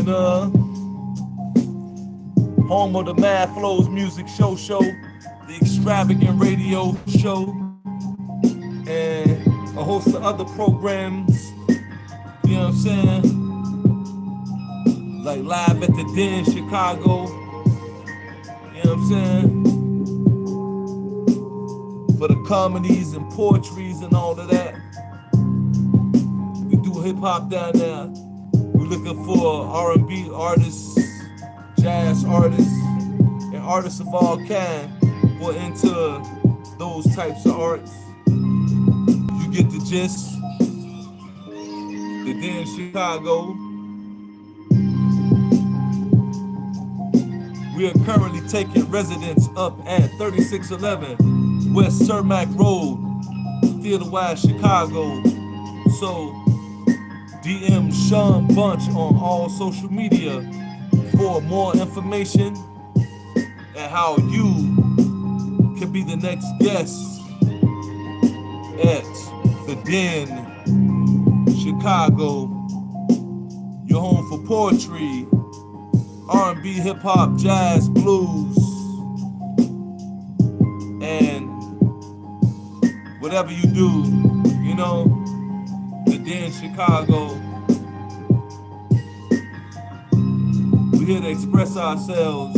the home of the Mad Flows Music Show, the extravagant radio show, and a host of other programs, you know what I'm saying? Like Live at the Den, Chicago, you know what I'm saying? For the comedies and poetries and all of that. We do hip hop down there. We're looking for R&B artists, jazz artists, and artists of all kinds who are into those types of arts. You get the gist. The Den Chicago. We are currently taking residence up at 3611 West Cermak Road, Theater Wise, Chicago. So DM Shawn Bunch on all social media for more information and how you can be the next guest at the Den Chicago, your home for poetry, R&B, hip hop, jazz, blues, and whatever you do, you know, the Den Chicago. We're here to express ourselves.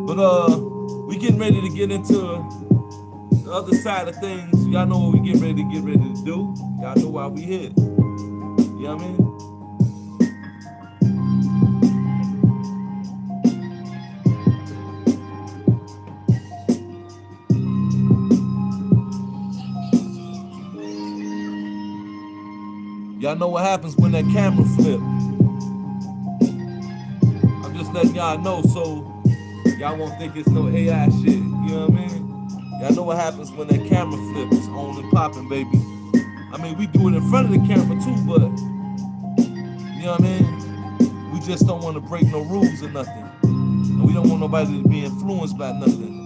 But we getting ready to get into the other side of things. Y'all know what we get ready to do. Y'all know why we here. You know what I mean? Y'all know what happens when that camera flip. I'm just letting y'all know so y'all won't think it's no AI shit. You know what I mean? Y'all know what happens when that camera flip is on and popping, baby. I mean, we do it in front of the camera too, but you know what I mean? We just don't want to break no rules or nothing. And we don't want nobody to be influenced by nothing.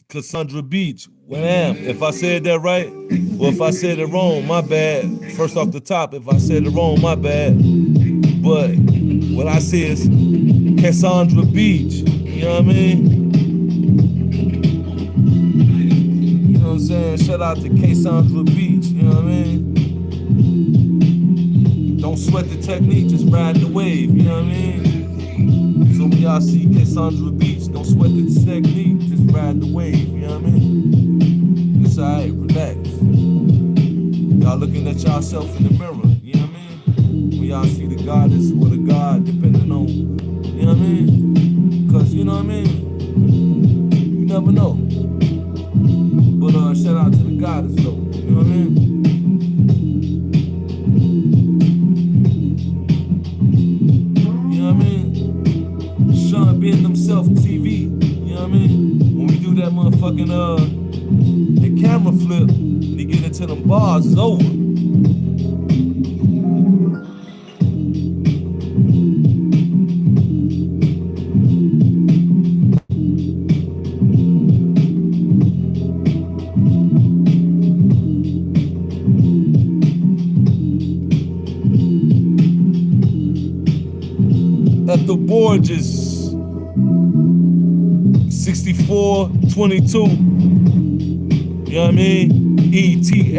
Cassandra Beach, wham. If I said that right, or if I said it wrong, my bad. First off the top, if I said it wrong, my bad. But what I say is Cassandra Beach, you know what I mean? You know what I'm saying? Shout out to Cassandra Beach, you know what I mean? Don't sweat the technique, just ride the wave, you know what I mean? So when y'all see Cassandra Beach, don't sweat the technique, just ride the wave, you know what I mean? It's alright, relax. Y'all looking at yourself in the mirror, you know what I mean? When y'all see the goddess or the god, depending on, you know what I mean? Cause you know what I mean? You never know. But shout out to the goddess though, you know what I mean? Shawn being himself TV, you know what I mean? When we do that motherfucking the camera flip, and you get into them bars, it's over. At the Borges. 6422, you know what I mean? ETHELBORGES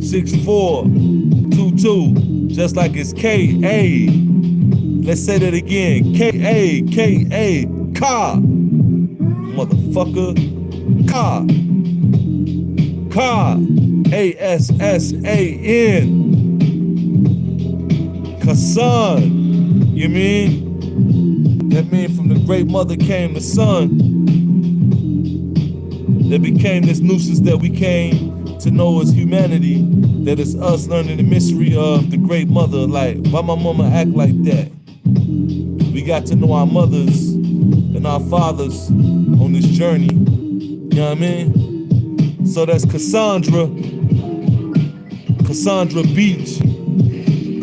6422, just like it's K-A. Let's say that again. K-A, Ka, motherfucker, Ka, ASSAN, Kassan. You mean? That means from the great mother came the son. That became this nuisance that we came to know as humanity. That is us learning the mystery of the great mother. Like, why my mama act like that? We got to know our mothers and our fathers on this journey. You know what I mean? So that's Cassandra Beach.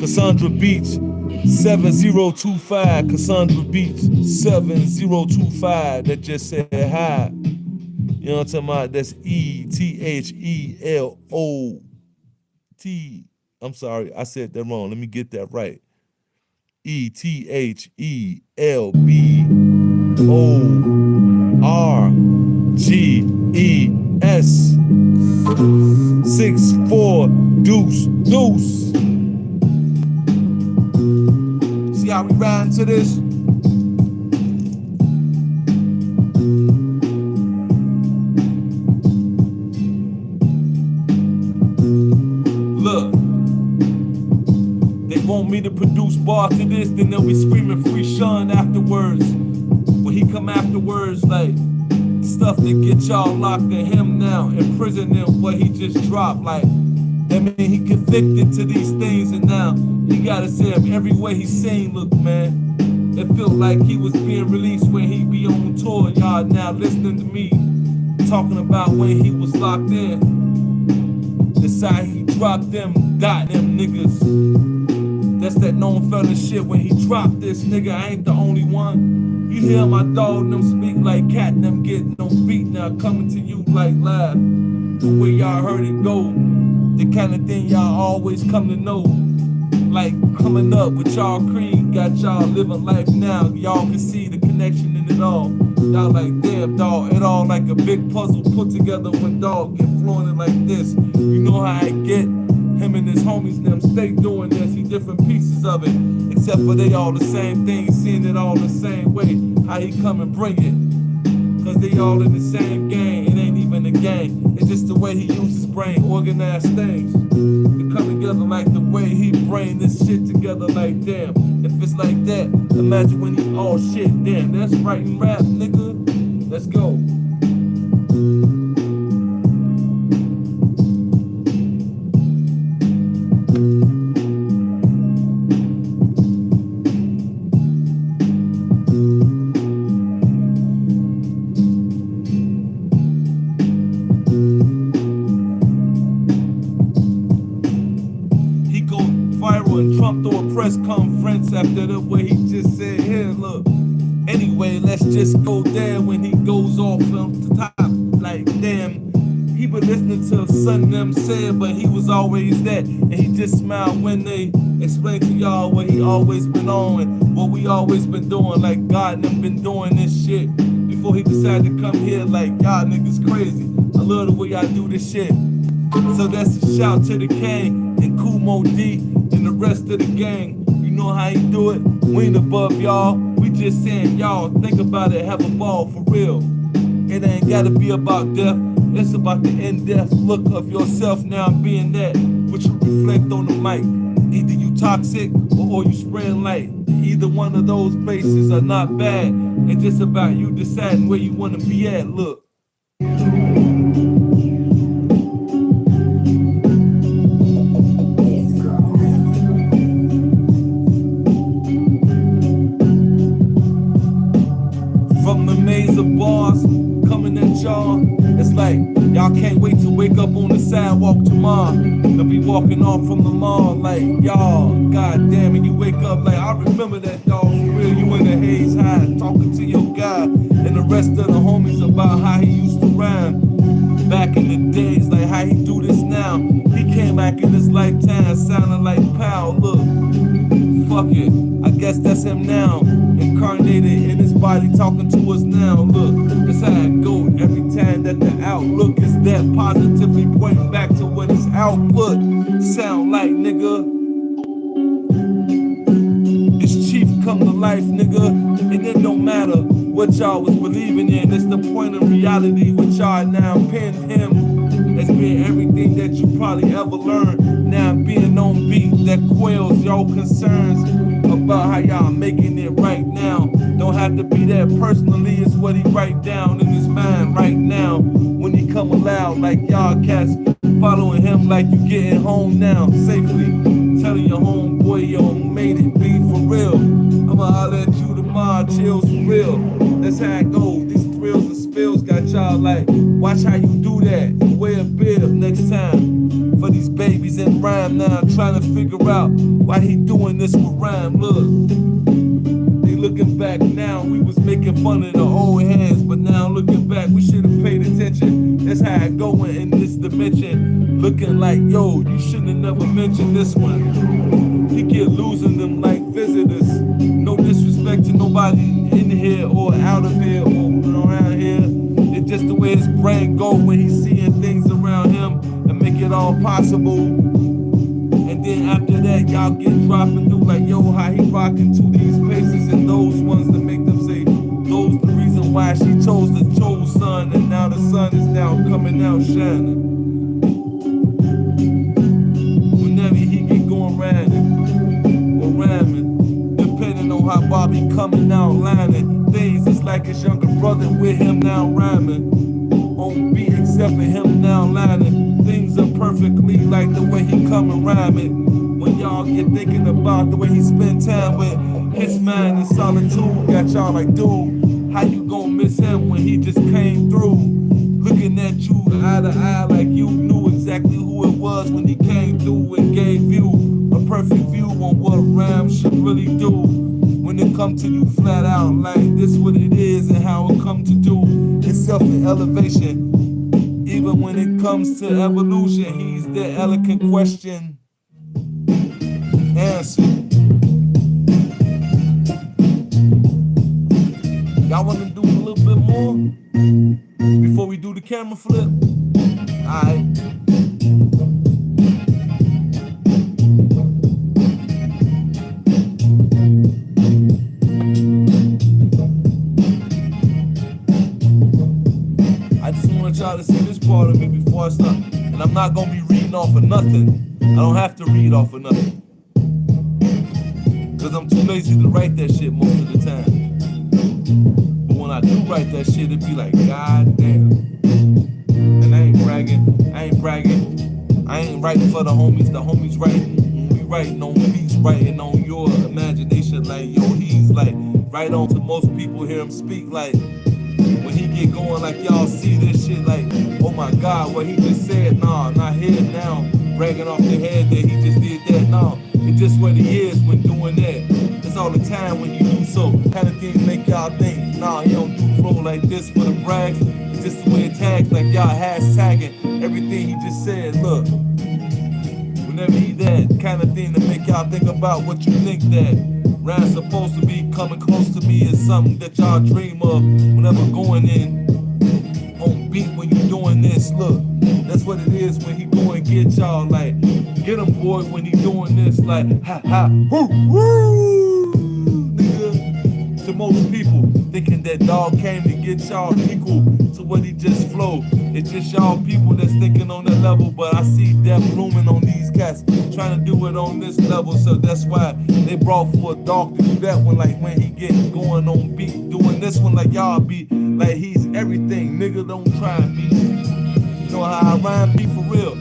Cassandra Beach 7025. Cassandra Beach 7025. That just said hi. You know what I'm talking about? That's ETHELOT. I'm sorry, I said that wrong. Let me get that right. ETHELBORGES 64 deuce deuce. See how we riding to this? Look, they want me to produce bars to this, then they'll be screaming free Shawn afterwards. When he come afterwards, like stuff that get y'all locked in him now, in prison and what he just dropped. Like, that mean he convicted to these things, and now he gotta say him every way he sing. Look, man, it felt like he was being released when he be on tour. Y'all now listening to me talking about when he was locked in. Decide he dropped them, got them niggas. That's that known fella shit. When he dropped this, nigga, I ain't the only one. You hear my dog and them speak like cat and them getting on beat now, coming to you like live. The way y'all heard it go, the kind of thing y'all always come to know. Like coming up with y'all cream, got y'all living life now. Y'all can see the connection in it all. Y'all like, damn dog, it all like a big puzzle put together when dog get flowing like this. You know how I get. Him and his homies them stay doing this. He different pieces of it, except for they all the same thing, seeing it all the same way. How he come and bring it, cause they all in the same gang. It ain't even a gang, it's just the way he uses his brain, organize things to come together like the way he bring this shit together. Like damn, if it's like that, imagine when he all shit. Damn, that's writing rap, nigga. Let's go. And Trump throw a press conference after the way he just said, here, look. Anyway, let's just go there when he goes off on the top. Like, damn, he been listening to son them said, but he was always that. And he just smiled when they explained to y'all what he always been on and what we always been doing. Like, God and them been doing this shit before he decided to come here. Like, y'all niggas crazy. I love the way y'all do this shit. So that's a shout to the King and Kumo D and the rest of the gang. You know how he do it? We ain't above y'all. We just saying y'all think about it, have a ball for real. It ain't gotta be about death. It's about the in-depth look of yourself now being that which you reflect on the mic. Either you toxic or you spreading light. Either one of those places are not bad. It's just about you deciding where you wanna be at. Look. From the maze of bars coming at y'all, it's like y'all can't wait to wake up on the sidewalk tomorrow. They'll be walking off from the mall like y'all, goddamn, and you wake up like I remember that dog for real. You in the haze high talking to your guy and the rest of the homies about how he used to rhyme back in the days, like how he do this now. He came back in this lifetime sounding like Pow. Look, fuck it, I guess that's him now, incarnated in his body talking to us now. Look, that's how it go every time that the outlook is that positively pointing back to what his output sound like, nigga. It's Chief come to life, nigga, and it don't matter what y'all was believing in. It's the point of reality with y'all now pinned him as being everything that you probably ever learned. Now being on beat that quells your concerns about how y'all making it right now. Don't have to be that personally, it's what he write down in his mind right now. When he come aloud like y'all cats following him like you getting home now safely. telling your homeboy, yo, made it, be for real. I'ma holler at you tomorrow, chills for real. That's how it goes. These thrills and spills got y'all like, watch how you do that. Wear a bib next time. For these babies in rhyme now, trying to figure out why he doing this with rhyme. Look, they looking back now, we was making fun of the old hands, but now looking back, we should have paid attention. That's how it going in this dimension. Looking like, yo, you shouldn't have never mentioned this one. He keep losing them like visitors. No disrespect to nobody in here or out of here or around here. It's just the way his brain go when he's seeing things around him and make it all possible. And then after that, y'all get dropping through like, yo, how he rocking to these paces and those ones that make them say, those the reason why she chose the chose sun, and now the sun is now coming out shining. Whenever he get going rhyming or rhyming, depending on how Bobby coming out lining things, it's like his younger brother with him now rhyming on beat, except for him now lining things up perfectly like the way he come and rhyme it. When y'all get thinking about the way he spend time with his mind in solitude, got y'all like, dude, how you gonna miss him when he just came through? Looking at you eye to eye like you knew exactly who it was when he came through and gave you a perfect view on what rhyme should really do. When it come to you flat out like this what it is and how it come to do itself in elevation. Even when it comes to evolution, he's the elegant question answer. Y'all wanna do a little bit more before we do the camera flip? Alright. I just want y'all to see this part of me before I start. And I'm not gonna be reading off of nothing. I don't have to read off of nothing. Cause I'm too lazy to write that shit most of the time. But when I do write that shit, it be like, god damn. And I ain't bragging. I ain't writing for the homies writing. When we writing on beats, writing on your imagination, like, yo, he's like, right on to most people hear him speak like, when he get going, like, y'all see this shit, like, oh my god, what he just said, nah, not here now, bragging off the head that he just did that, nah, it's just what he is when doing that. It's all the time when you do so, kind of things make y'all think, nah, he don't do flow like this for the brags, it's just the way it tags, like y'all hashtagging everything he just said, look, whenever he that kind of thing to make y'all think about what you think that rhyme's supposed to be coming close to me is something that y'all dream of whenever going in on beat when you doing this. Look, that's what it is when he go and get y'all like, get him boy when he doing this like, ha ha, woo, woo, nigga. To most people thinking that dog came to get y'all equal to what he just flowed. It's just y'all people that's thinking on that level, but I see death looming on these cats trying to do it on this level, so that's why they brought for a dog to do that one, like when he get going on beat, doing this one like y'all be like he's everything, nigga, don't try and be. You know how I rhyme, be for real.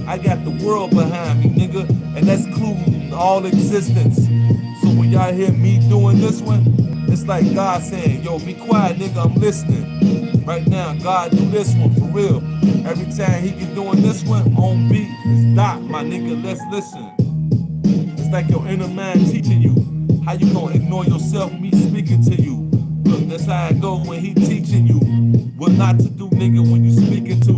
I got the world behind me, nigga, and that's including all existence. So when y'all hear me doing this one, it's like God saying, yo, be quiet, nigga, I'm listening. Right now, God do this one for real. Every time he get doing this one on beat, it's Doc, my nigga, let's listen. It's like your inner man teaching you how you gonna ignore yourself, me speaking to you. Look, that's how it go when he teaching you what not to do, nigga, when you speaking to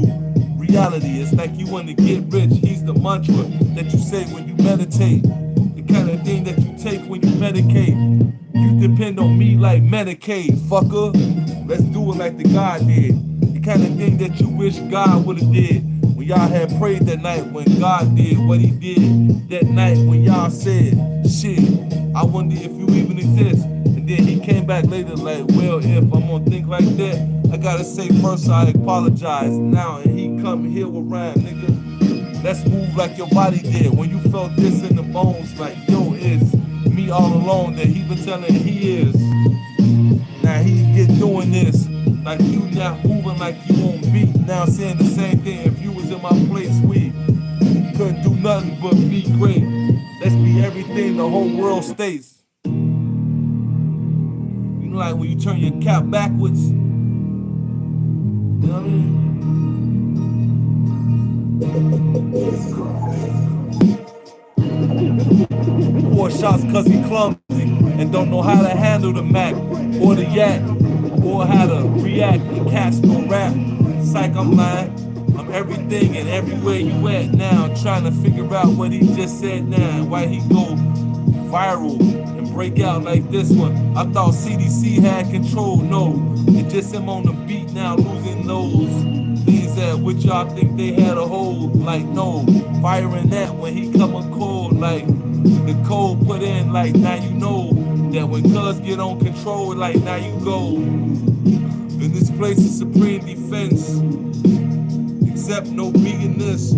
reality. It's like you want to get rich, he's the mantra that you say when you meditate. The kind of thing that you take when you medicate. You depend on me like Medicaid, fucker. Let's do it like the God did. The kind of thing that you wish God would've did when y'all had prayed that night, when God did what he did that night, when y'all said, shit, I wonder if you even exist. And then he came back later like, well, if I'm gonna think like that, I gotta say first I apologize now, and he come here with rhyme, nigga. Let's move like your body did when you felt this in the bones, like, yo, it's me all alone that he been telling he is. Now he get doing this like you not moving like you on beat. Now saying the same thing. If you was in my place, we couldn't do nothing but be great. That everything the whole world states. You know, like when you turn your cap backwards. You know what I mean? 4 shots cause he clumsy and don't know how to handle the Mac or the yak or how to react when cats gon' rap. Psych, I'm lying. I'm everything and everywhere you at now. Trying to figure out what he just said now and why he go viral and break out like this one. I thought CDC had control. No, it's just him on the beat now losing those things that which y'all think they had a hold. Like no, firing that when he coming cold. Like the code put in, like now you know that when cuz get on control, like now you go. In this place is supreme defense. Except no being this.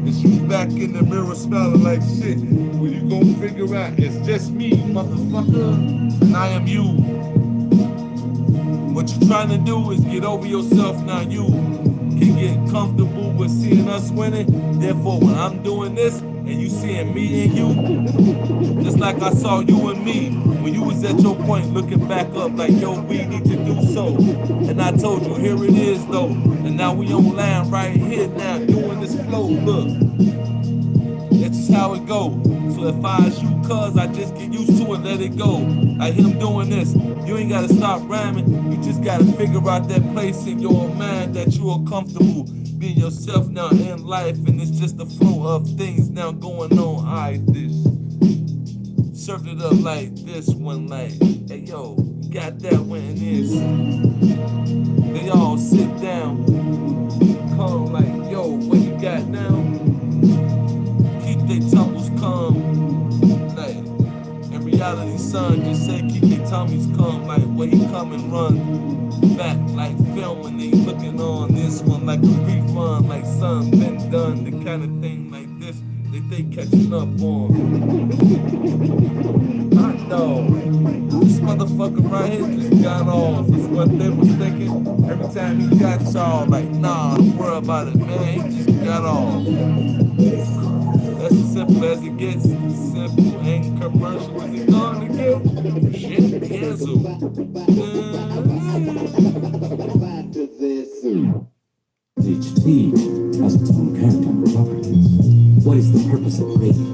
It's you back in the mirror smelling like shit. When you gon' figure out it's just me, motherfucker, and I am you. What you trying to do is get over yourself. Now you can get comfortable with seeing us winning. Therefore, when I'm doing this and you seeing me and you, just like I saw you and me when you was at your point looking back up like, yo, we need to do so. And I told you, here it is though. And now we on land right here now doing this flow. Look, that's just how it go. So if I was you, cuz I just get used to it, let it go. Like him doing this, you ain't gotta stop rhyming. You just gotta figure out that place in your mind that you are comfortable being yourself now in life. And it's just the flow of things now going on. Alright, this served it up like this one, like, hey yo, you got that one in this. They all sit down, calm like, yo, what you got now? Keep their tumbles calm, like, in reality, son, just say keep their tummies calm, like, where he come and run back, like filming, they looking on this one like a rerun, like son, been done, the kind of thing like this that they catching up on. I know, this motherfucker right here just got off. It's what they was thinking. Every time he got y'all, like, nah, don't worry about it, man. He just got off. That's as simple as it gets. Simple, ain't commercial. Is it gonna get? Shit, cancel. Each team has its own character and properties. What is the purpose of creating?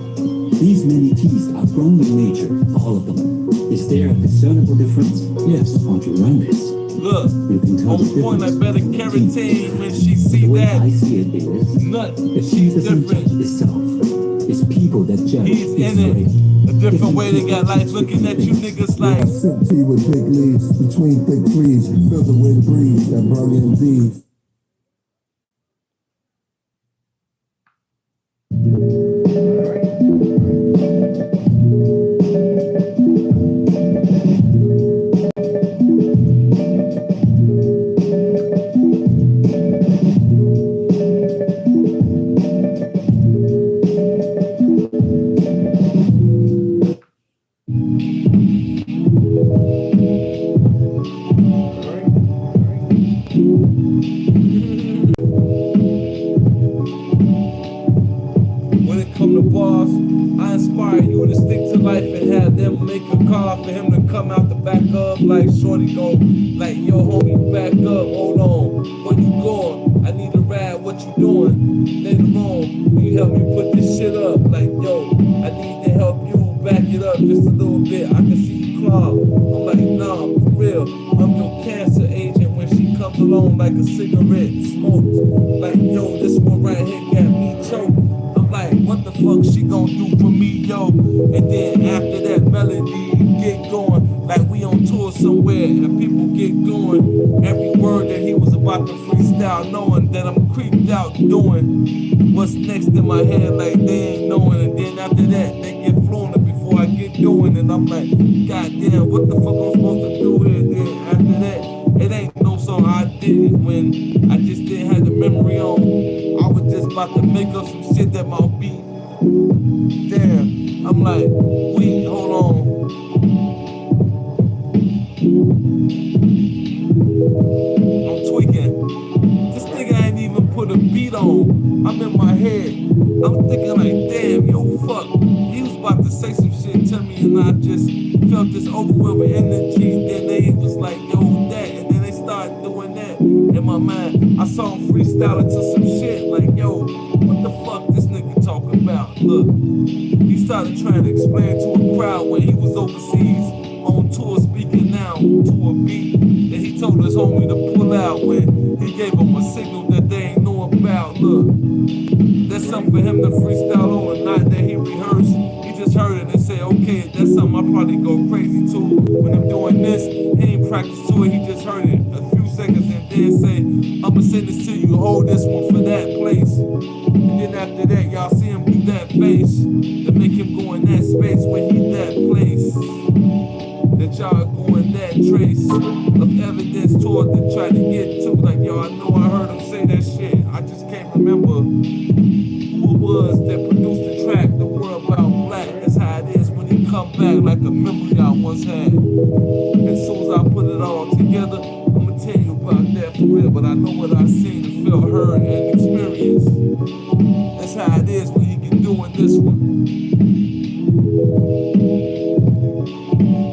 These many keys are grown in nature, all of them. Is there a discernible difference? Yes, won't you run this? Look, You can tell on the point, I difference better between carotene when she see the way that. I see it is, Nut, the she's key doesn't different. judge itself. It's people that judge. He's its in it. way. A different way they got life looking at you niggas I like. sip tea with big leaves between thick trees. Feel the wind breeze that brung in bees. When it come to bars, I inspire you to stick to life and have them make a car for him to come out the back of like shorty go, like yo homie back up, hold on, where you going? I need a ride, what you doing? Later on, will you help me put this shit up? Like yo, I need to help you back it up just a little bit. I can see you clog. I'm like, nah, for real, I'm your cancer agent when she comes along like a cigarette smoked. Like yo, this one right here got me choked. Like, what the fuck she gon' do for me, yo? And then after that melody get going, like we on tour somewhere and people get going. Every word that he was about to freestyle, knowing that I'm creeped out doing what's next in my head, like they ain't knowing. And then after that, they get fluent before I get going. And I'm like, goddamn, what the fuck I'm supposed to do here? Then after that, it ain't no song I did it when I just didn't have the memory on. I was just about to make up some shit that might be. Damn, I'm like, wait, hold on. I'm tweaking. This nigga ain't even put a beat on. I'm in my head. I'm thinking like, damn, yo, fuck. He was about to say some shit and I just felt this overwhelming energy. Then they was like, yo, that, and then they started doing that in my mind. I saw him freestyling to some shit like, yo, what the fuck this nigga talking about? Look, he started trying to explain to a crowd when he was overseas on tour speaking now to a beat that he told his homie to pull out when he gave him a signal that they ain't know about. Look, that's something for him to freestyle on, and not that he rehearsed. He just heard it and said, okay, that's something I probably go crazy to when I'm doing this. He ain't practiced to it, he just heard it a few seconds and then say, I'ma send this to you, hold this one for that place. And then after that, y'all see him do that face to make him go in that space when he that place. That y'all go in that trace of evidence toward to try to get to. Like, yo, I know I heard him say that shit. I just can't remember who it was that produced the track, The World About Black. That's how it is when he come back like a memory I once had. As soon as I put it all together, I'ma tell you about that for real. But I know what I seen and felt, heard, and experienced. That's how it is when he get doing this one.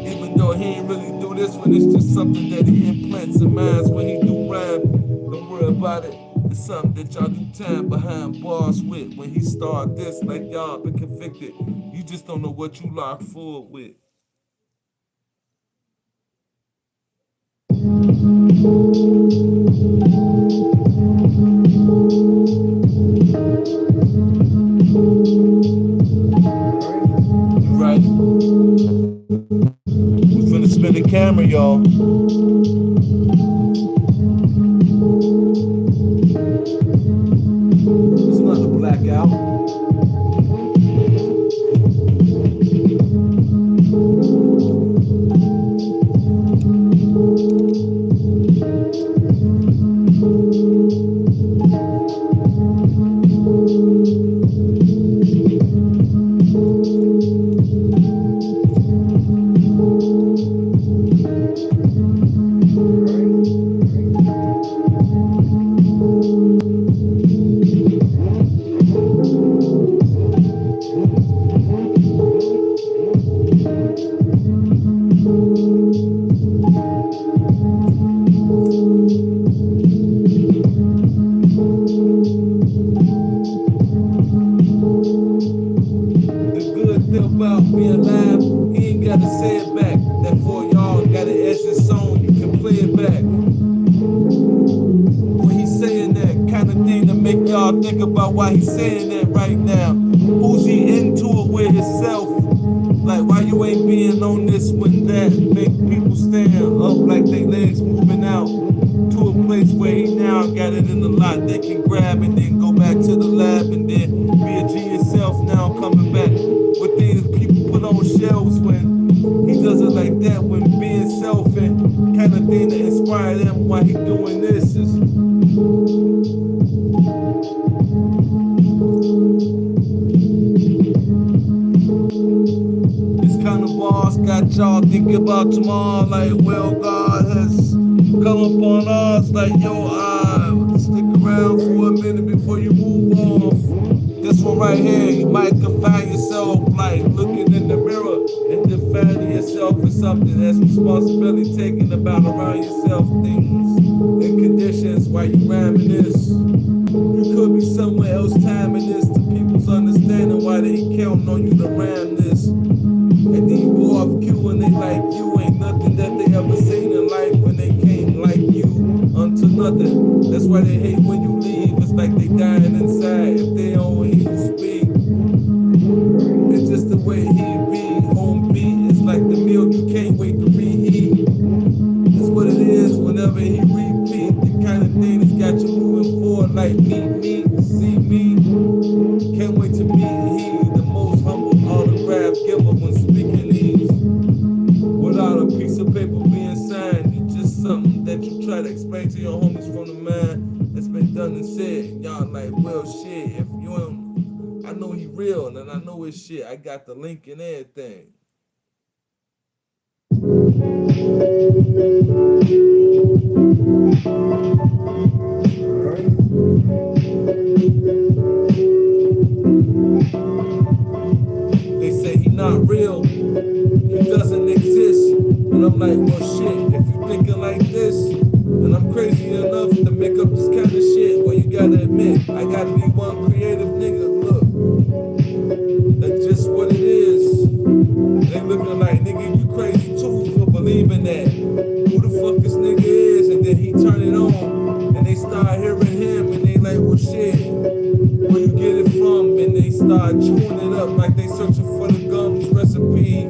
Even though he ain't really do this one, it's just something that he implants in minds when he do rhyme. Don't worry about it. It's something that y'all do time behind bars with. When he start this, like y'all been convicted, you just don't know what you locked forward with. Right? We finna spin the camera, y'all. It's not a blackout. About being live, he ain't gotta say it back. That for y'all got an essence song, you can play it back. When he's saying that kind of thing to make y'all think about why he's saying that right now. Who's he into it with himself? Like, why you ain't being on this when that make people stand up like they legs moving out to a place where he now got it in the lot they can grab and then go back to the lab and then be a G yourself now coming back with things people put on shelves when he does it like that, when being self and kind of thing to inspire them while he doing this is this kind of bars got y'all thinking about tomorrow like, well, God has come upon us like, yo, stick around for a minute before you move off. This one right here, you might confine yourself like looking in the mirror and defining yourself for something that's responsibility taken about around yourself, things and conditions while you rhyming this. You could be somewhere else timing this to people's understanding why they counting on you to rhyme this. And then you go off cue and they like you ain't nothing that they ever seen in life and they can't like you unto nothing. That's why they hate when you leave. It's like they dying inside if they don't hear you speak. It's just the way he be on beat. It's like the meal you can't wait to reheat. That's what it is whenever he repeat. The kind of thing that's got you moving forward like meet me, see me. Can't wait to meet he, the most humble autograph giver when speaking these. Without a piece of paper being signed, you just something that you try to explain to your homies from the mind that's been done and said. And y'all like, well, shit, if you don't, I know he real and I know his shit. I got the link and everything. They say he not real. gotta be one creative nigga. Look, that's just what it is. They looking like, nigga, you crazy too for believing that. Who the fuck this nigga is? And then he turn it on, and they start hearing him, and they like, well, shit, where you get it from? And they start chewing it up like they searching for the gums recipe,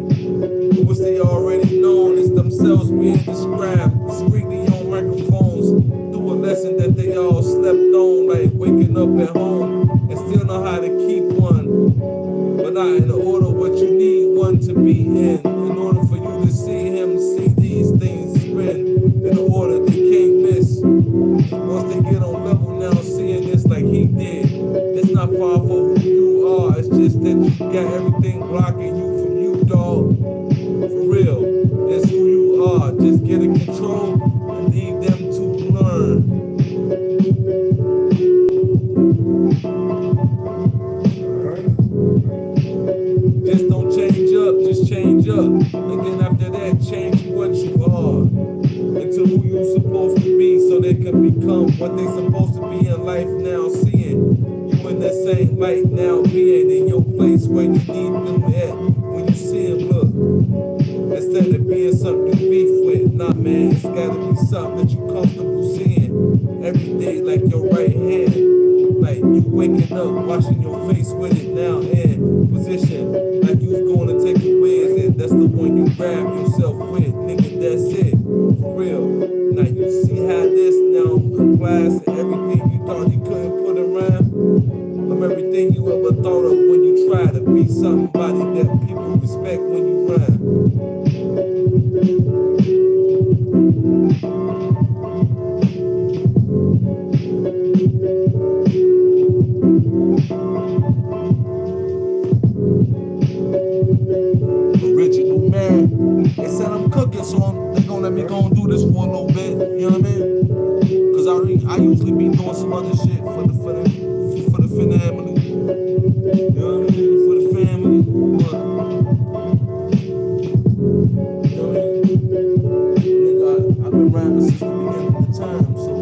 which they already known. It's themselves being described discreetly on microphones through a lesson that they all slept on, like waking up at home and still know how to keep one, but not in the order what you need one to be in order for you to see him, see these things spin in the order they can't miss. Once they get on level now, seeing this like he did, it's not far from who you are. It's just that you got everything blocking you from you, dog. For real, it's who you are. Just get in control and leave them to learn. Just don't change up, just change up. And then after that, change what you are into who you supposed to be, so they can become what they supposed to be in life now. Seeing you in that same light now, being in your place where you need them at. When you see them, look, instead of being something you beef with, nah man, it's gotta be something that you comfortable seeing every day, like your right hand. Like you waking up, washing your face with it now in position, like you was going to take a whiz, and that's the one you grab yourself with, nigga, that's it, for real. Now you see how this now applies to everything you thought you couldn't put around, from everything you ever thought of when you try to be somebody that people respect when you rhyme. Original man. They said I'm cooking, so they gonna let me go and do this for a little bit. You know what I mean? Cause I usually be doing some other shit for the family. You know what I mean? For the family. But, you know what I mean? Nigga, I've been rapping since the beginning of the time, so.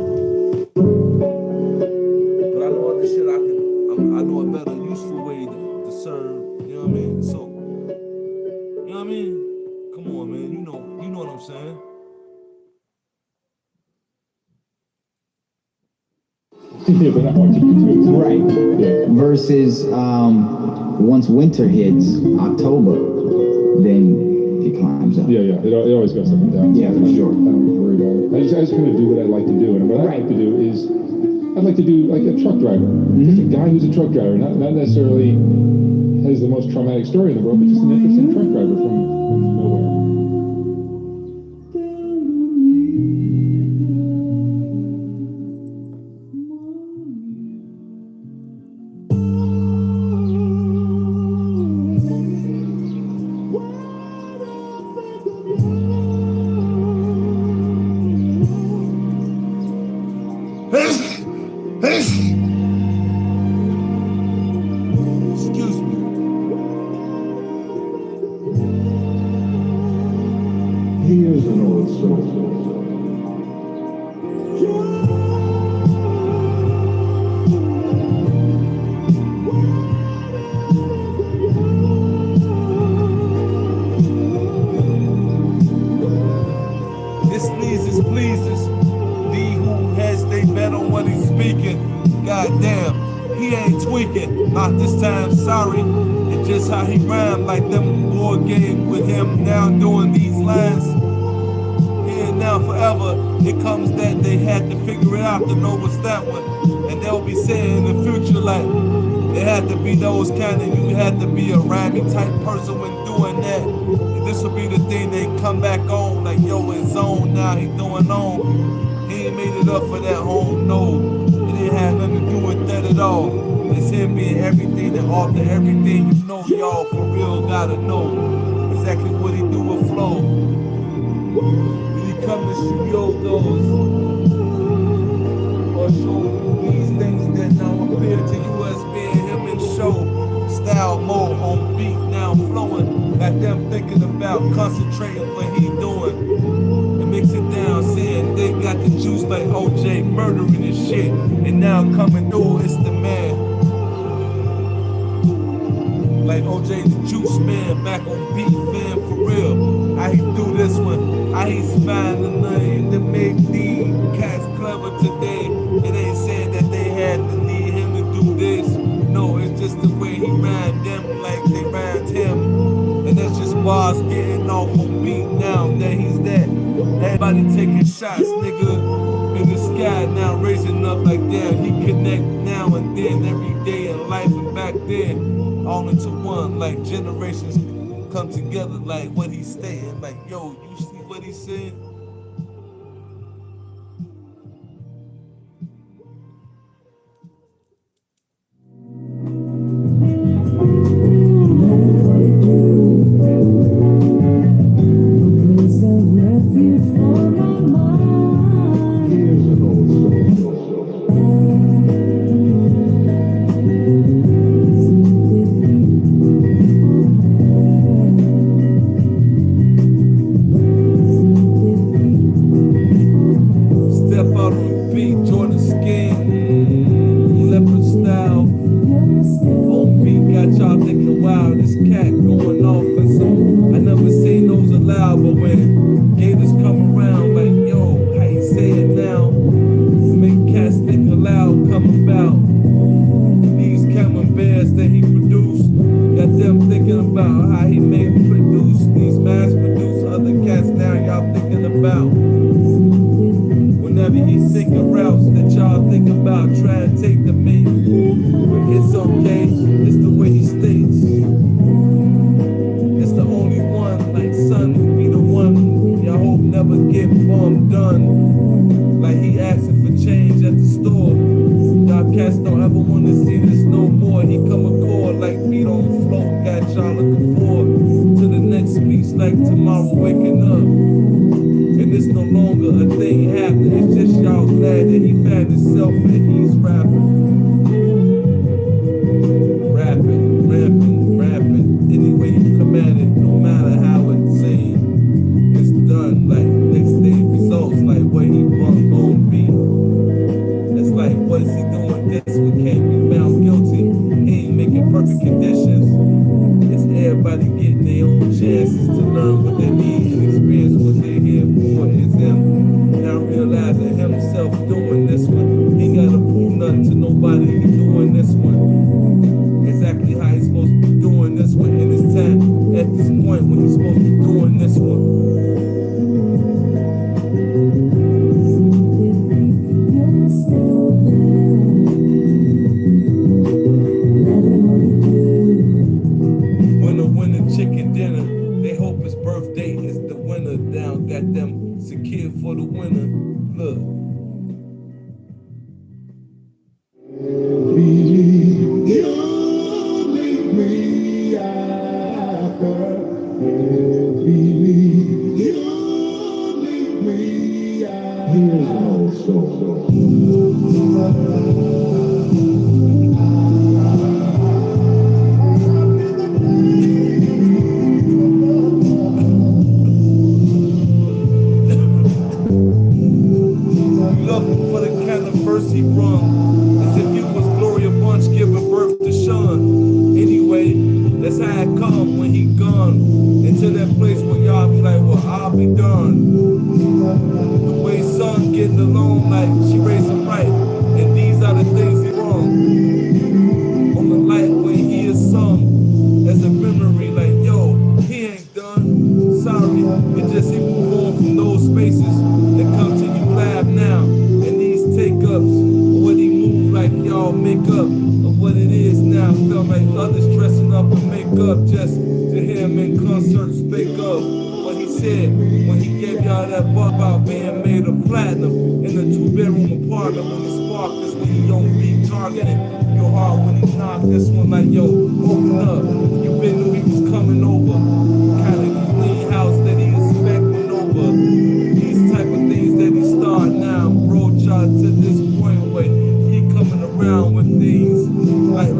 But I know other shit I know a better, useful way to serve. You know what I mean? So. You know what I mean? Come on, man. You know what I'm saying. Yeah, but not hard to get to. Right. Yeah. Versus once winter hits, October, then it climbs up. Yeah. It always goes up and down. Yeah, for sure. I don't worry about it. I just kind of do what I like to do. And what I like to do is, I'd like to do like a truck driver. Just a guy who's a truck driver, not necessarily has the most traumatic story in the world, but just an interesting truck driver from nowhere. Excuse me. Here's an old soul. This sneezes pleases thee who has they bet on what he's speaking. Goddamn, he ain't tweaking, not this time, sorry. It's just how he rhymed, like them board game with him now doing these lines. Here and now forever, it comes that they had to figure it out to know what's that one. And they'll be saying in the future like, it had to be those kind of, you had to be a rhyming type person when doing that. And this will be the thing they come back on, like yo, in zone now, he doing on. He ain't made it up for that home, no. It didn't have nothing to do with that at all. It's him being everything and alter everything, you know, y'all for real gotta know exactly what he do with flow. When he come to studio doors, or show you these things that now appear to you as being him in show. Style mode on beat now flowing, got them thinking about concentrating what he doing. And mix it down, saying they got the juice like OJ murdering and shit. And now coming through, it's the man. Like OJ the Juice Man, back on beat, fam, for real. How he do this one, how he's finding nothing to make these cats clever today. It ain't saying that they had to need him to do this. No, it's just the way he rhymed them like they rhymed him. And that's just bars getting off on beat now that he's that. Everybody taking shots, nigga, in the sky now, raising up like damn. He connect now and then, every day in life and back then. All into one, like generations come together, like what he's stating, like, yo, you see what he's saying?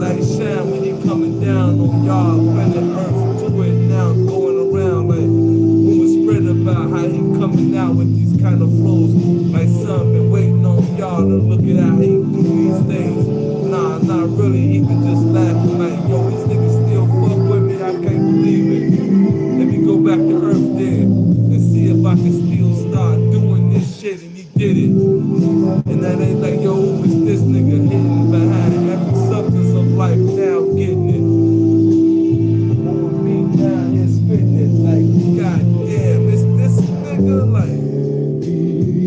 Like Shawn when he coming down on y'all, planet Earth to it now, going around like rumors spread about how he coming out with these kind of flows. Like some been waiting shit and he did it. And that ain't like, yo, who is this nigga hidden behind every substance of life now getting it? More beat down here spitting it like, god damn, it's this nigga like.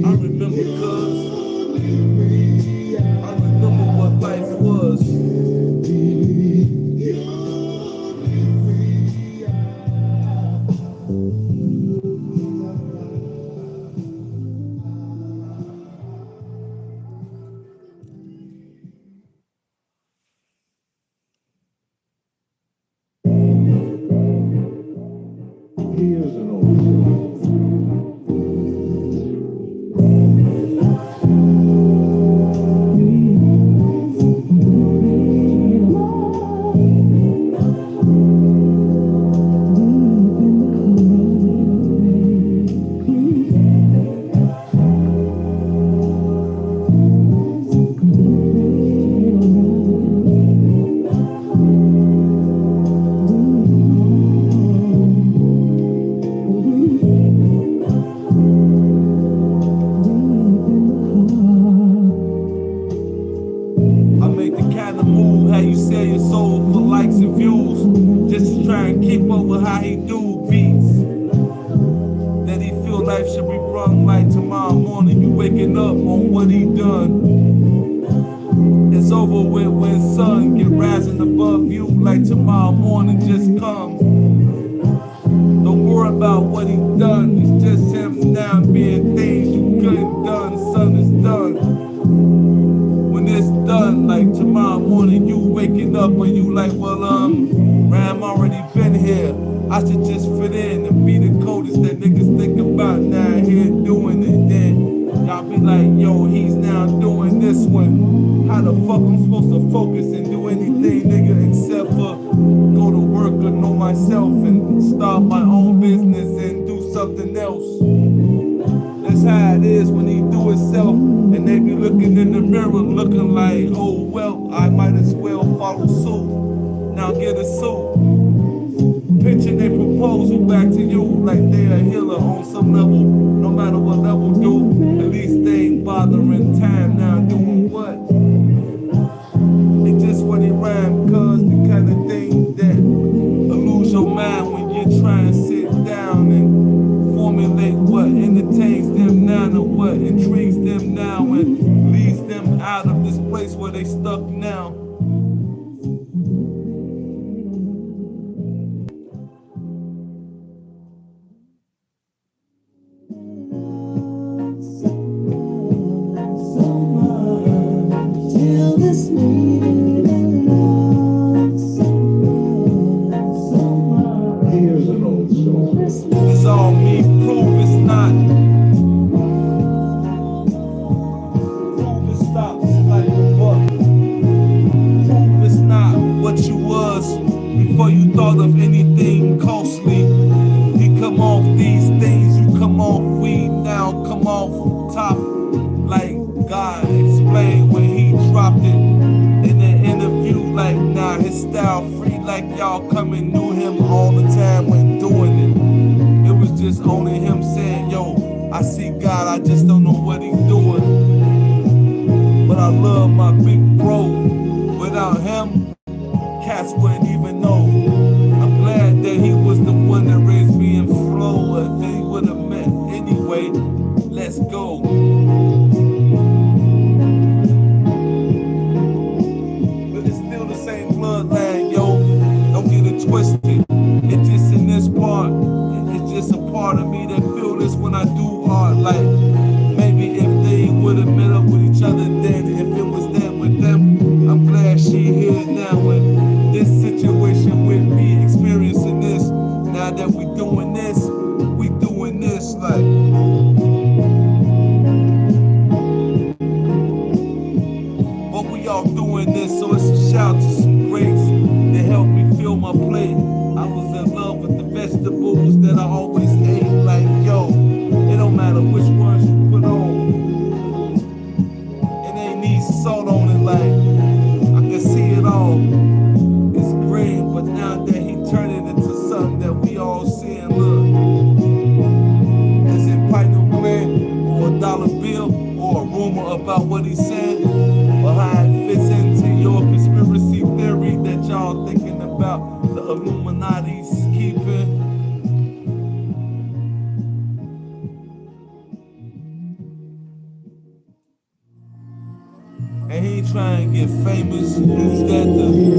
I remember cuz. I remember what life was. Here's an old song. I make the kind of move how you sell your soul for likes and views, just to try and keep up with how he do beats. That he feel life should be brung like tomorrow morning you waking up on what he done. It's over with when sun get rising above you like tomorrow morning just comes. Don't worry about what he done, it's just him now being things you couldn't done, son, it's done. When it's done, like tomorrow morning you waking up and you like, well, Ram already been here. I should just fit in and be the coldest that niggas think about now here doing it. Then y'all be like, yo, he's now doing this one. How the fuck I'm supposed to focus and do anything, nigga, except for go to work or know myself and start my own business and do something else. That's how it is when he do himself and they be looking in the mirror looking like, oh well, I might as well follow suit. Now get a suit. Pitching their proposal back to you like they a healer on some level. No matter what level do, at least they ain't bothering time now doing what? It's just what he rhyme, cause the kind of thing that lose your mind when you try and sit down and formulate what entertains them now and what intrigues them now and leads them out of this place where they stuck now. Here's an old song. It's all me, prove it's not. Prove it stops like a buck. Prove it's not what you was before you thought of anything costly. He come off these things, you come off weed now, come off top. Like God explained when he dropped it in the interview, like nah, his style free, like y'all coming knew him all the time when doing it. It was just only him saying, yo, I see God, I just don't know what he's doing. But I love my big bro. Without him, cats wouldn't even know. I'm glad that he was the one that raised me in flow. If he would have met anyway, let's go. But it's still the same bloodline, yo. Don't get it twisted. It's just in this part. It's just a part of me that feel this when I do art. Like maybe if they would have met up with each other then, if it was that with them, I'm glad she here now in this situation with me experiencing this. Now that we doing this like. more about what he said or how it fits into your conspiracy theory that y'all thinking about the Illuminati's keeping. And he ain't trying to get famous, use that to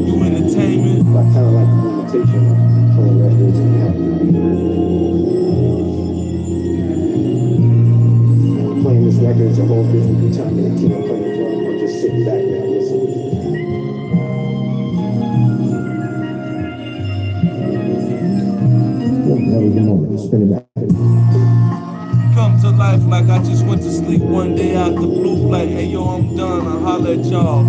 do entertainment. Like kind of like the limitation of playing records and playing this record is a whole different time than playing a drum or just sitting back there and listening. That was the moment. Spin it back. Come to life like I just went to sleep one day out the blue. Like, hey yo, I'm done, I'll holler at y'all.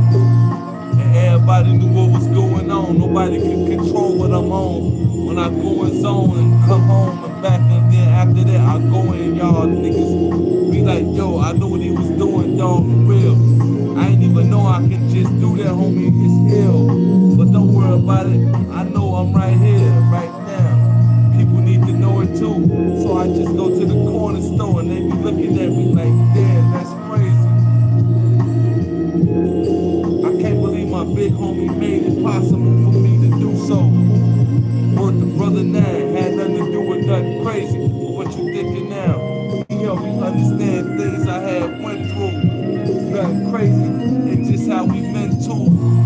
And everybody knew what was going on. Nobody could control what I'm on. When I go in zone and come home and back, and then after that I go in, y'all niggas be like, yo, I know what he was doing, dog, for real. I ain't even know I can just do that, homie, it's ill. But don't worry about it, I know I'm right here, right now. People need to know it too. So I just go to the corner store and they be looking at me like, damn, that's crazy. I can't believe my big homie made it possible for me to do so. Word to Brother Nine, had nothing to do with nothing crazy. But what you thinking now? He helped me understand things I had went through. Nothing crazy, it's just how we meant to.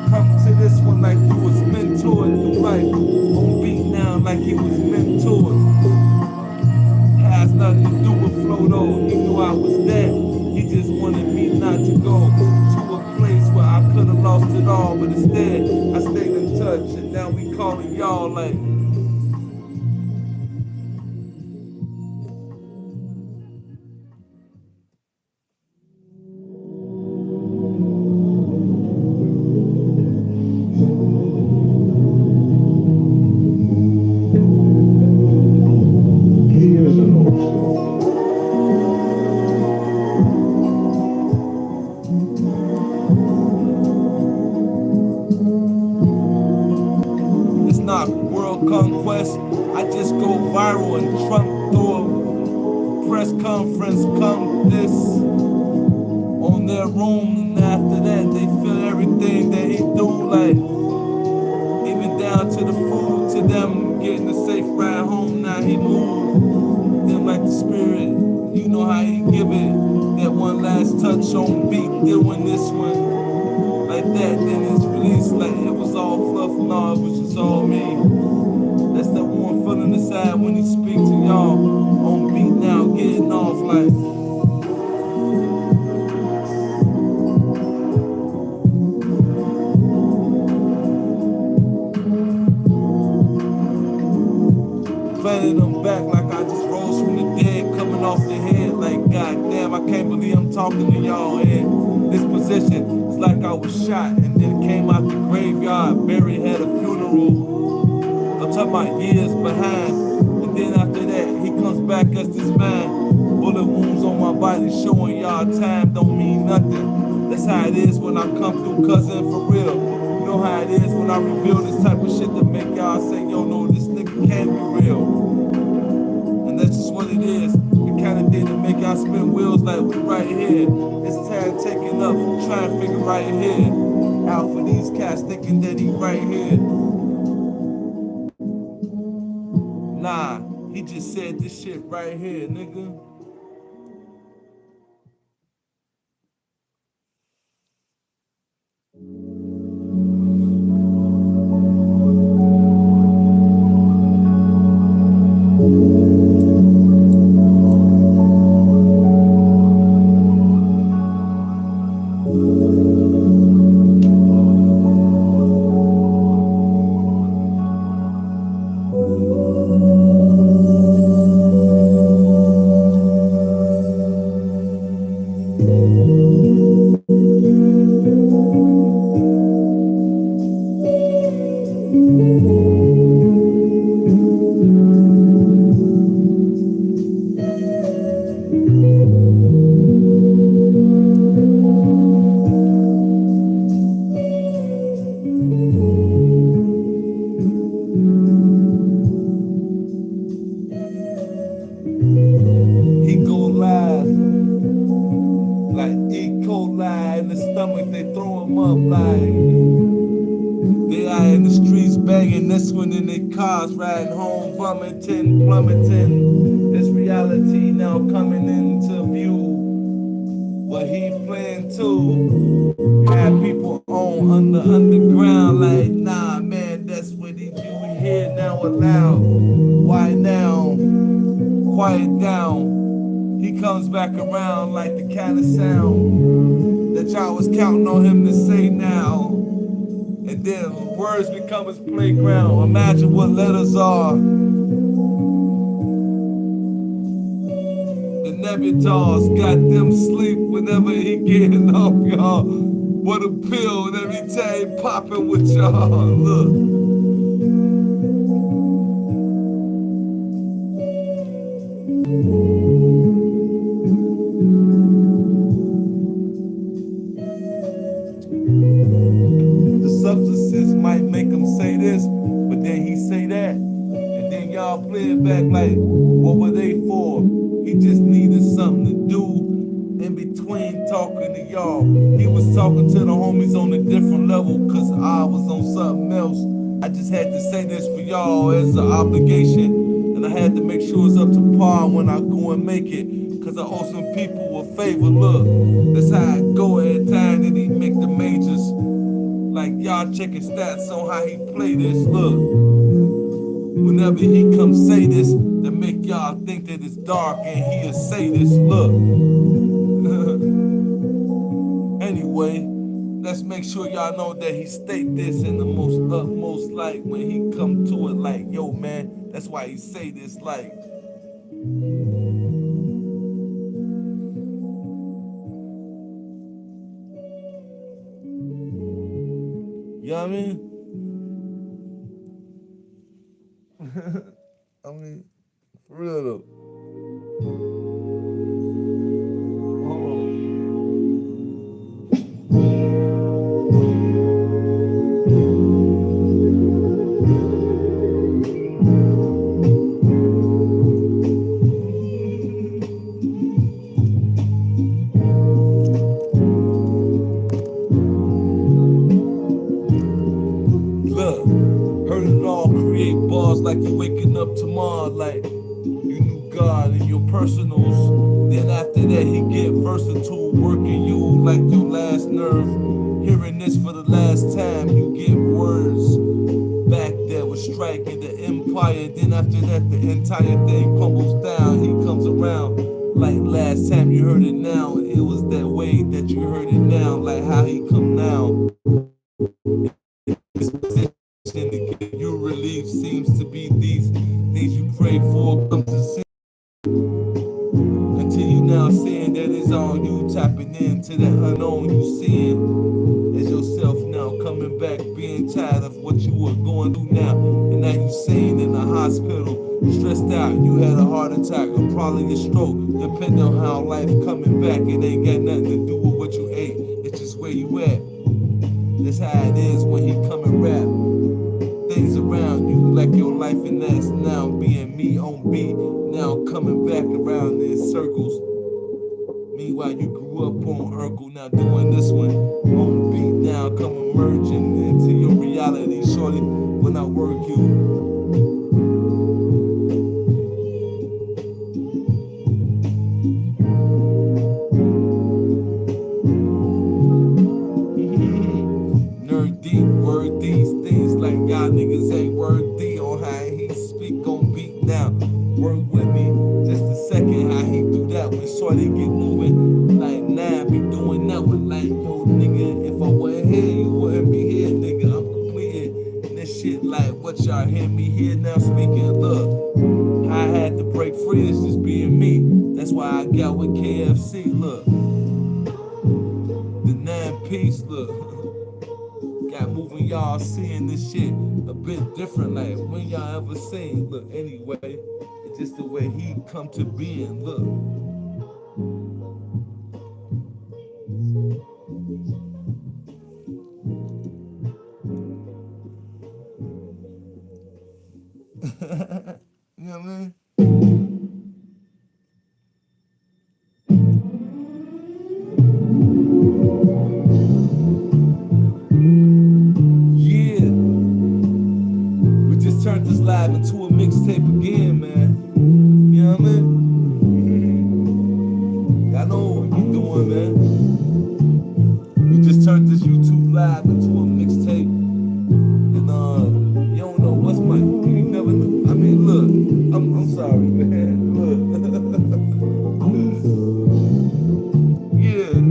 Come to this one like you was mentored through life. On beat now like he was mentored. Has nothing to do with flow though. He knew I was that. He just wanted me not to go to a place where I could have lost it all. But instead, I stayed in touch. And now we calling y'all like, Years ago. it's not world conquest. I just go viral and Trump through a press conference. Come this on their room. And after that, they feel everything that he do. Like, even down to the food, to them getting a safe ride home. Now he moved them like the spirit. You know how he give it. That one last touch on beat, doing this one like that. Then it's released like it was all fluff. No, it was just all me. That's that warm feeling inside when he speak to y'all on beat now, getting off like. Planning them back like I just rose from the dead, coming off the head like, god damn, I can't believe I'm talking to y'all in this position. It's like I was shot and then came out the graveyard, buried, had a funeral. I'm talking about years behind. And then after that, he comes back as this man. Bullet wounds on my body showing y'all time don't mean nothing. That's how it is when I come through, cousin, for real. You know how it is when I reveal this type of shit to make y'all say, yo, no, this nigga can't be real. And that's just what it is. The kind of thing that make y'all spin wheels like we right here. It's time taking up, trying to figure right here. Out for these cats thinking that he right here. Nah, he just said this shit right here, nigga. He go live come up like they out in the streets begging, this one in their cars riding home, vomiting, plummeting. This reality now coming into view. What he playing too. Had people on underground like, nah man, that's what he do. We hear now aloud. Why now? Quiet down. He comes back around like the kind of sound that y'all was counting on him to say now. And then words become his playground. Imagine what letters are. The Nebutars got them sleep whenever he getting up, y'all. What a pill and every time popping with y'all. Look. The substances might make him say this, but then he say that. And then y'all play it back like, what were they for? He just needed something to do in between talking to y'all. He was talking to the homies on a different level, cause I was on something else. I just had to say this for y'all as an obligation, and I had to make sure it's up to par when I go and make it, cause I owe some people a favor. Look, that's how I go every time that he make the majors. Like y'all checking stats on how he play this. Look, whenever he come say this, to make y'all think that it's dark, and he'll say this. Look. Anyway, let's make sure y'all know that he state this in the most utmost light when he come to it like, yo man, that's why he say this like. You know what I mean? I mean, for real though. Hold on. Look, heard it all, create bars like you waking up tomorrow, like you knew God in your personals. Then after that, he get versatile, working you like your last nerve. Hearing this for the last time, you get words back that was striking the empire. Then after that, the entire thing crumbles down. He comes around like last time you heard it now. It was that way that you heard it now, like how he come now. His position to give you relief seems to be these things you pray for come to see. Until you now seeing that it's all you, tapping into that unknown you seeing as yourself now coming back, being tired of what you were going through now. And now you seen in the hospital, stressed out, you had a heart attack or probably a stroke. Depending on how life coming back, it ain't got nothing to do with what you ate, it's just where you at. That's how it is when he come and rap things around you like your life, and that's now being me on beat, now coming back around in circles. Meanwhile, you grew up on Urkel, now doing this one on beat, now come merging into your reality, shorty, when I work you. Nerd deep, word these things like y'all niggas ain't worthy on how he speak on beat now. Work with me just a second, how he do that when shorty get moving. Like nah, be doing that one like yo nigga. If I wasn't here, you wouldn't be here, nigga. I'm completing this shit like what y'all hear me here now speaking. Look, I had to break free, it's just being me. That's why I got with KFC. Look, the 9-piece, look. Got moving y'all seeing this shit a bit different, like when y'all ever seen. Look, anyway, it's just the way he come to being. Look. You know what I mean? doing, man? We just turned this YouTube live into a mixtape. And you don't know what's my, you never know. I mean, look, I'm sorry, man. Look. Yeah.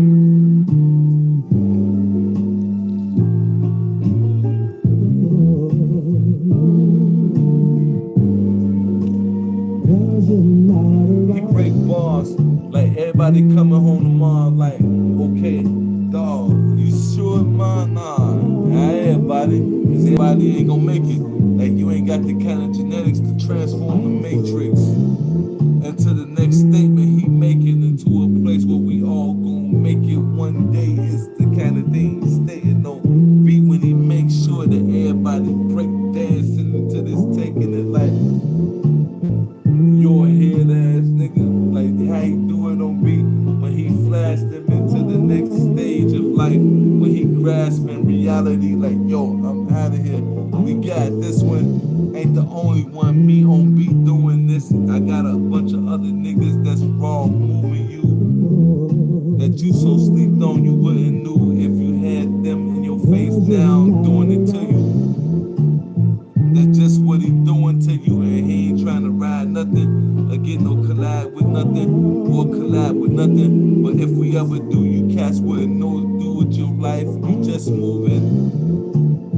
He break bars like everybody coming home tomorrow. Like, okay, dog, you sure, man? Nah, not everybody, cause everybody ain't gonna make it. Like, you ain't got the kind of genetics to transform the matrix into the next statement he making into a place where we all gonna make it one day. Is the kind of thing he's stating. No beat when he makes sure that everybody break dancing into this, taking it like your head ass nigga, like how he do it on beat when he flashed them into the next stage of life, when he grasping reality like, yo, I'm out of here. We got this one, ain't the only one, me on beat doing this. I got a bunch of other niggas that's raw moving you, that you so sleeped on you wouldn't knew if you had them in your face now doing it to you. That's just what he doing to you, and he ain't trying to ride nothing or get no collab with nothing or collab with nothing. But if we ever do, you cats wouldn't know what to do with your life. You just moving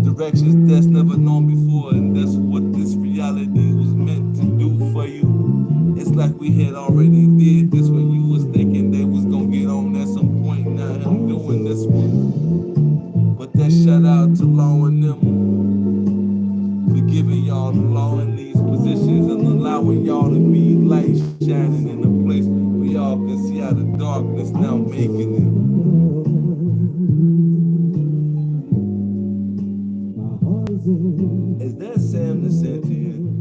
directions that's never known before, and that's what this reality was meant to do for you. It's like we had already did this when you was thinking they was gonna get on at some point. Now I'm doing this one. But that shout out to Law and them for giving y'all the law in these positions and allowing y'all to be light shining in a place where y'all can see out of darkness now making it. Is that Sam the Sentient?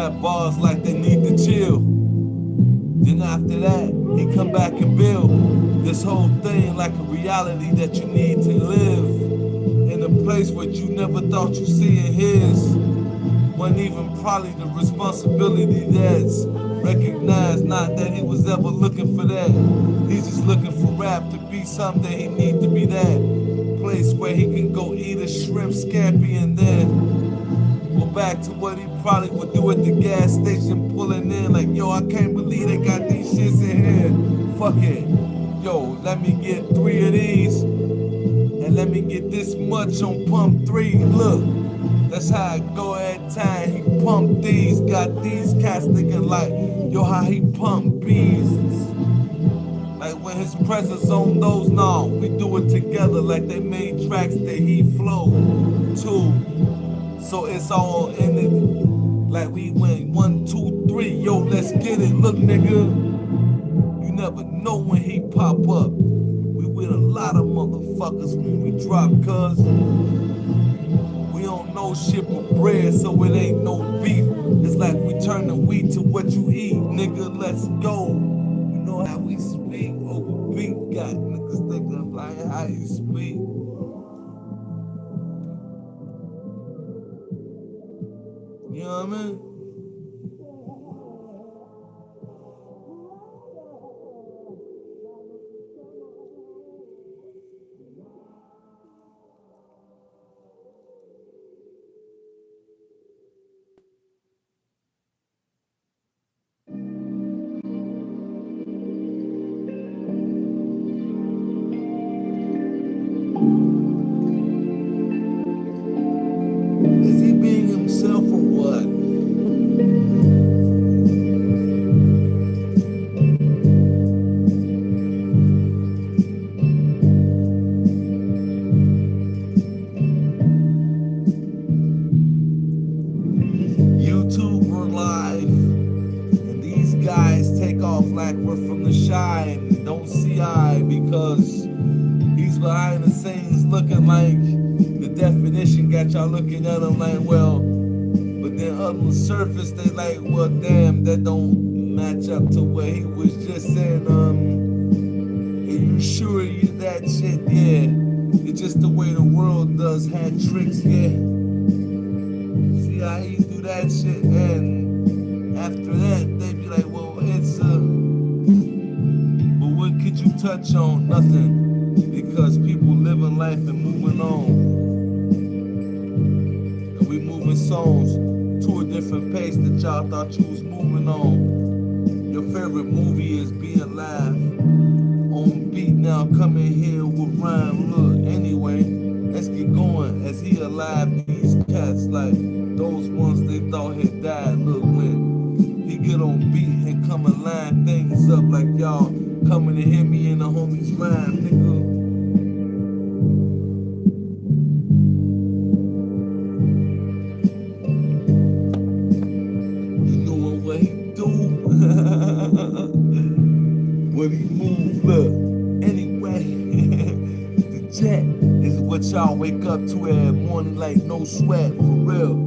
rap bars like they need to chill. Then after that, he come back and build this whole thing like a reality that you need to live in a place where you never thought you see in his. Wasn't even probably the responsibility that's recognized, not that he was ever looking for that. He's just looking for rap to be something that he need to be that place where he can go eat a shrimp scampi and then go back to what he probably would do at the gas station, pulling in like, yo, I can't believe they got these shits in here. Fuck it. Yo, let me get 3 of these and let me get this much on pump 3. Look, that's how I go at time. He pumped these, got these cats thinking like, yo, how he pumped bees. Like when his presence on those, nah, we do it together like they made tracks that he flowed to. So it's all in it. Like we went 1, 2, 3, yo, let's get it. Look, nigga, you never know when he pop up. We with a lot of motherfuckers when we drop, cuz we don't know shit but bread, so it ain't no beef. It's like we turn the wheat to what you eat, nigga, let's go. You know how we speak over beat, got niggas thinking like how you speak. You know what I mean? Is he being himself or what? YouTube, we're live, and these guys take off like we're from the Shy and don't see eye because he's behind the scenes looking like the definition got y'all looking at him like, well, but then on the surface they like, well, damn, that don't match up to what he was just saying. Are you sure you that shit? Yeah, it's just the way the world does hat tricks, yeah. See how he do that shit, and after that they be like, well, it's but what could you touch on? Nothing, because people living life and moving on, and we moving songs to a different pace that y'all thought you was moving on. Your favorite movie is being live on beat now, coming here with rhyme. Look, anyway, let's get going as he alive. These cats like those ones they thought had died. Look, when he get on beat and come and line things up like y'all coming to hear me in the homies rhyme, nigga. You know what he do? When he move, look. Anyway, the jet is what y'all wake up to every morning like no sweat, for real.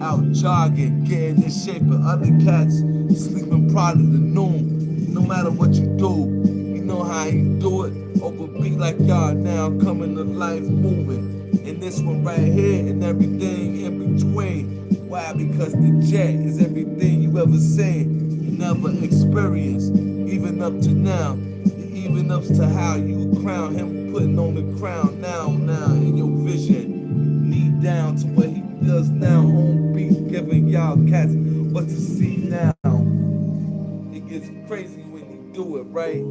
Out jogging, getting in shape, and other cats sleeping probably the noon. No matter what you do, you know how you do it. Over beat like y'all now, coming to life, moving. And this one right here and everything in between. Why? Because the jet is everything you ever seen, you never experienced, even up to now. Even up to how you crown him, putting on the crown now in your vision. Knee down to what he does now on beat, giving y'all cats what to see now. It gets crazy when you do it, right?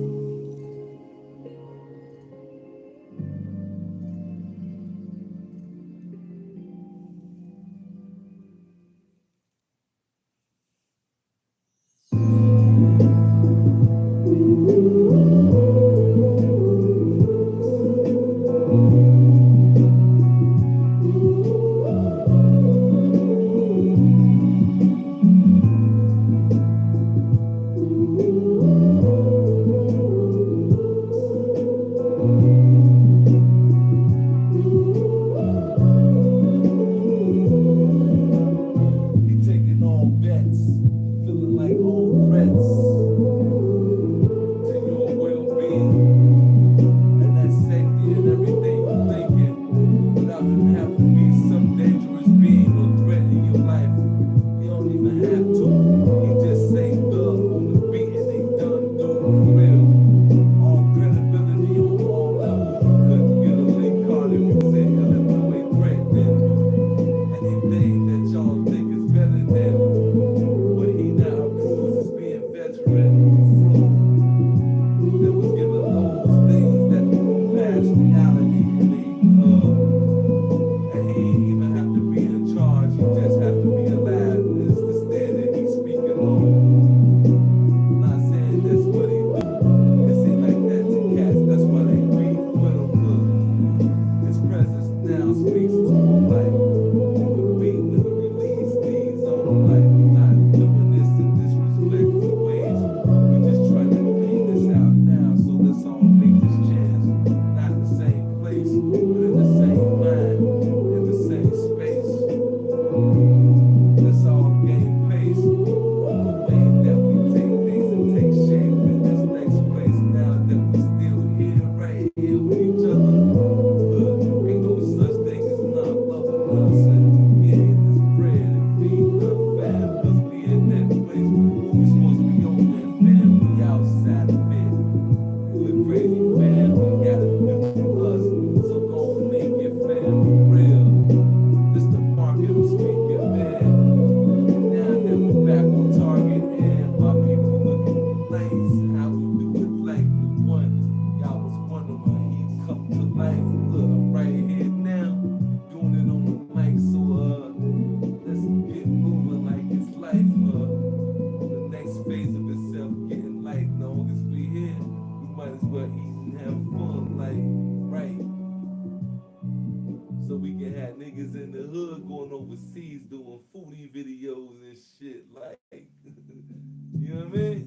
trees doing foodie videos and shit. Like, you know what I mean?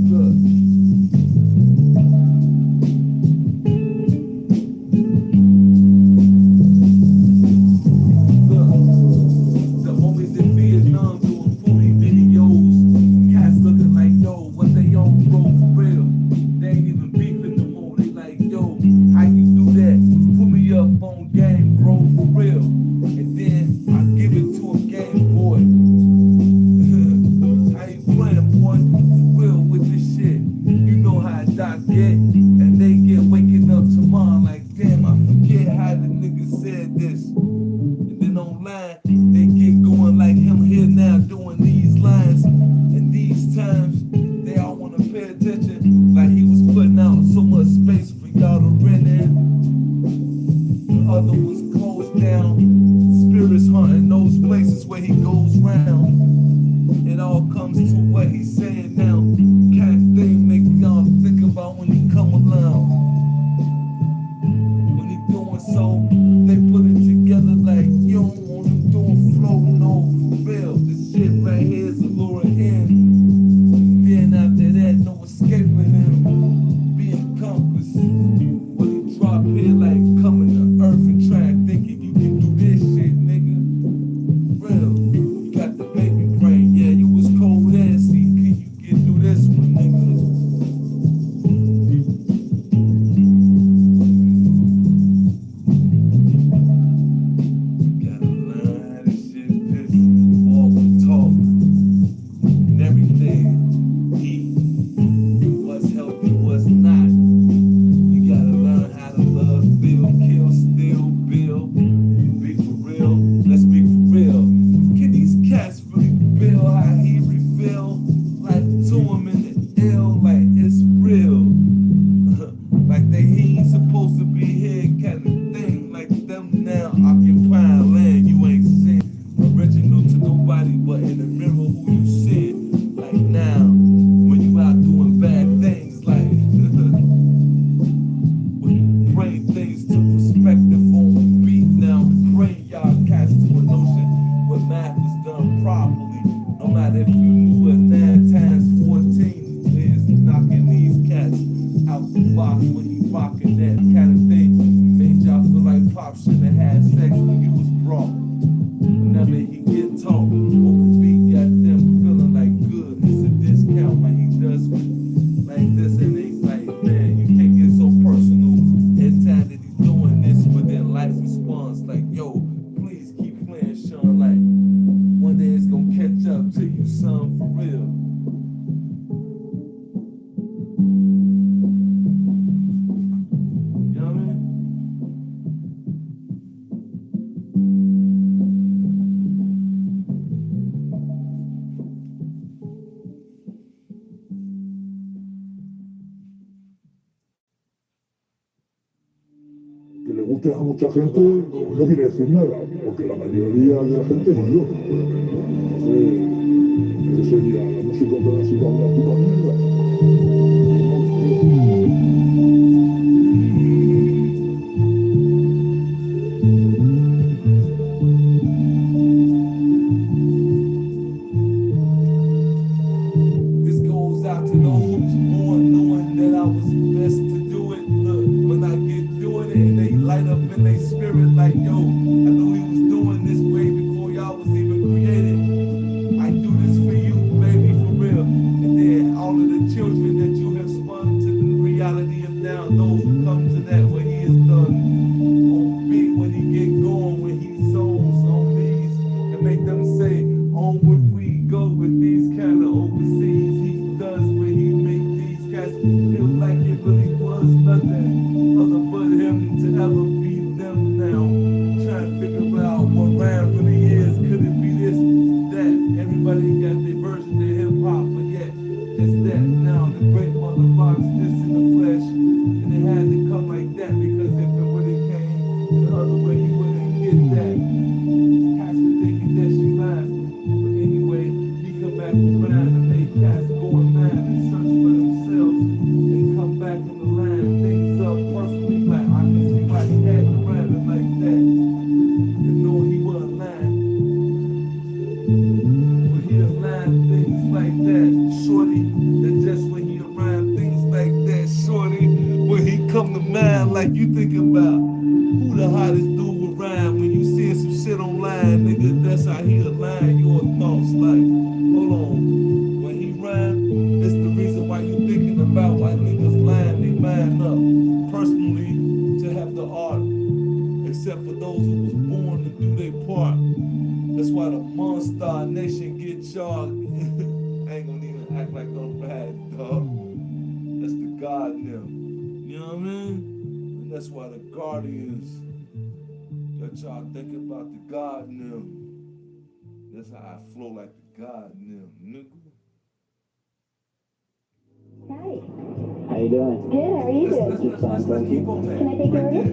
Look. The homies in Vietnam doing foodie videos. Cats looking like, yo, what they on, bro, for real. They ain't even beefing no more. They like, yo, how you do that? Put me up on game, bro, for real. And then I give it to a Game Boy. How you playing, boy? For real with this shit. You know how Doc get. And they get waking up tomorrow like, damn, I forget how the nigga said this. And then online, they get going like him here now doing these lines. And these times, they all want to pay attention like he was putting out so much space for y'all to rent in. The other was closed down. Spirits hunting those places where he goes round. It all comes to what he's saying now. Kind of thing make y'all think about when he come along. When he doing so, they put it together like, you don't want him doing flow, no, for real. This shit right here is a lure in. Then after that, no escaping him. Being compass. When he drop here like coming to earth and try thinking you can do this shit, nigga. Real. You got the baby brain, yeah, you was cold ass. See, can you get through this one, nigga? Gotta learn how this shit piss, walk and talk, and everything. Eat what's healthy, what's not. You gotta learn how to love, feel, kill, steal, build. Be for real, let's be for real. Can these cats really feel how he reveal life to him in the ill? Like it's real. Like he ain't supposed to be here kind of thing. Like them now occupying land you ain't seen. Original to nobody but in the mirror who you see. Like now, when you out doing bad things, like when you bring things to perspective on the beat now, bring y'all cats to a notion where math is done properly. No matter if you knew what 9 times 14 is, knocking these cats out the box when you rocking that kind of thing. Made y'all feel like Pop shouldn't have had sex when you was brought. Whenever he get taught, over beat got them feeling like good. It's a discount when he does like this, and he's like, man, you can't get so personal at time that he's doing this, but then life responds like, yo, please keep playing, Shawn. Like one day it's gonna catch up to you, son, for real. You know what I mean? Que le guste a mucha gente no quiere decir nada, porque la mayoría de la gente es yo. Entonces, ¿qué sería la música clásica una puta mierda? This goes out to those who was born knowing that I was best to do it. Look, when I get doing it and they light up in their spirit like, yo, I knew he was doing this way before y'all was even created. I do this for you, baby, for real. And then all of the born to do their part. That's why the Monster Nation get y'all. I ain't gonna even act like I'm bad, dog. That's the God in them. You know what I mean? And that's why the Guardians got y'all thinking about the God in them. That's how I flow like the God in them, nigga. Hi. How you doing? Good, how are you doing? Just fine, thank you. Can I take your order?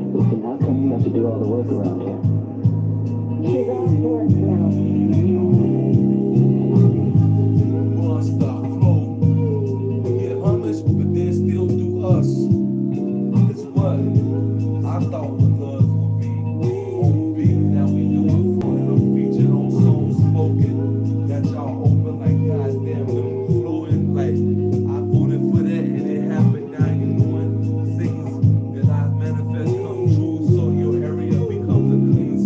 Listen, how come you have to do all the work around here? She's off work now. Monster flow. Get homage, but then still do us. It's what I thought the love would be. On beat, now we do it for them. Featured on songs spoken. That y'all open like goddamn them flowing. Like I voted for that and it happened. Now you knowing things that I manifest come true. So your area becomes a clean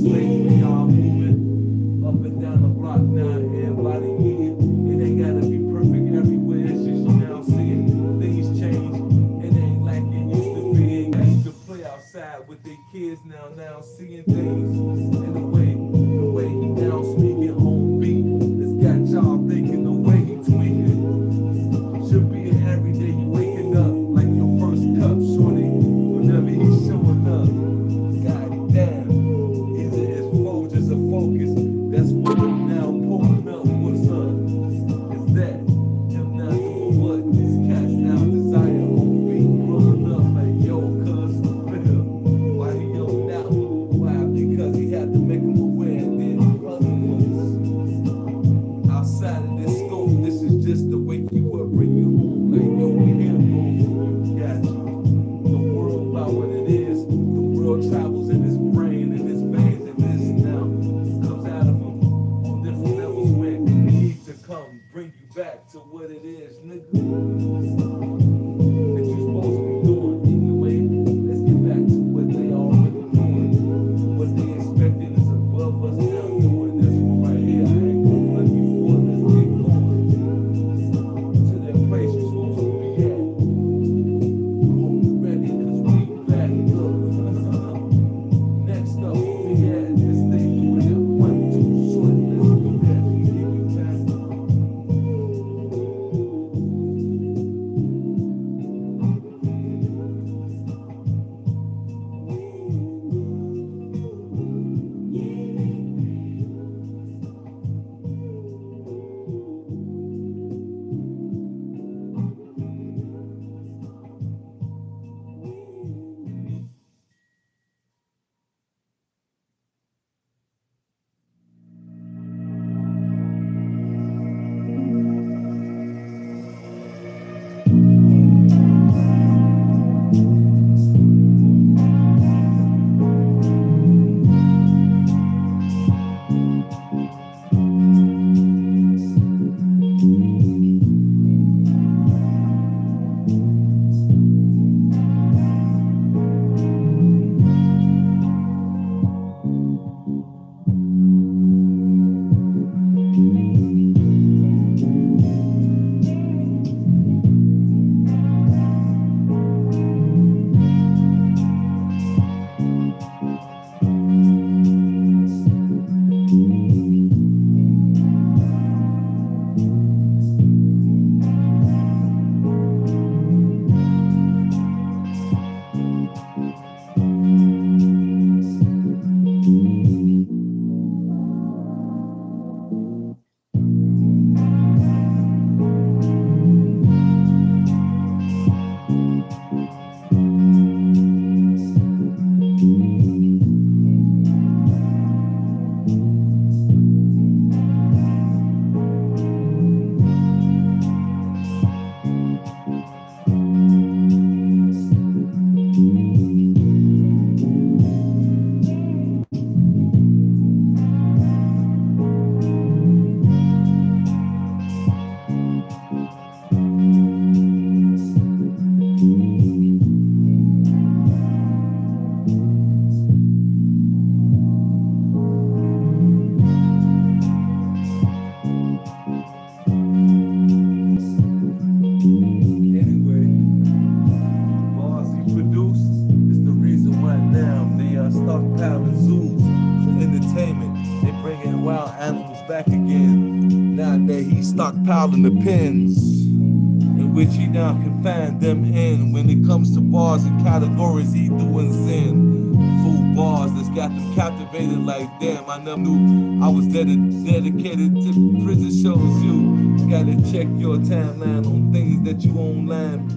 back again. Now that he's stockpiling the pens in which he now can find them in. When it comes to bars and categories, he doing sin. Full bars that's got them captivated like damn. I never knew I was dedicated to prison shows. You gotta check your timeline on things that you online.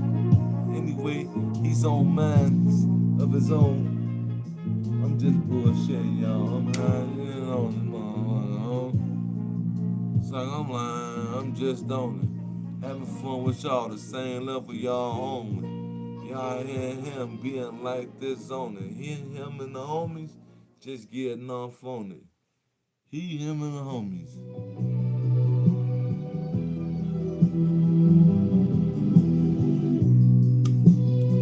Anyway, he's on minds of his own. I'm just bullshitting, y'all. I'm hiding on the It's like I'm lying, I'm just on it. Having fun with y'all, the same level y'all on it. Y'all hear him being like this on it. He, him and the homies just getting off on it. He, him and the homies.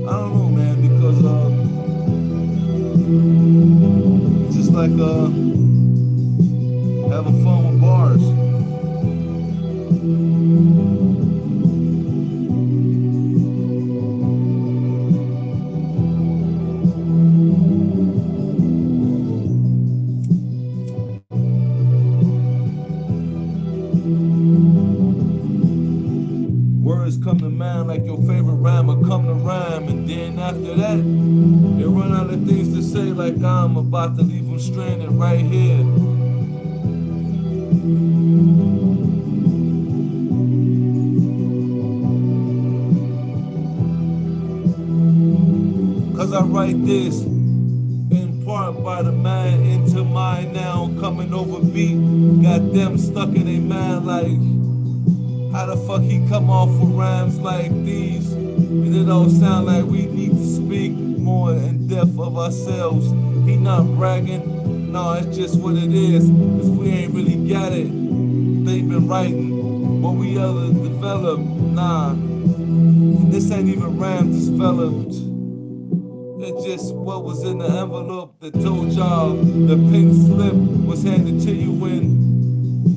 I don't know, man, because just like having fun with bars. Words come to mind like your favorite rhymer come to rhyme, and then after that, they run out of things to say like I'm about to leave them stranded right here. Cause I write this in part by the mind into mind now, coming over beat. Got them stuck in their mind like, how the fuck he come off with rhymes like these? And it don't sound like we need to speak more in depth of ourselves. He not bragging, no, it's just what it is. Cause we ain't really got it. They been writing what we other developed. Nah, and this ain't even rhymes developed. It's just what was in the envelope that told y'all the pink slip was handed to you when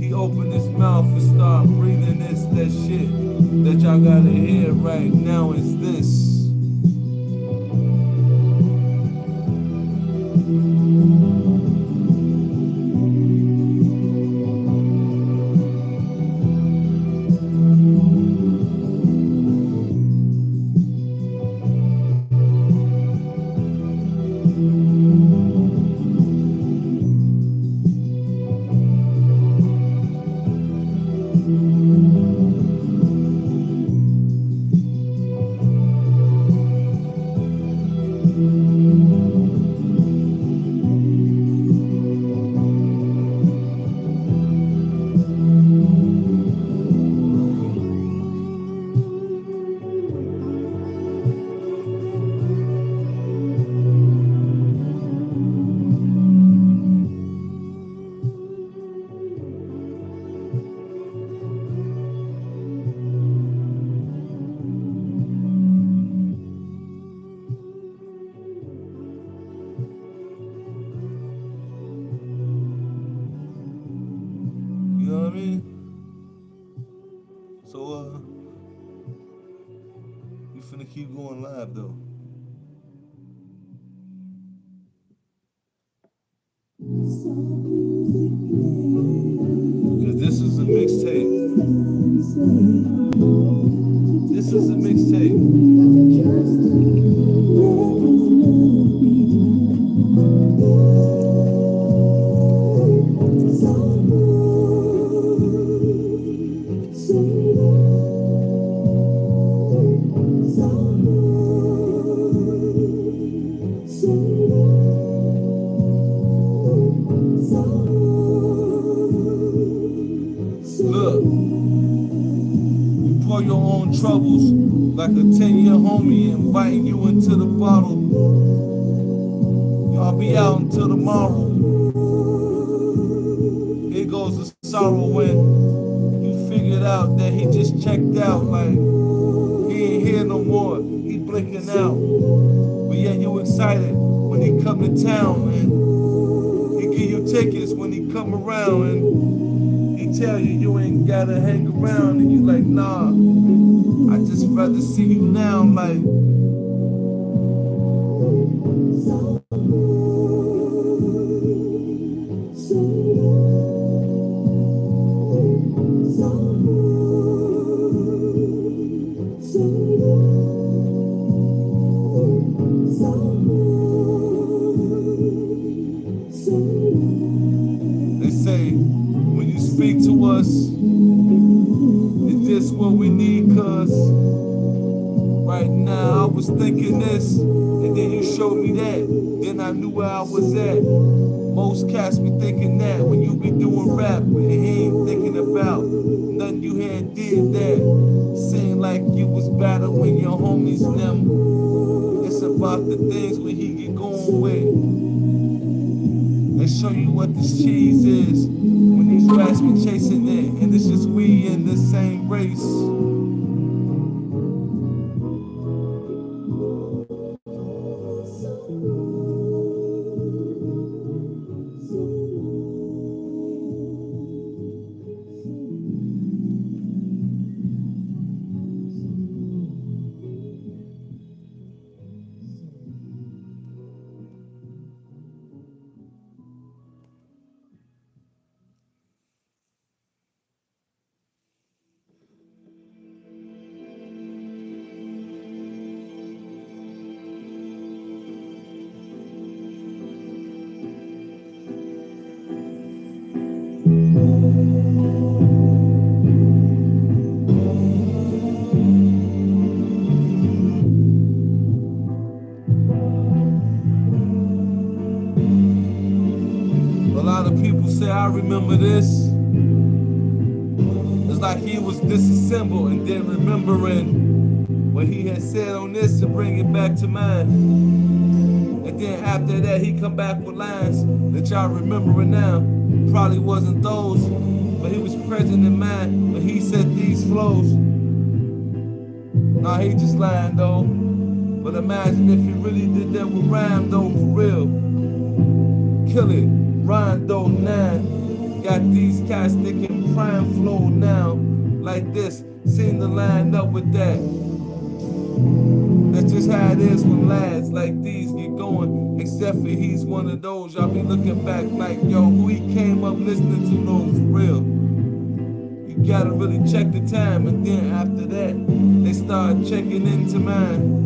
he opened his mouth and started breathing this, that shit that y'all gotta hear right now is this. You know what I mean? So, we finna keep going live though. Cause this is a mixtape. This is a mixtape. Look, you pour your own troubles like a 10-year homie inviting you into the bottle. Y'all be out until tomorrow. Here goes the sorrow when you figured out that he just checked out, like he ain't here no more. He blinking out, but yet you excited when he come to town, and he give you tickets when he come around, and he tell you you ain't gotta hang around, and you like, nah, I just rather see you now, like. They say, when you speak to us, it's just what we need, cuz right now I was thinking this, and then you showed me that, then I knew where I was at. Most cats be thinking that when you be doing rap, and he ain't thinking about nothing you had did that. Seemed like you was battling your homies them. It's about the things when he get going with. They show you what this cheese is when these rats be chasing it, and it's just we in the same race. A lot of people say I remember this. It's like he was disassembled and then remembering what he had said on this to bring it back to mind. And then after that he come back with lines that y'all remembering now. Probably wasn't those, but he was present in mind when he said these flows. Nah, he just lying though. But imagine if he really did that with rhyme though, for real. Kill it, rhyme though 9. Got these cats thinking prime flow now. Like this, seem to line up with that. That's just how it is when lads like these get going. Except for he's one of those, y'all be looking back like, yo, who he came up listening to, no, for real. You gotta really check the time, and then after that, they start checking into mine.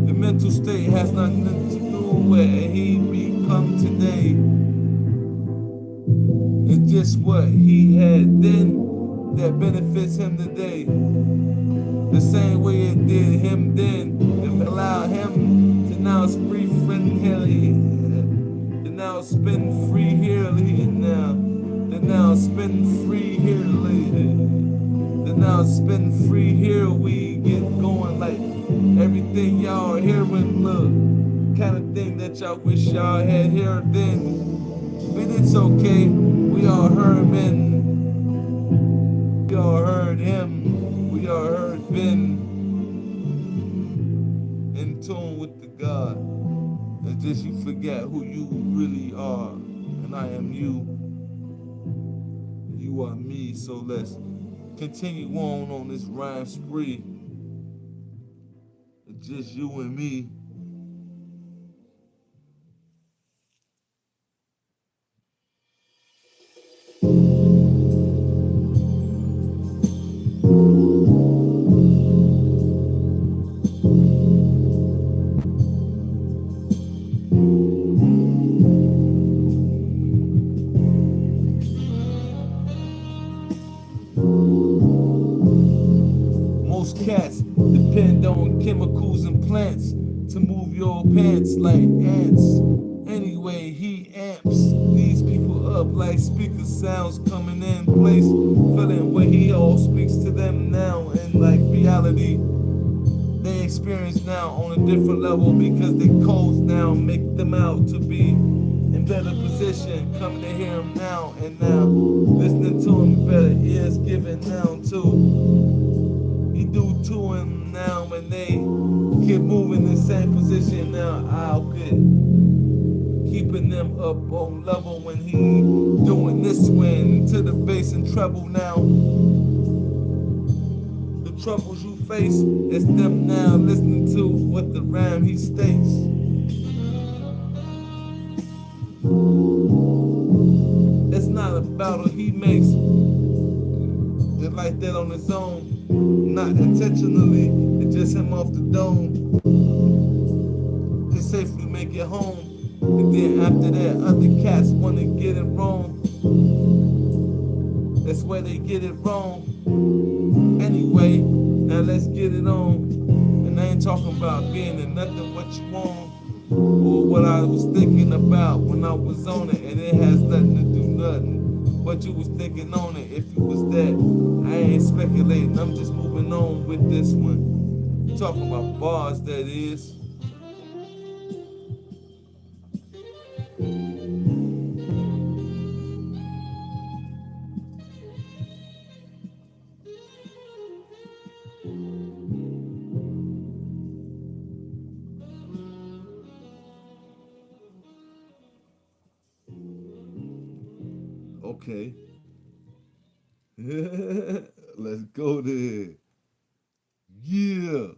The mental state has nothing to do with he become today. It's just what he had then that benefits him today. The same way it did him then, that allowed him to now spree friendly, to now spin free here now, to now spin free here later, to now spin free here. We get going like everything y'all are hearing, look, kind of thing that y'all wish y'all had heard then. But it's okay, we all heard him, we all heard him. We all heard been in tune with the God. It's just you forget who you really are. And I am you. You are me. So let's continue on this rhyme spree. It's just you and me. Most cats depend on chemicals and plants to move your pants like ants. Anyway, he amps these people up like speaker sounds coming in place, feeling what he all speaks to them now in like reality. They experience now on a different level because their codes now make them out to be in better position, coming to hear him now and now, listening to him better ears given now too. He do to him now when they keep moving in the same position now. I'll get keeping them up on level when he doing this one to the bass and treble now. The troubles you face is them now listening to what the rhyme he states. It's not a battle he makes it like that on his own. Not intentionally, it's just him off the dome. To safely make it home. And then after that, other cats wanna get it wrong. That's where they get it wrong. Anyway, now let's get it on. And I ain't talking about being in nothing what you want, or what I was thinking about when I was on it, and it has nothing to do nothing. But you was thinking on it if you was that. I ain't speculating, I'm just moving on with this one. Talking about bars, that is. Okay. Let's go there. Yeah.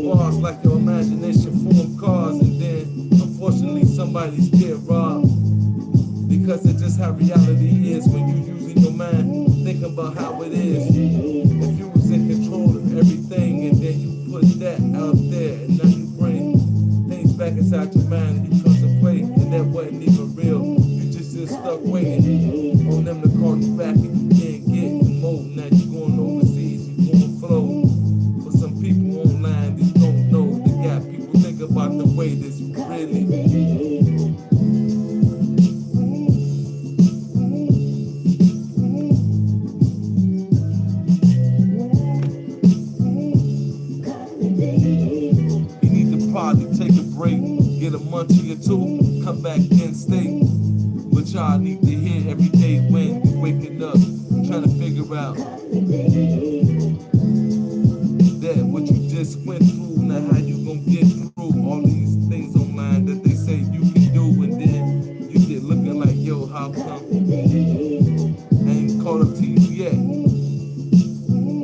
Bars like your imagination form cars, and then unfortunately somebody's get robbed. Because it's just how reality is when you using your mind, thinking about how it is. If you was in control of everything and then you put that out there, and now you bring things back inside your mind and you contemplate, and that wasn't even real. You just stuck waiting on them to call you back, and you can't get in mode. Now you going overseas, you going flow. For some people online, they don't know. They got people think about the way this really. Take a break, get a munchie or two, come back in state. But y'all need to hear every day when you waking up, trying to figure out that what you just went through. Now how you gonna get through all these things online that they say you can do, and then you get looking like, yo, how come I ain't caught up to you yet?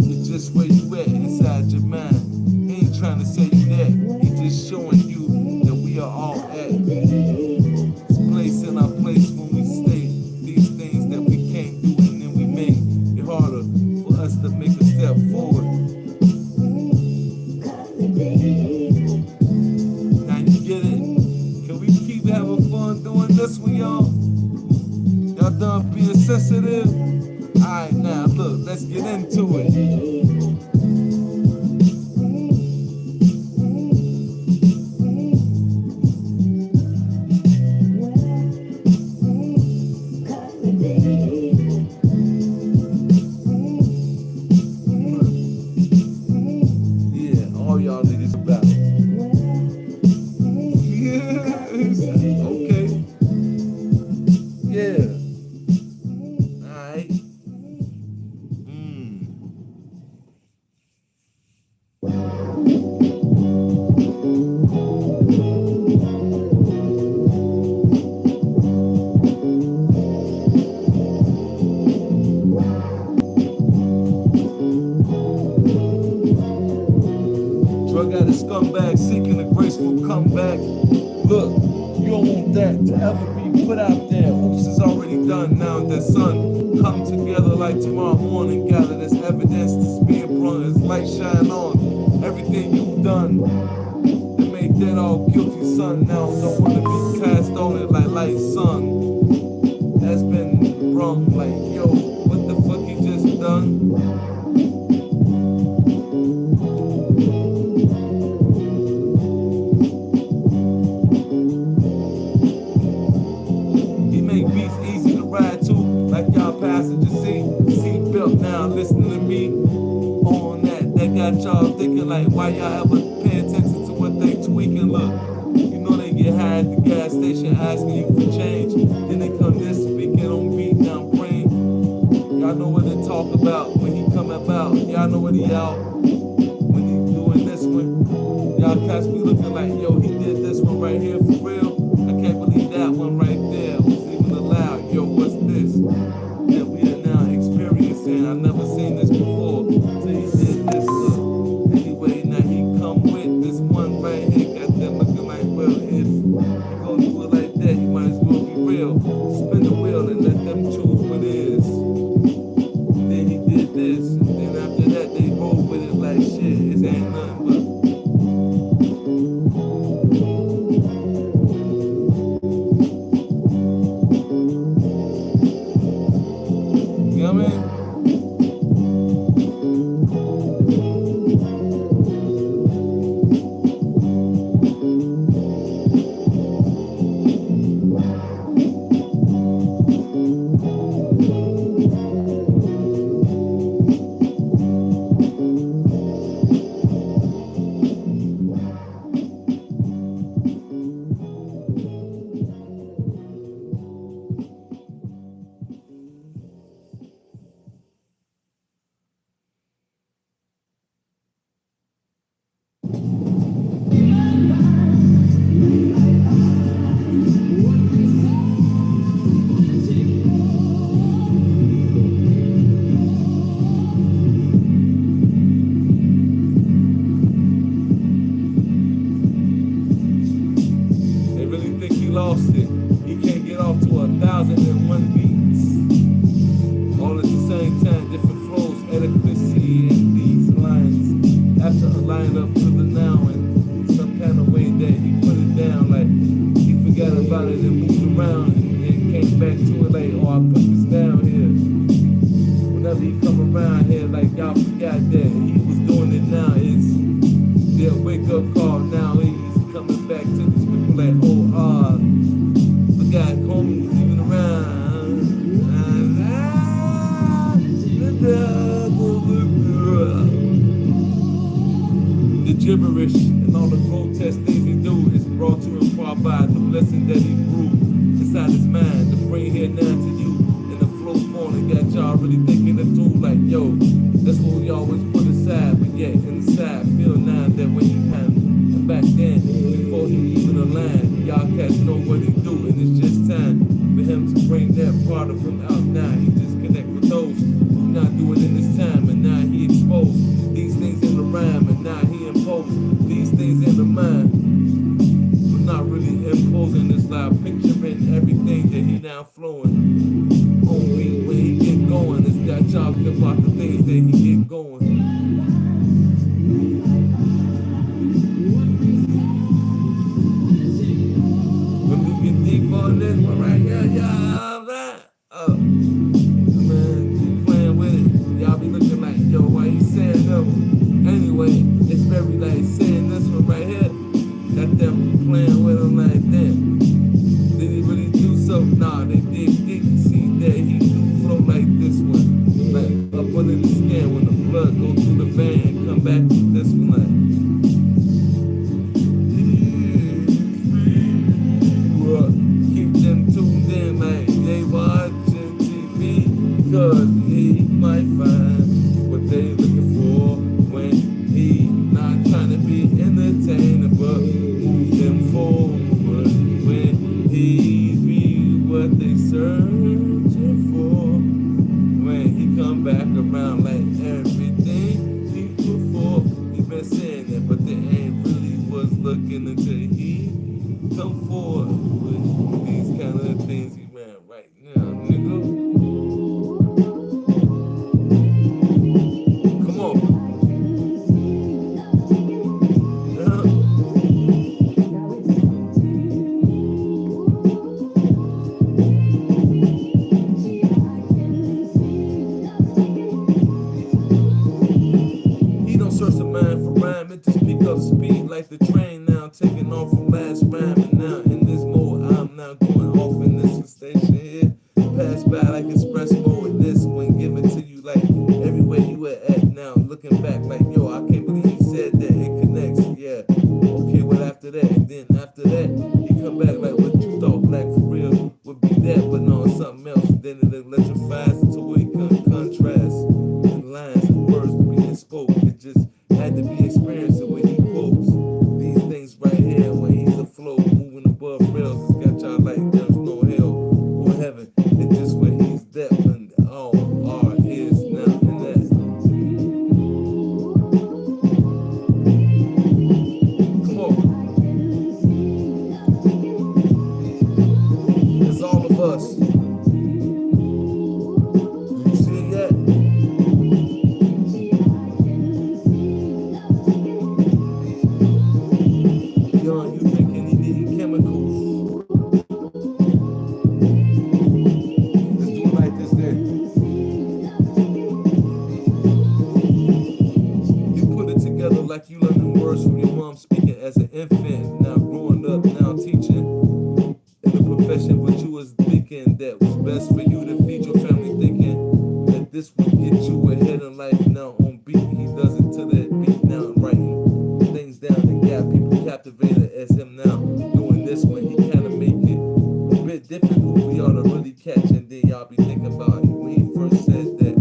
It's just where you at inside your mind. He ain't trying to say you that. He just showing you that we are all at this one, y'all? Y'all done being sensitive? Alright, now look, let's get into it. Yeah, all y'all niggas about it. Okay. Yeah. Alright. Drug addict scumbag seeking a graceful comeback. Look, you don't want that to ever be put out there. Oops is already done now that sun come together like tomorrow morning. Gather this evidence that's being brought as light shine on everything you've done. They made that all guilty son now don't want to be cast on it like light sun. That's been wrong like yo, what the fuck you just done? Now listening to me on that got y'all thinking like why y'all ever pay attention to what they tweaking. Look, you know they get high at the gas station asking you for change, then they come this speaking on beat down brain. Y'all know what they talk about when he come about. Y'all know what he out when he doing this one. Y'all cats be looking like yo, he did this one right here for real. I can't believe that one right there was even allowed. Yo, what's this? Yeah, we are now experiencing. I never seen this before. So he did this. Look. Anyway, now he come with this one right here. Got them looking like, well, if you gonna do it like that, you might as well be real. Spin the wheel and let them choose what is. And then he did this. And then after that, they roll with it like shit. It ain't nothing but. You know what I mean? Lost it. He can't get off to 1,001 beats. All at the same time, different flows, adequacy, and these lines have to align up to the now in some kind of way that he put it down. Like he forgot about it and moved around and then came back to it like, oh, I put this down here. Whenever he come around here, like y'all forgot that he was doing it now. It's their wake up call now. He's coming back to these people like, oh, forgot homies even around. The gibberish and all the grotesque things he do is brought to him far by the blessing that he grew inside his mind to bring here now to you in the flow form and got y'all really thinking it through like, yo, that's what we always put aside, but yet inside feel now that when he had and back then, before he even aligned, y'all cats know what he do, and it's just time for him to bring that part of him out now. He just connect with those who not do it in this time, and now he exposed these things in the rhyme, and now he imposed these things in the mind. But not really imposing this live picturing everything that he now flowing. Only when he get going, it's got y'all about the things that he get going. When we get deep on this one, right? they searching for. When he come back around like everything he before. He been saying that, but they ain't really was looking until he come forward with these kind of things he ran right now, nigga. Come on. He don't search the mind for rhyme, it just pick up speed like the train now, taking off from last rhyme. And now in this mode, I'm now going off in this station here. Pass by like express mode, and this one give it to you like everywhere you were at now. Looking back like, yo, I can't believe he said that, it connects, yeah. Okay, well after that, and then after that, he come back like what you thought black for real would be that, but no, it's something else. And then it electrifies until we can contrast in lines and words being spoke. It just had to be experienced the way he quotes these things right here when he's afloat, moving above rails. It's got y'all like there's no hell or heaven. It's just where he's that when all are is now and that. Come on. It's all of us. Do you see it yet? Young, you thinking he needing chemicals. Let's do it like this then. You put it together like you learning words from your mom speaking as an infant. Now growing up, now teaching in the profession, but you was thinking that was best for you to feed your family, thinking that this would get you ahead in life. Now on beat, he does it to that beat. Now writing things down and got people captivated as him now doing this when he kind of make it a bit difficult for y'all to really catch. And then y'all be thinking about it when he first said that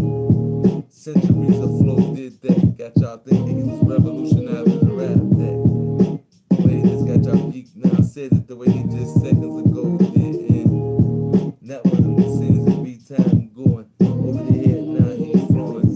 centuries of flow did that. Got y'all thinking he was revolutionizing the rap. That way this got y'all geeked. Now I said it the way he just seconds ago did. And that one seems to be time going over the head. Now he's flowing.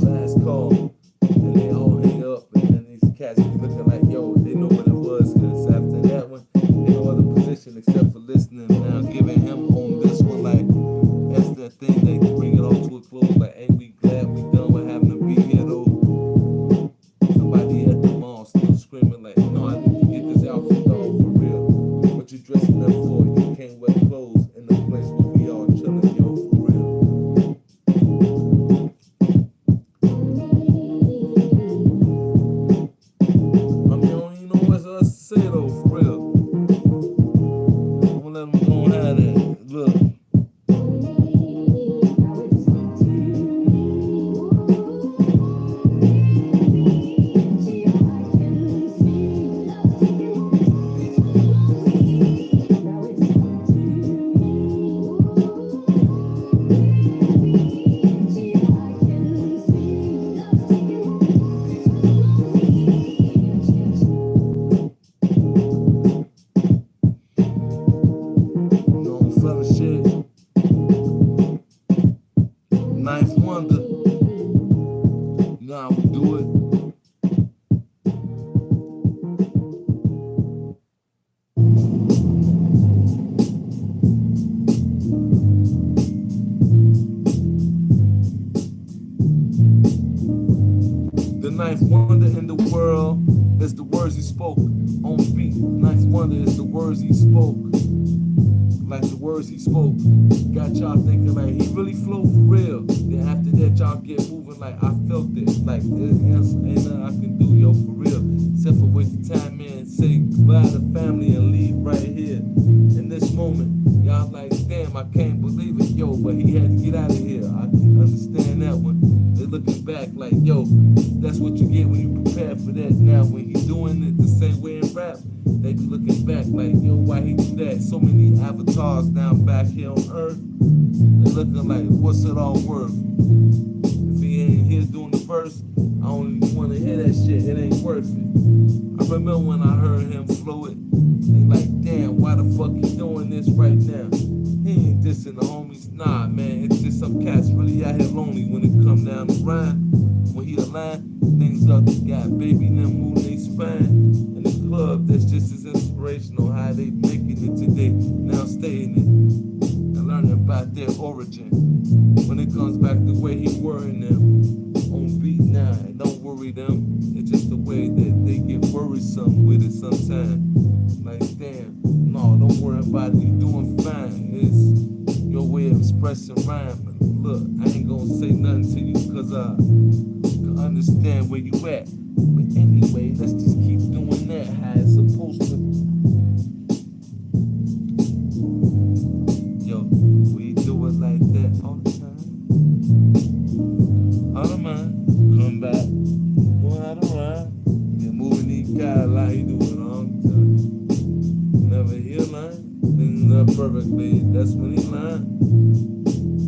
Last call, and they all hang up, and then these cats be looking like, yo, they know what it was, because after that one, they no other position except for listening. Now giving him on this one, like, that's that thing, they bring it all to a close, like, ain't we glad we done with having to be here, though? Somebody at the mall still screaming like, no, I need to get this outfit on for real. What you dressing up for? You can't wear clothes in the place where we all chilling, yo, for real. I mean, I don't even know what else to say though, for real. I'm gonna let them go and have that. Look. No fella shit. Ninth wonder. You know how we do it. The ninth wonder in the world is the words he spoke on beat. Ninth wonder is the words he spoke. Like the words he spoke. Got y'all thinking like he really flowed for real. Then after that y'all get moving like I felt it. Like ain't nothing I can do, yo, for real. Except for waste of time, man. Say goodbye to family and leave right here. In this moment. Y'all like, damn, I can't believe it, yo, but he had to get out of here. I can understand that one. They looking back like, yo, that's what you get when you prepare for that. Now, when he doing it the same way in rap, they be looking back like, yo, why he do that? So many avatars down back here on Earth. They looking like, what's it all worth? If he ain't here doing the verse, I don't even want to hear that shit. It ain't worth it. I remember when I heard him flow it. They like, damn, why the fuck he doing this right now? He ain't dissing the homies. Nah, man, it's just some cats really out here lonely when it come down to rhyme. When he align, things up, got baby them moving they spine. In the club, that's just as inspirational how they making it today. Now staying it and learning about their origin. When it comes back the way he worrying them on beat now, and don't worry them. It's just the way that they get worrisome with it sometimes. Like, damn, no, don't worry about it, you doing fine. It's your way of expressing rhyme. Look, I ain't gonna say nothing to you cause I can understand where you at. But anyway, let's just keep doing that how it's supposed to. Yo, we do it like that all the time. All the mind, come back, going out of rhyme. Yeah, moving these guys like he do it all the time. Never hear line, things up perfectly, that's when he line.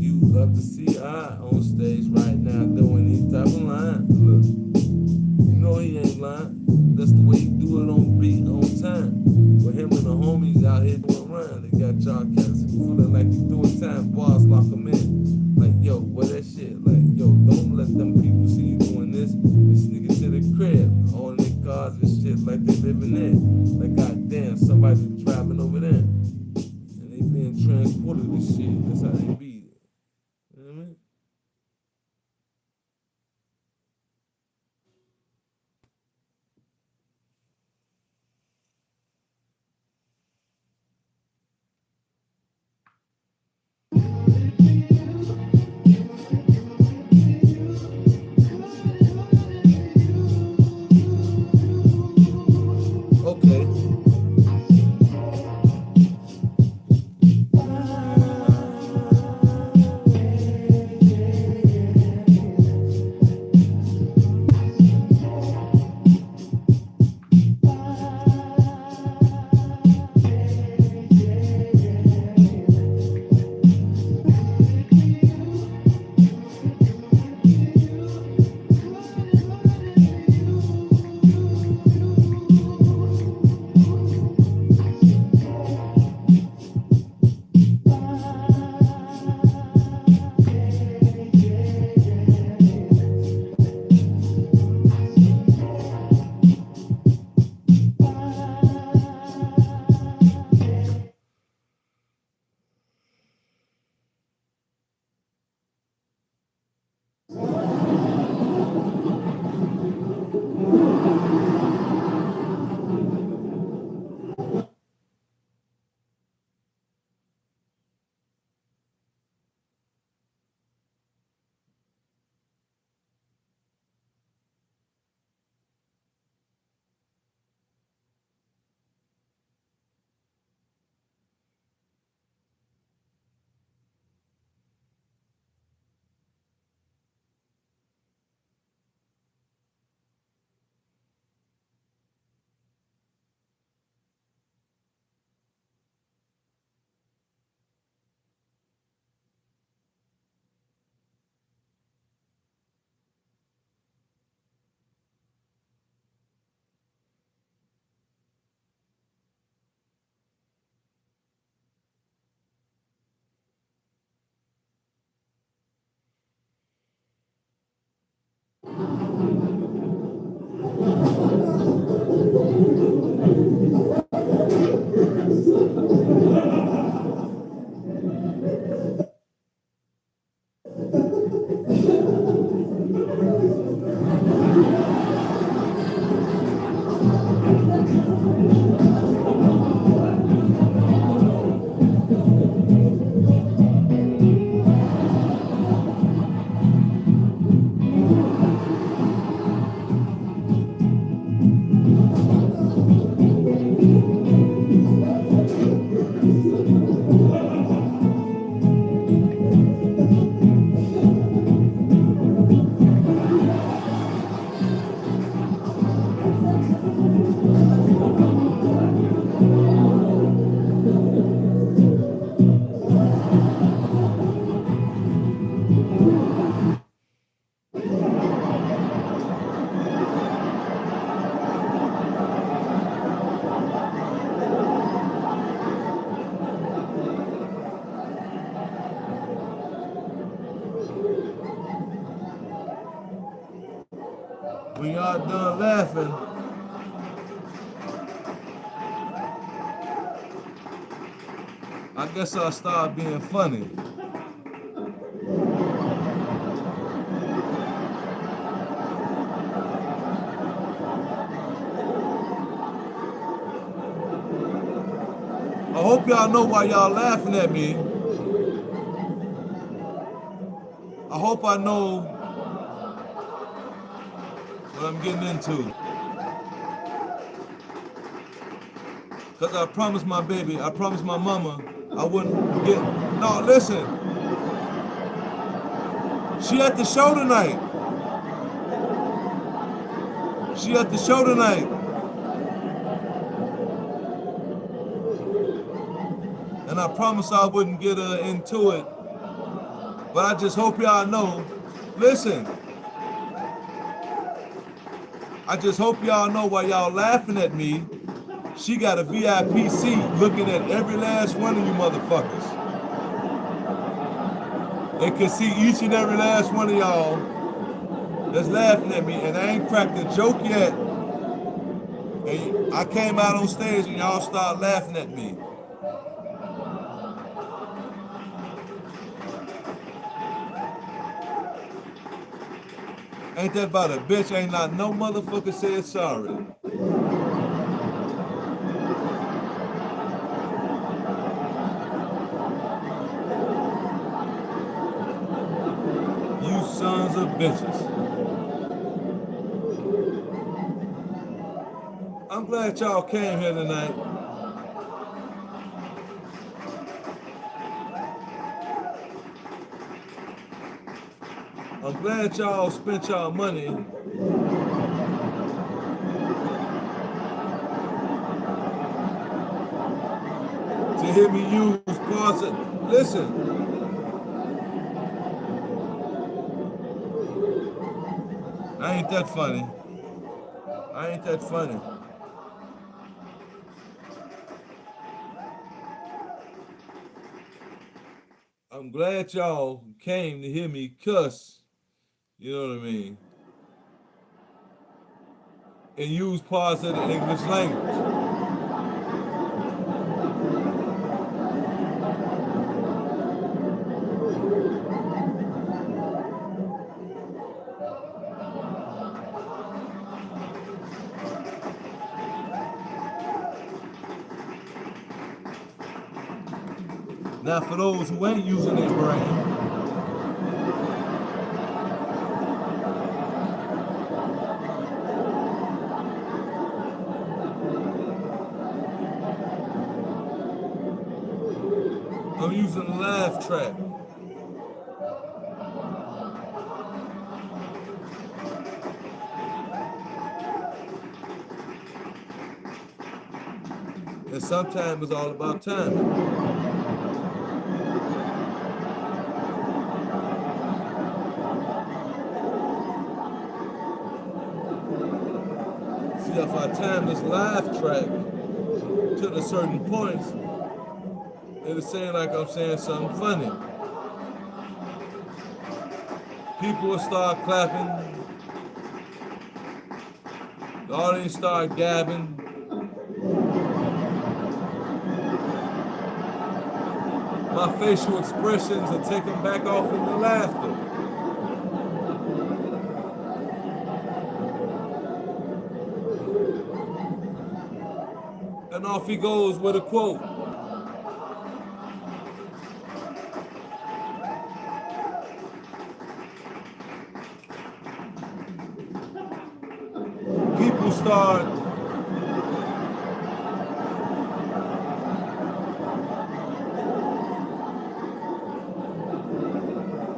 You love to see I on stage right now doing these type of line. Look, you know he ain't lying. That's the way he do it on beat, on time. With him and the homies out here doing rhyme, they got y'all cats feeling like he doing time. Bars lock them in. Like, yo, what that shit? Like, yo, don't let them people see you doing this. They sneak into the crib, all in their cars and shit like they living there. Like, goddamn, somebody driving over there. And they being transported to shit. That's how they be. You know what I mean? Okay. y'all done laughing, I guess I'll start being funny. I hope y'all know why y'all laughing at me. I hope I know what I'm getting into. Because I promised my baby, I promised my mama I wouldn't get... No, listen. She at the show tonight. She at the show tonight. And I promised I wouldn't get her into it. But I just hope y'all know. Listen. I just hope y'all know why y'all laughing at me. She got a VIP seat looking at every last one of you motherfuckers. And can see each and every last one of y'all that's laughing at me. And I ain't cracked a joke yet. And I came out on stage and y'all started laughing at me. Ain't that about a bitch? Ain't not no motherfucker said sorry. You sons of bitches. I'm glad y'all came here tonight. I'm glad y'all spent y'all money to hear me use parts of... Listen. I ain't that funny. I ain't that funny. I'm glad y'all came to hear me cuss, you know what I mean, and use parts of the English language. Now for those who ain't using their brain, I'm using a laugh track. And sometimes it's all about timing. See, if I time this laugh track to the certain points, it'll sound like I'm saying something funny. People will start clapping. The audience start gabbing. My facial expressions are taken back off into laughter. And off he goes with a quote. People start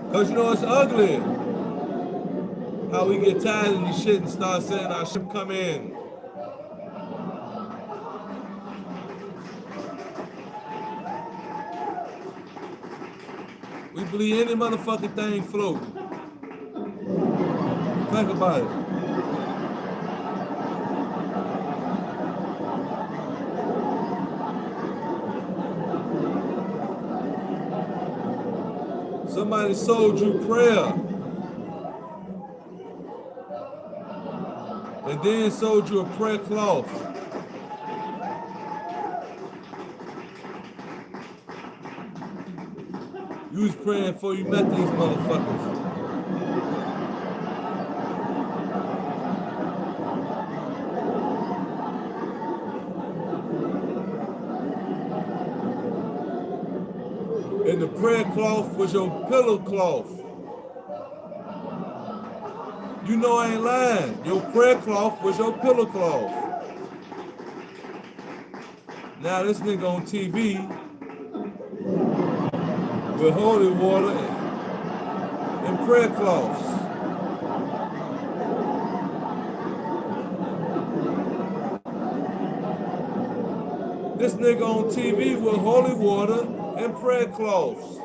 because you know it's ugly how we get tired of this shit and start saying our shit come in. We believe any motherfucking thing float. Think about it. Somebody sold you prayer. and then sold you a prayer cloth. You was praying before you met these motherfuckers. And the prayer cloth was your pillow cloth. You know I ain't lying. Your prayer cloth was your pillow cloth. Now this nigga on TV with holy water and prayer cloths. This nigga on TV with holy water and prayer cloths.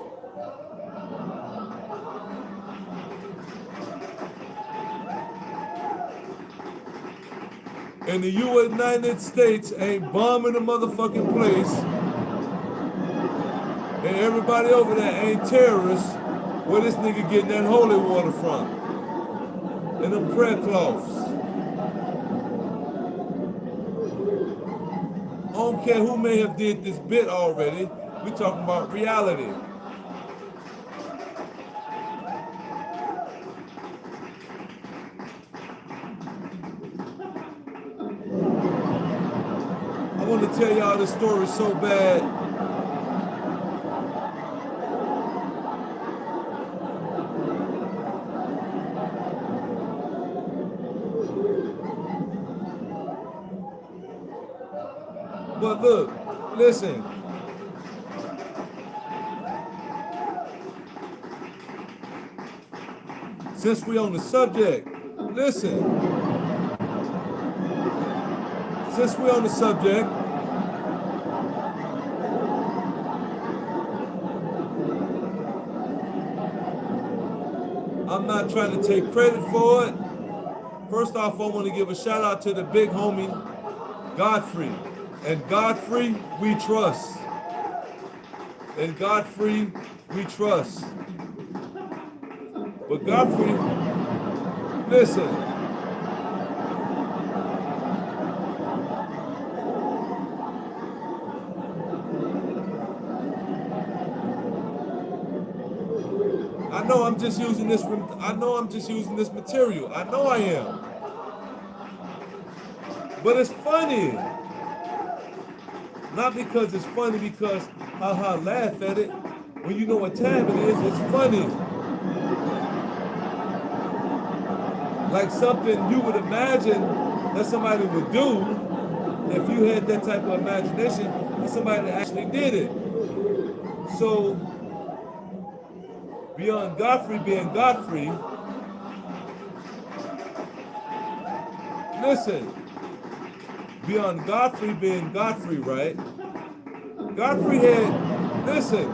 And the United States ain't bombing the motherfucking place. And everybody over there ain't terrorists. Where this nigga getting that holy water from? And them prayer cloths. I don't care who may have did this bit already. We talking about reality. I want to tell y'all this story so bad. But look, listen. Since we on the subject, listen. Since we on the subject, I'm not trying to take credit for it. First off, I want to give a shout out to the big homie, Godfrey. And Godfrey, we trust. And Godfrey, we trust. But Godfrey, listen. I know I'm just using this material. I know I am. But it's funny. Not because it's funny, because haha, laugh at it. When you know what time it is, it's funny. Like something you would imagine that somebody would do if you had that type of imagination, and somebody that actually did it. So, beyond Godfrey being Godfrey, listen, beyond Godfrey being Godfrey, right? Godfrey had, listen,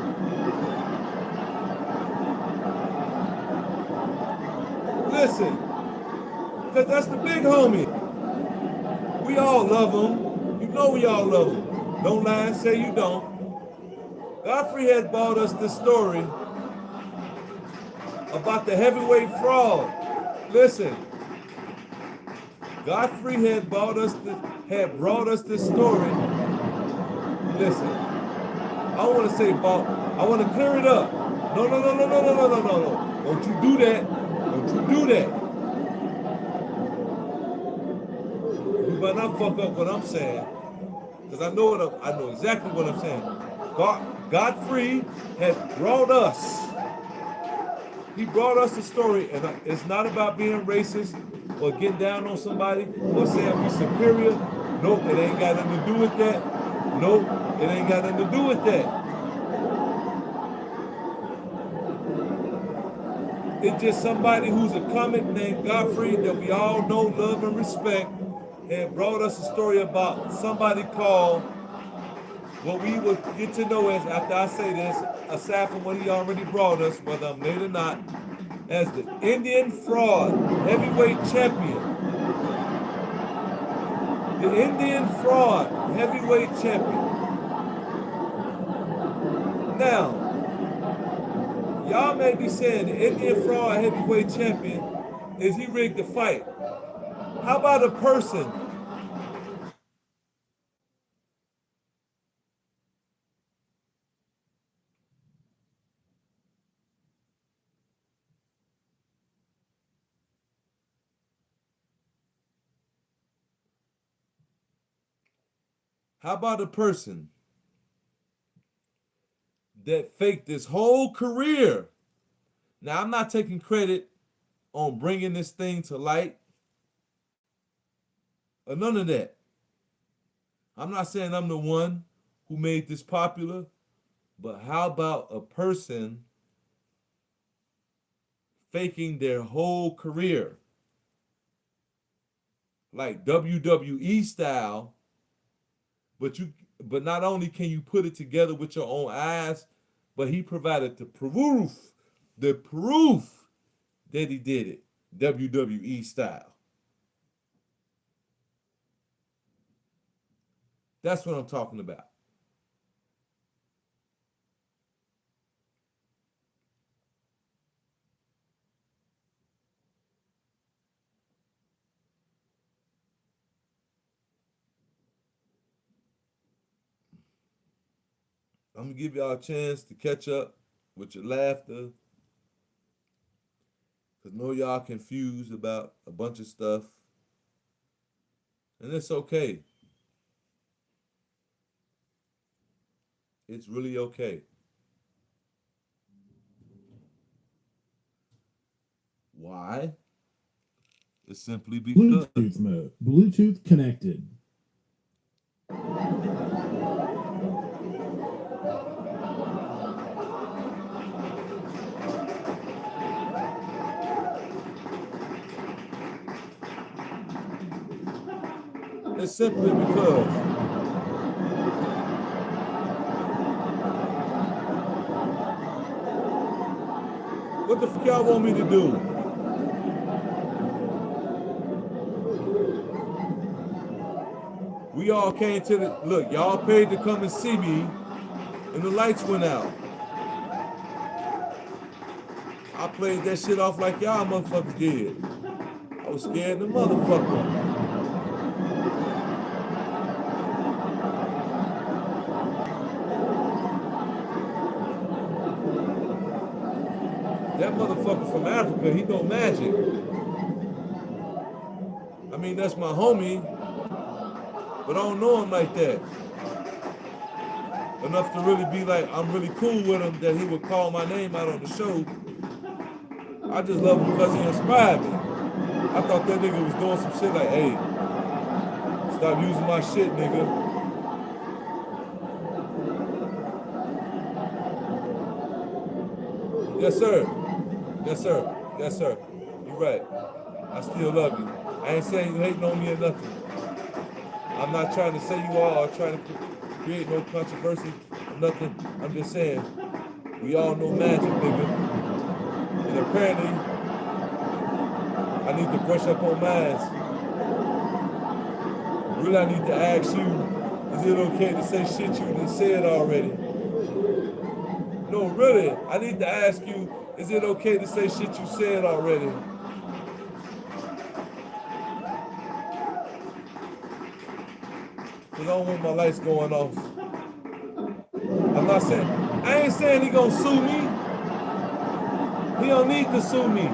because that's the big homie. We all love him. You know we all love him. Don't lie and say you don't. Godfrey had brought us this story about the heavyweight fraud. Listen, Godfrey had brought us this story. Listen, I don't want to say bought. I want to clear it up. No. Don't you do that. Don't you do that. You better not fuck up what I'm saying, because I know exactly what I'm saying. Godfrey had brought us. He brought us a story, and it's not about being racist or getting down on somebody or saying we're superior. Nope, it ain't got nothing to do with that. Nope, it ain't got nothing to do with that. It's just somebody who's a comic named Godfrey that we all know, love, and respect, and brought us a story about somebody called, what we will get to know as, after I say this, aside from what he already brought us, whether I'm late or not, as the Indian Fraud Heavyweight Champion. The Indian Fraud Heavyweight Champion. Now, y'all may be saying the Indian Fraud Heavyweight Champion, is he rigged the fight? How about a person that faked this whole career? Now, I'm not taking credit on bringing this thing to light or none of that. I'm not saying I'm the one who made this popular, but how about a person faking their whole career? Like WWE style, but not only can you put it together with your own eyes, but he provided the proof that he did it WWE style. That's what I'm talking about. I'm gonna give y'all a chance to catch up with your laughter, because know y'all confused about a bunch of stuff, and it's okay. It's really okay. Why? It's simply because Bluetooth mode. Bluetooth connected. It's simply because what the fuck y'all want me to do? We all came to the look, y'all paid to come and see me, and the lights went out. I played that shit off like y'all motherfuckers did. I was scared of the motherfucker. That motherfucker from Africa, he know magic. I mean, that's my homie, but I don't know him like that. Enough to really be like, I'm really cool with him that he would call my name out on the show. I just love him because he inspired me. I thought that nigga was doing some shit like, hey, stop using my shit, nigga. Yes, sir. Yes, sir. Yes, sir. You're right. I still love you. I ain't saying you hating on me or nothing. I'm not trying to say you are or trying to create no controversy or nothing. I'm just saying, we all know magic, nigga. And apparently, I need to brush up on mine. Really, I need to ask you, is it okay to say shit you done said already? No, really, I need to ask you, is it okay to say shit you said already? Cause I don't want my lights going off. I'm not saying, I ain't saying he gonna sue me. He don't need to sue me.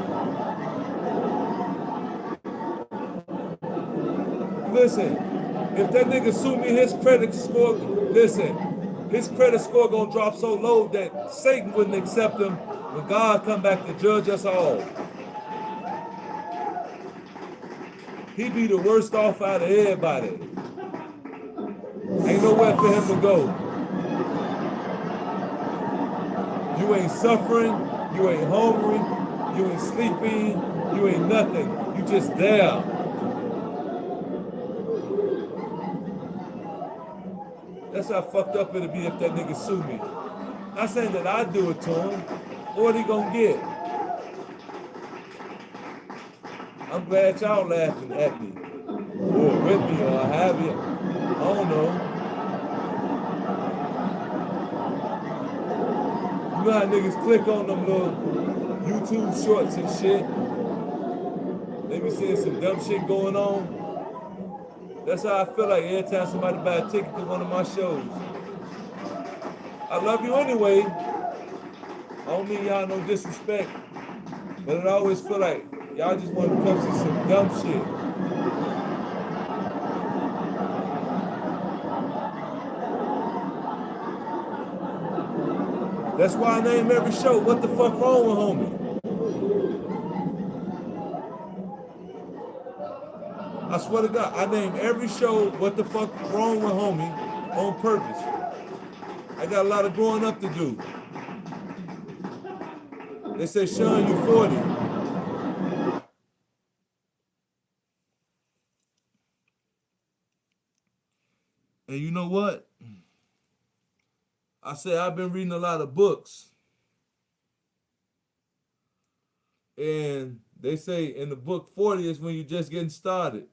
Listen, if that nigga sue me, his credit score, listen, his credit score gonna drop so low that Satan wouldn't accept him when God come back to judge us all. He be the worst off out of everybody. Ain't nowhere for him to go. You ain't suffering, you ain't hungry, you ain't sleeping, you ain't nothing. You just there. That's how fucked up it'll be if that nigga sue me. Not saying that I do it to him. What he gonna get? I'm glad y'all laughing at me. Or with me, or have you. I don't know. You know how niggas click on them little YouTube shorts and shit? they be seeing some dumb shit going on. That's how I feel like every time somebody buy a ticket to one of my shows. I love you anyway. I don't mean y'all no disrespect, but it always feel like y'all just want to come see some dumb shit. That's why I name every show What the Fuck Wrong with Homie. I swear to God, I name every show What the Fuck Wrong with Homie on purpose. I got a lot of growing up to do. They say, Shawn, you 40. And you know what? I say I've been reading a lot of books. And they say in the book 40 is when you're just getting started.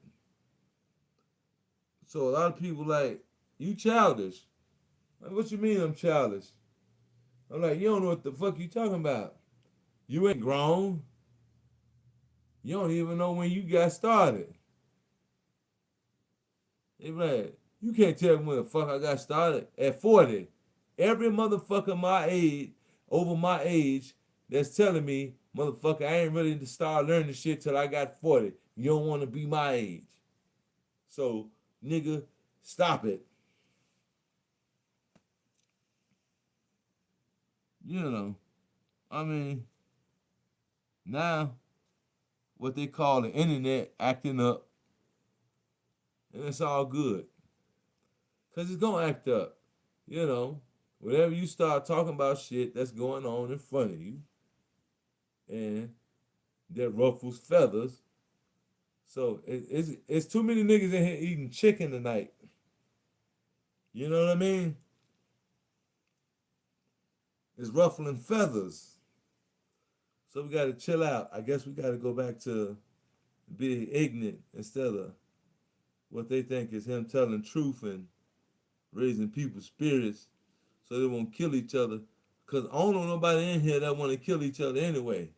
So a lot of people like, you childish. Like, what you mean I'm childish? I'm like, you don't know what the fuck you talking about. You ain't grown. You don't even know when you got started. They be like, you can't tell me when the fuck I got started. At 40, every motherfucker my age, over my age, that's telling me, motherfucker, I ain't ready to start learning shit till I got 40. You don't want to be my age. So, nigga, stop it. You know, I mean, now, what they call the internet acting up, and it's all good. Because it's going to act up. You know, whenever you start talking about shit that's going on in front of you, and that ruffles feathers. So it's too many niggas in here eating chicken tonight. You know what I mean? It's ruffling feathers. So we got to chill out. I guess we got to go back to being ignorant instead of what they think is him telling truth and raising people's spirits so they won't kill each other. Because I don't know nobody in here that want to kill each other anyway.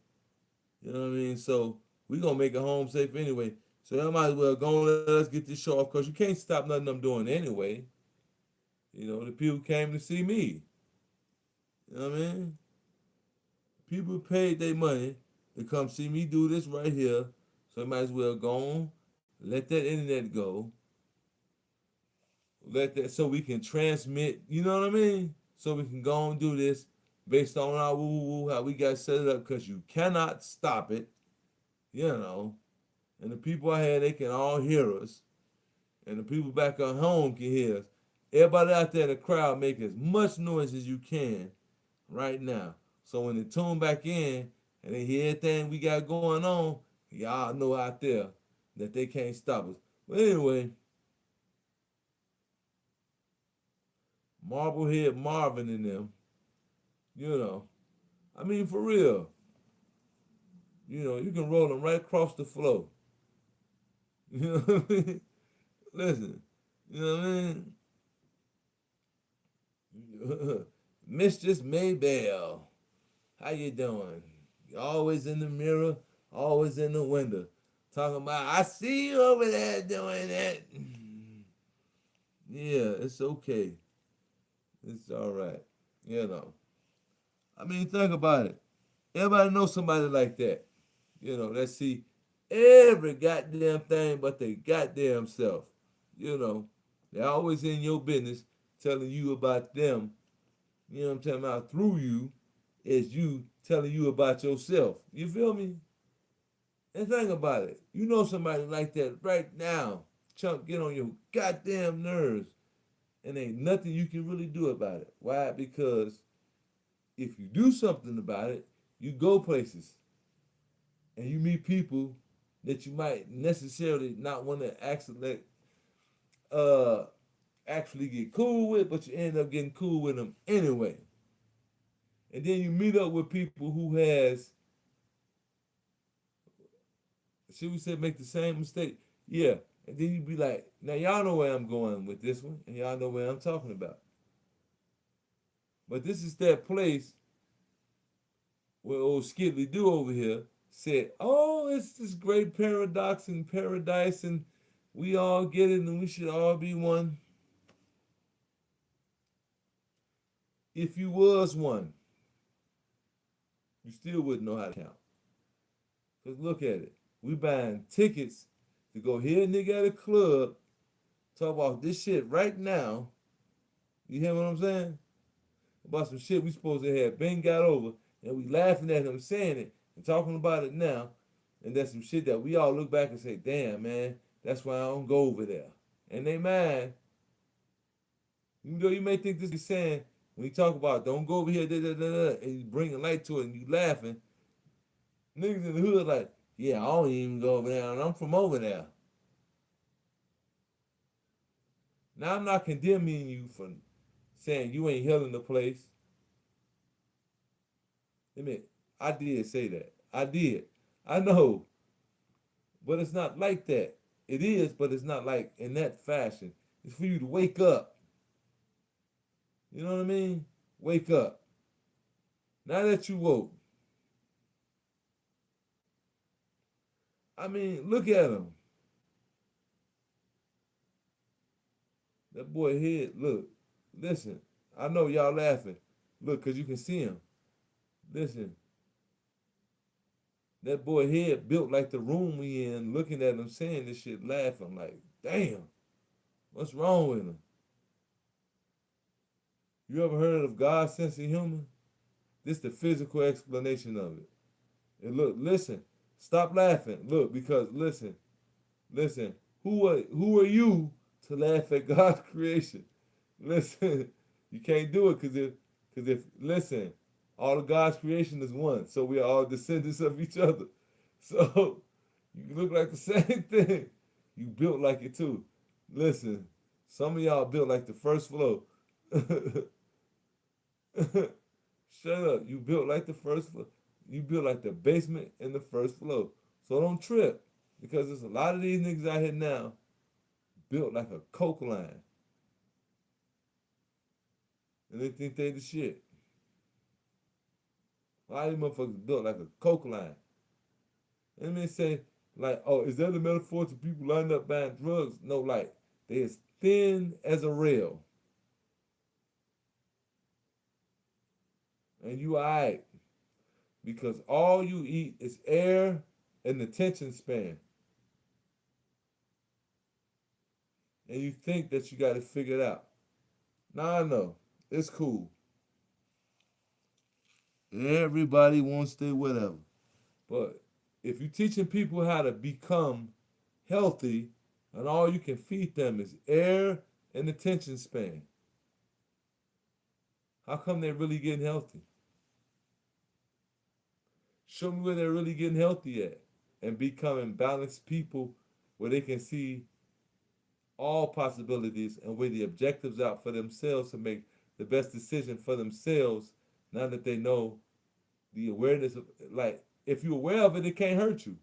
You know what I mean? So we going to make it home safe anyway. So y'all might as well go and let us get this show off because you can't stop nothing I'm doing anyway. You know, the people came to see me. You know what I mean? People paid their money to come see me do this right here. So you might as well go on, let that internet go. Let that so we can transmit, you know what I mean? So we can go and do this based on our woo-woo, how we got set it up, because you cannot stop it, you know. And the people out here, they can all hear us. And the people back at home can hear us. Everybody out there in the crowd, make as much noise as you can right now. So when they tune back in and they hear everything we got going on, y'all know out there that they can't stop us. But anyway, Marblehead Marvin and them, you know, I mean, for real, you know, you can roll them right across the floor. You know what I mean? Listen, you know what I mean? Mistress Maybell, how you doing? You're always in the mirror, always in the window. Talking about, I see you over there doing that. Yeah, it's okay. It's all right. You know. I mean, think about it. Everybody knows somebody like that. You know, that see every goddamn thing but they goddamn self. You know, they're always in your business telling you about them. You know what I'm talking about? Through you is you telling you about yourself. You feel me? And think about it. You know somebody like that right now. Chunk, get on your goddamn nerves. And ain't nothing you can really do about it. Why? Because if you do something about it, you go places. And you meet people that you might necessarily not want to actually get cool with, but you end up getting cool with them anyway. And then you meet up with people who has, should we say, make the same mistake? Yeah. And then you be like, now y'all know where I'm going with this one, and y'all know where I'm talking about. But this is that place where old Skidly Do over here said, "Oh, it's this great paradox and paradise, and we all get it, and we should all be one." If you was one, you still wouldn't know how to count. Cause look at it, we buying tickets to go hear a nigga at a club talk about this shit right now. You hear what I'm saying? About some shit we supposed to have been got over, and we laughing at him saying it and talking about it now, and that's some shit that we all look back and say, "Damn, man, that's why I don't go over there." And they mad. Even though you may think this is saying when you talk about don't go over here, da, da, da, da, and you bring a light to it and you laughing, niggas in the hood like, "Yeah, I don't even go over there, and I'm from over there." Now I'm not condemning you for saying you ain't healing the place. I mean, I did say that. I did. I know. But it's not like that. It is, but it's not like in that fashion. It's for you to wake up. You know what I mean? Wake up. Now that you woke. I mean, look at him. That boy head, look. Listen. I know y'all laughing. Look, because you can see him. Listen. That boy head built like the room we in, looking at him saying this shit, laughing like, damn, what's wrong with him? You ever heard of God's sense of humor? This the physical explanation of it. And look, listen, stop laughing. Look, because listen, who are you to laugh at God's creation? Listen, you can't do it because if listen, all of God's creation is one. So we are all descendants of each other. So you look like the same thing. You built like it too. Listen, some of y'all built like the first floor. Shut up. You built like the first floor. You built like the basement and the first floor. So don't trip. Because there's a lot of these niggas out here now built like a coke line. And they think they the shit. A lot of these motherfuckers built like a coke line. And they say, like, oh, is that a metaphor to people lining up buying drugs? No, like, they as thin as a rail. And you alright. Because all you eat is air and attention span. And you think that you got it figured out. Nah, I know. It's cool. Everybody wants their whatever. But if you're teaching people how to become healthy, and all you can feed them is air and attention span, how come they're really getting healthy? Show me where they're really getting healthy at and becoming balanced people where they can see all possibilities and weigh the objectives out for themselves to make the best decision for themselves now that they know the awareness of, like, if you're aware of it, it can't hurt you.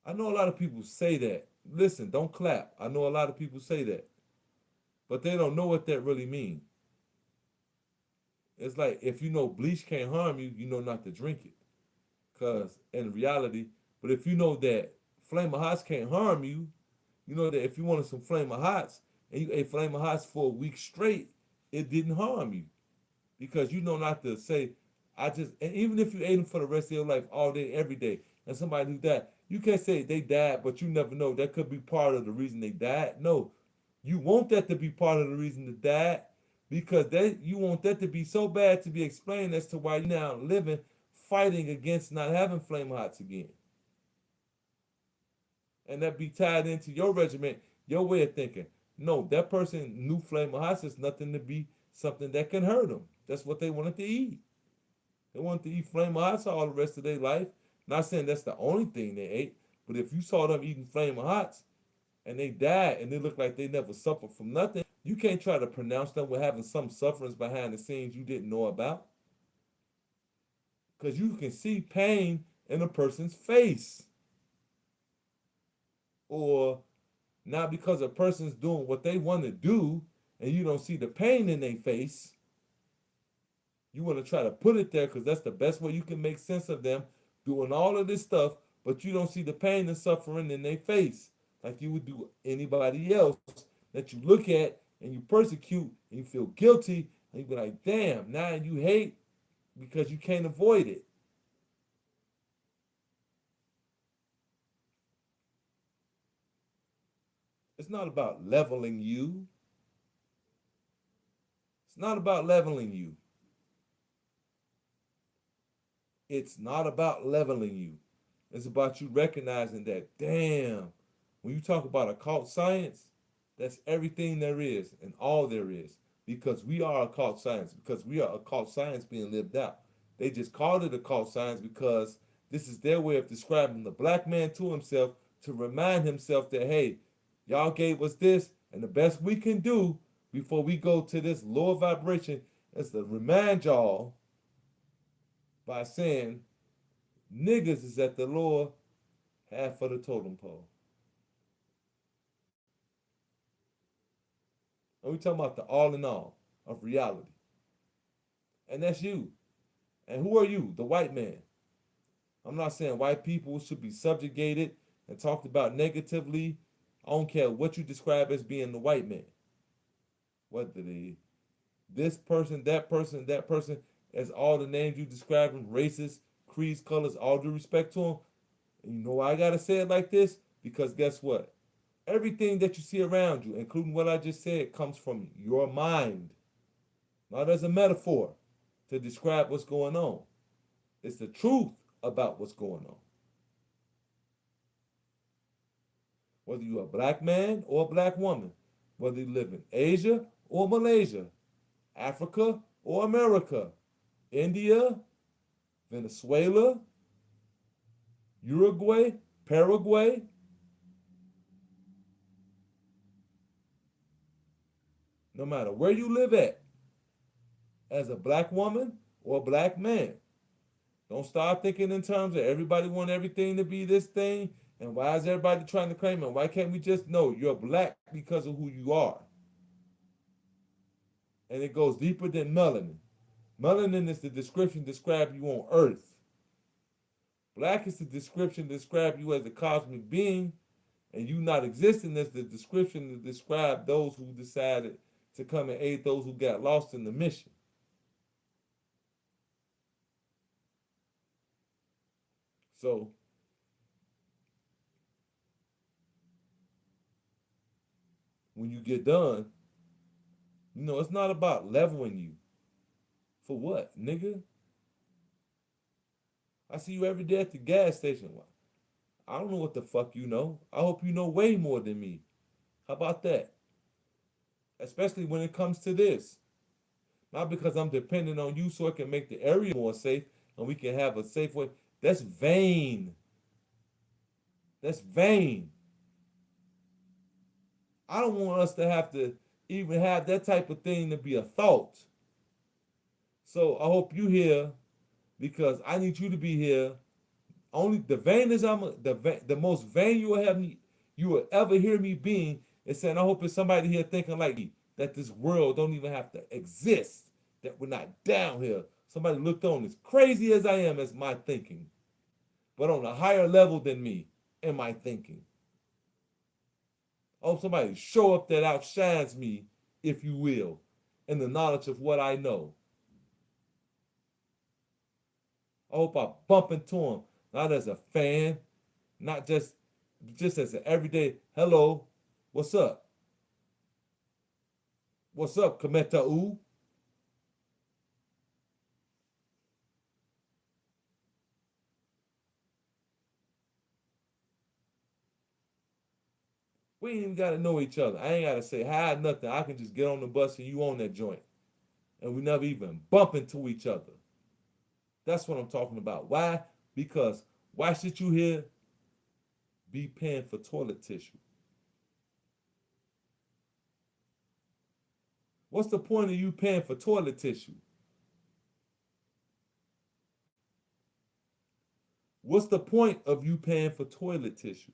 I know a lot of people say that. Listen, don't clap. I know a lot of people say that. But they don't know what that really means. It's like if you know bleach can't harm you, you know not to drink it. Because in reality, but if you know that Flame of Hots can't harm you, you know that if you wanted some Flame of Hots and you ate Flame of Hots for a week straight, it didn't harm you. Because you know not to say, and even if you ate them for the rest of your life, all day, every day, and somebody who died, you can't say they died, but you never know. That could be part of the reason they died. No, you want that to be part of the reason they died because you want that to be so bad to be explained as to why you're now living, fighting against not having Flame Hots again. And that be tied into your regiment, your way of thinking. No, that person knew Flame of Hots is nothing to be something that can hurt them. That's what they wanted to eat. They wanted to eat Flame of Hots all the rest of their life. Not saying that's the only thing they ate, but if you saw them eating Flame of Hots and they died and they look like they never suffered from nothing, you can't try to pronounce them with having some sufferings behind the scenes you didn't know about. Because you can see pain in a person's face. Or not because a person's doing what they want to do and you don't see the pain in their face, You want to try to put it there because that's the best way you can make sense of them doing all of this stuff, but you don't see the pain and suffering in their face like you would do anybody else that you look at and you persecute and you feel guilty and you be like, damn, now you hate because you can't avoid it. It's not about leveling you. It's not about leveling you. It's not about leveling you. It's about you recognizing that, damn, when you talk about occult science, that's everything there is and all there is. Because we are occult science, because we are occult science being lived out. They just called it occult science because this is their way of describing the black man to himself to remind himself that, hey, y'all gave us this, and the best we can do before we go to this lower vibration is to remind y'all by saying niggas is at the lower half of the totem pole. And we talking about the all in all of reality. And that's you. And who are you? The white man. I'm not saying white people should be subjugated and talked about negatively. I don't care what you describe as being the white man. Whether this person, that person, that person, as all the names you describe them, races, creeds, colors, all due respect to them. And you know why I gotta say it like this? Because guess what? Everything that you see around you, including what I just said, comes from your mind. Not as a metaphor to describe what's going on. It's the truth about what's going on. Whether you're a black man or a black woman, whether you live in Asia or Malaysia, Africa or America, India, Venezuela, Uruguay, Paraguay, no matter where you live at, as a black woman or a black man, don't start thinking in terms of everybody want everything to be this thing, and why is everybody trying to claim it? Why can't we just know you're black because of who you are? And it goes deeper than melanin. Melanin is the description to describe you on Earth. Black is the description to describe you as a cosmic being, and you not existing as the description to describe those who decided to come and aid those who got lost in the mission. So, when you get done, you know, it's not about leveling you. For what, nigga? I see you every day at the gas station. I don't know what the fuck you know. I hope you know way more than me. How about that? Especially when it comes to this. Not because I'm dependent on you so I can make the area more safe and we can have a safe way. That's vain. That's vain. I don't want us to have to even have that type of thing to be a thought. So I hope you here because I need you to be here. Only the vainest the most vain you will ever hear me being is saying I hope there's somebody here thinking like me, that this world don't even have to exist, that we're not down here. Somebody looked on as crazy as I am as my thinking, but on a higher level than me in my thinking. I hope somebody show up that outshines me, if you will, in the knowledge of what I know. I hope I bump into him, not as a fan, not just as an everyday, hello, what's up? What's up, Kameta U? We ain't even gotta know each other. I ain't gotta say hi, nothing. I can just get on the bus and you on that joint. And we never even bump into each other. That's what I'm talking about. Why? Because why should you here be paying for toilet tissue? What's the point of you paying for toilet tissue? What's the point of you paying for toilet tissue?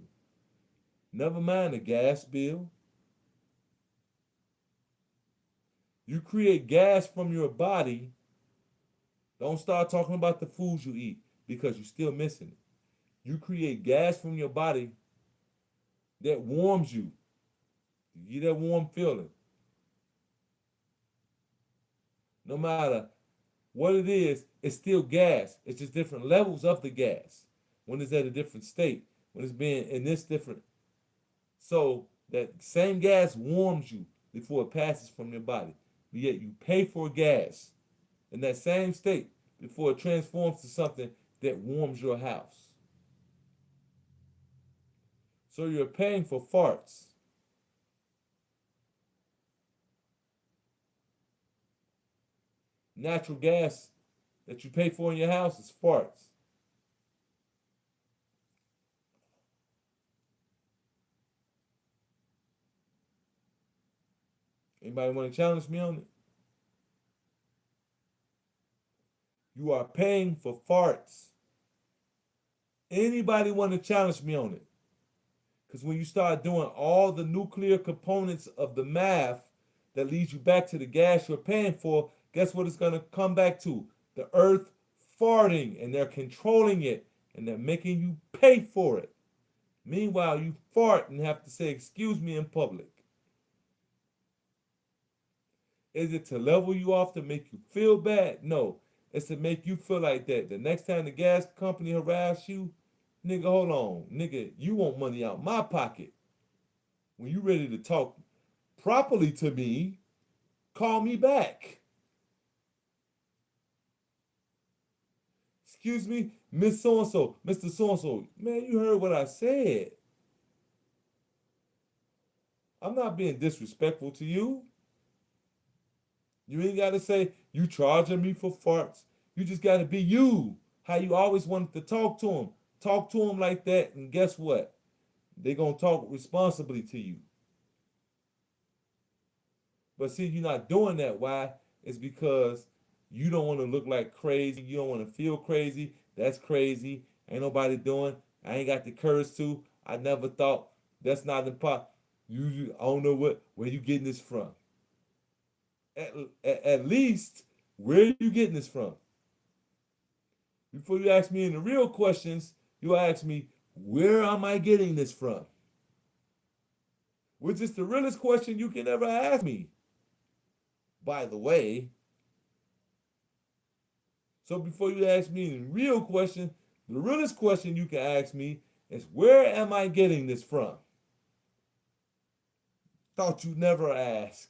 Never mind the gas bill. You create gas from your body Don't start talking about the foods you eat because you're still missing it. You create gas from your body that warms you. You get that warm feeling. No matter what it is, it's still gas. It's just different levels of the gas. When it's at a different state, when it's being in this different. So that same gas warms you before it passes from your body. But yet you pay for gas in that same state before it transforms to something that warms your house. So you're paying for farts. Natural gas that you pay for in your house is farts. Anybody want to challenge me on it? You are paying for farts. Anybody want to challenge me on it? Because when you start doing all the nuclear components of the math that leads you back to the gas you're paying for, guess what it's going to come back to? The earth farting, and they're controlling it, and they're making you pay for it. Meanwhile, you fart and have to say, excuse me in public. Is it to level you off to make you feel bad? No. It's to make you feel like that. The next time the gas company harass you, nigga, hold on. Nigga, you want money out my pocket. When you ready to talk properly to me, call me back. Excuse me, Miss So-and-so, Mr. So-and-so. Man, you heard what I said. I'm not being disrespectful to you. You ain't got to say you charging me for farts. You just got to be you. How you always wanted to talk to them. Talk to them like that, and guess what? They're going to talk responsibly to you. But see, you're not doing that. Why? It's because you don't want to look like crazy. You don't want to feel crazy. That's crazy. Ain't nobody doing. I ain't got the courage to. I never thought. That's not impossible. I don't know where you getting this from. At least, where are you getting this from? Before you ask me any real questions, you ask me, where am I getting this from? Which is the realest question you can ever ask me, by the way. So before you ask me any real question, the realest question you can ask me is, where am I getting this from? Thought you'd never ask.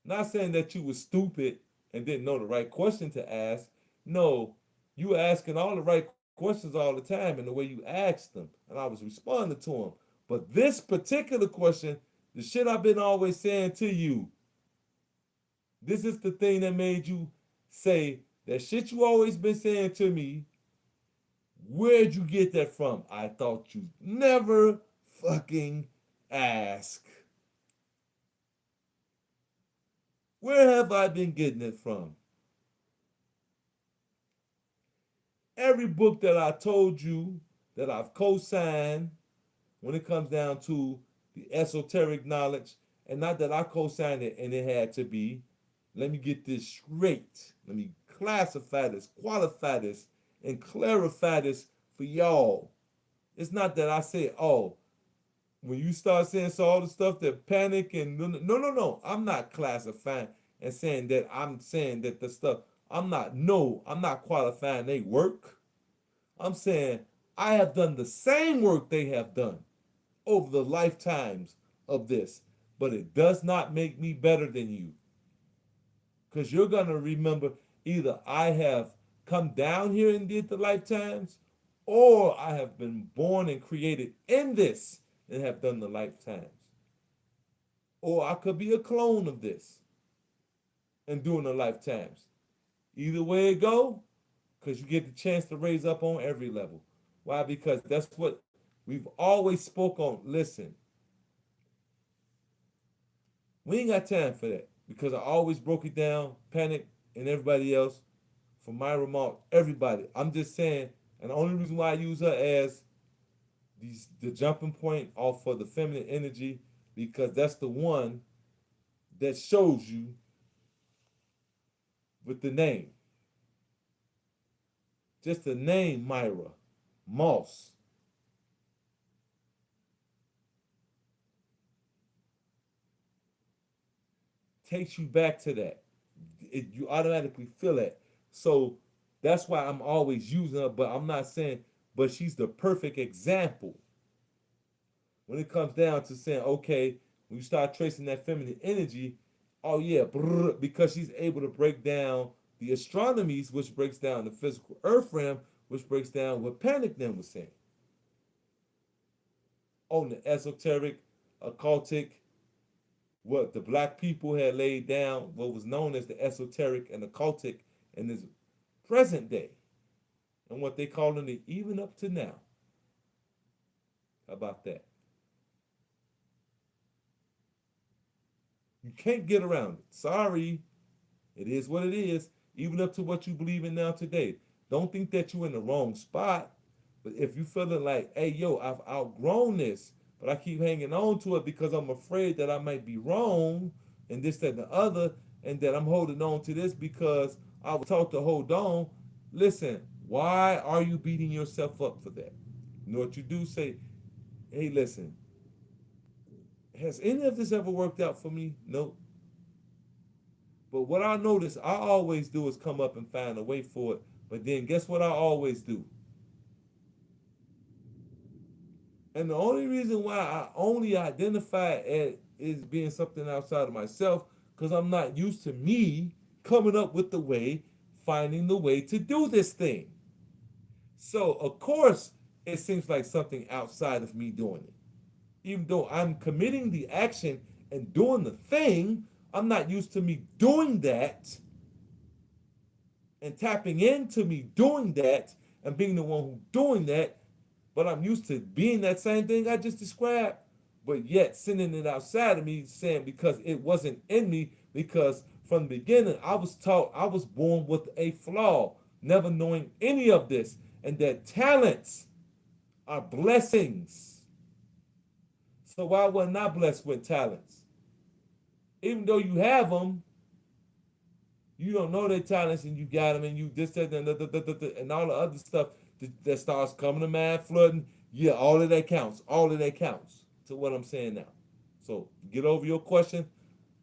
Not saying that you were stupid and didn't know the right question to ask. No, you were asking all the right questions all the time in the way you asked them, and I was responding to them. But this particular question, the shit I've been always saying to you, this is the thing that made you say that shit you always been saying to me. Where'd you get that from? I thought you'd never fucking ask. Where have I been getting it from? Every book that I told you that I've co-signed when it comes down to the esoteric knowledge, and not that I co-signed it and it had to be, let me get this straight. Let me classify this, qualify this, and clarify this for y'all. It's not that I say, oh, when you start saying so all the stuff that panic and no. I'm not classifying and saying that I'm saying that the stuff I'm not qualifying they work. I'm saying I have done the same work they have done over the lifetimes of this, but it does not make me better than you. Because you're going to remember either I have come down here and did the lifetimes, or I have been born and created in this and have done the lifetimes. Or I could be a clone of this and doing the lifetimes. Either way it go, because you get the chance to raise up on every level. Why? Because that's what we've always spoke on. Listen, we ain't got time for that because I always broke it down, Panic and everybody else, from my remark, everybody. I'm just saying, and the only reason why I use her as the jumping point off for the feminine energy, because that's the one that shows you with the name. Just the name Myra Moss. Takes you back to that. You automatically feel it. So that's why I'm always using her, but I'm not saying, but she's the perfect example when it comes down to saying, okay, when you start tracing that feminine energy, oh yeah, because she's able to break down the astronomies, which breaks down the physical earth realm, which breaks down what Panic then was saying. On the esoteric, occultic, what the black people had laid down, what was known as the esoteric and occultic in this present day, and what they calling it even up to now. How about that? You can't get around it. Sorry. It is what it is, even up to what you believe in now today. Don't think that you're in the wrong spot. But if you feeling like, hey, yo, I've outgrown this, but I keep hanging on to it because I'm afraid that I might be wrong and this, that, and the other, and that I'm holding on to this because I was taught to hold on. Listen, why are you beating yourself up for that? You know what you do? Say, hey, listen, has any of this ever worked out for me? No. But what I notice I always do is come up and find a way for it. But then guess what I always do? And the only reason why I only identify it as being something outside of myself, because I'm not used to me coming up with the way, finding the way to do this thing. So, of course, it seems like something outside of me doing it. Even though I'm committing the action and doing the thing, I'm not used to me doing that and tapping into me doing that and being the one who's doing that. But I'm used to being that same thing I just described, but yet sending it outside of me, saying because it wasn't in me, because from the beginning I was taught, I was born with a flaw, never knowing any of this, and that talents are blessings. So why wasn't I blessed with talents? Even though you have them, you don't know their talents and you got them and you this, that, and all the other stuff that starts coming to mind, flooding. Yeah, all of that counts. All of that counts to what I'm saying now. So get over your question.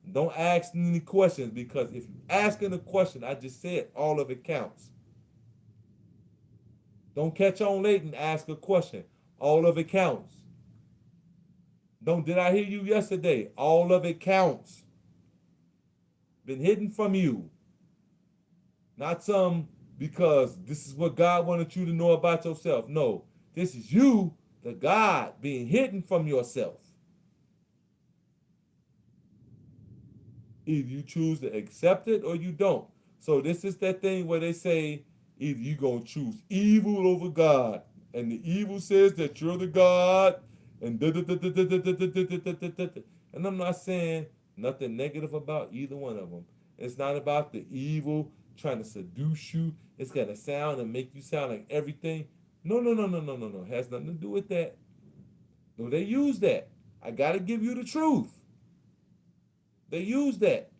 Don't ask any questions, because if you asking a question, I just said all of it counts. Don't catch on late and ask a question. All of it counts. Did I hear you yesterday? All of it counts. Been hidden from you. Not some because this is what God wanted you to know about yourself. No, this is you, the God, being hidden from yourself. Either you choose to accept it or you don't. So this is that thing where they say either you're going to choose evil over God, and the evil says that you're the God, and and I'm not saying nothing negative about either one of them. It's not about the evil trying to seduce you. It's got to sound and make you sound like everything. No. It has nothing to do with that. No, they use that. I got to give you the truth. They use that.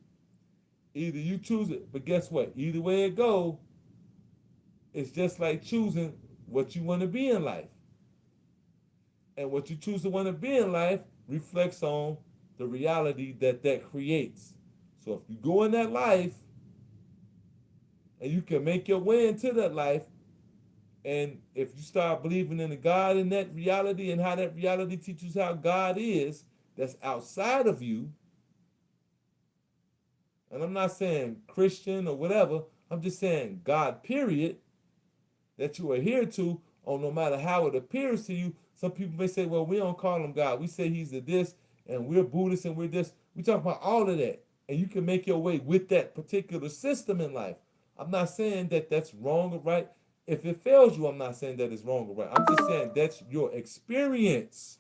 Either you choose it, but guess what? Either way it go, it's just like choosing what you want to be in life. And what you choose to want to be in life reflects on the reality that creates. So if you go in that life and you can make your way into that life, and if you start believing in the God in that reality and how that reality teaches how God is, that's outside of you. And I'm not saying Christian or whatever, I'm just saying God, period, that you adhere to, or no matter how it appears to you. Some people may say, well, we don't call him God. We say he's the this, and we're Buddhist, and we're this. We talk about all of that. And you can make your way with that particular system in life. I'm not saying that that's wrong or right. If it fails you, I'm not saying that it's wrong or right. I'm just saying that's your experience.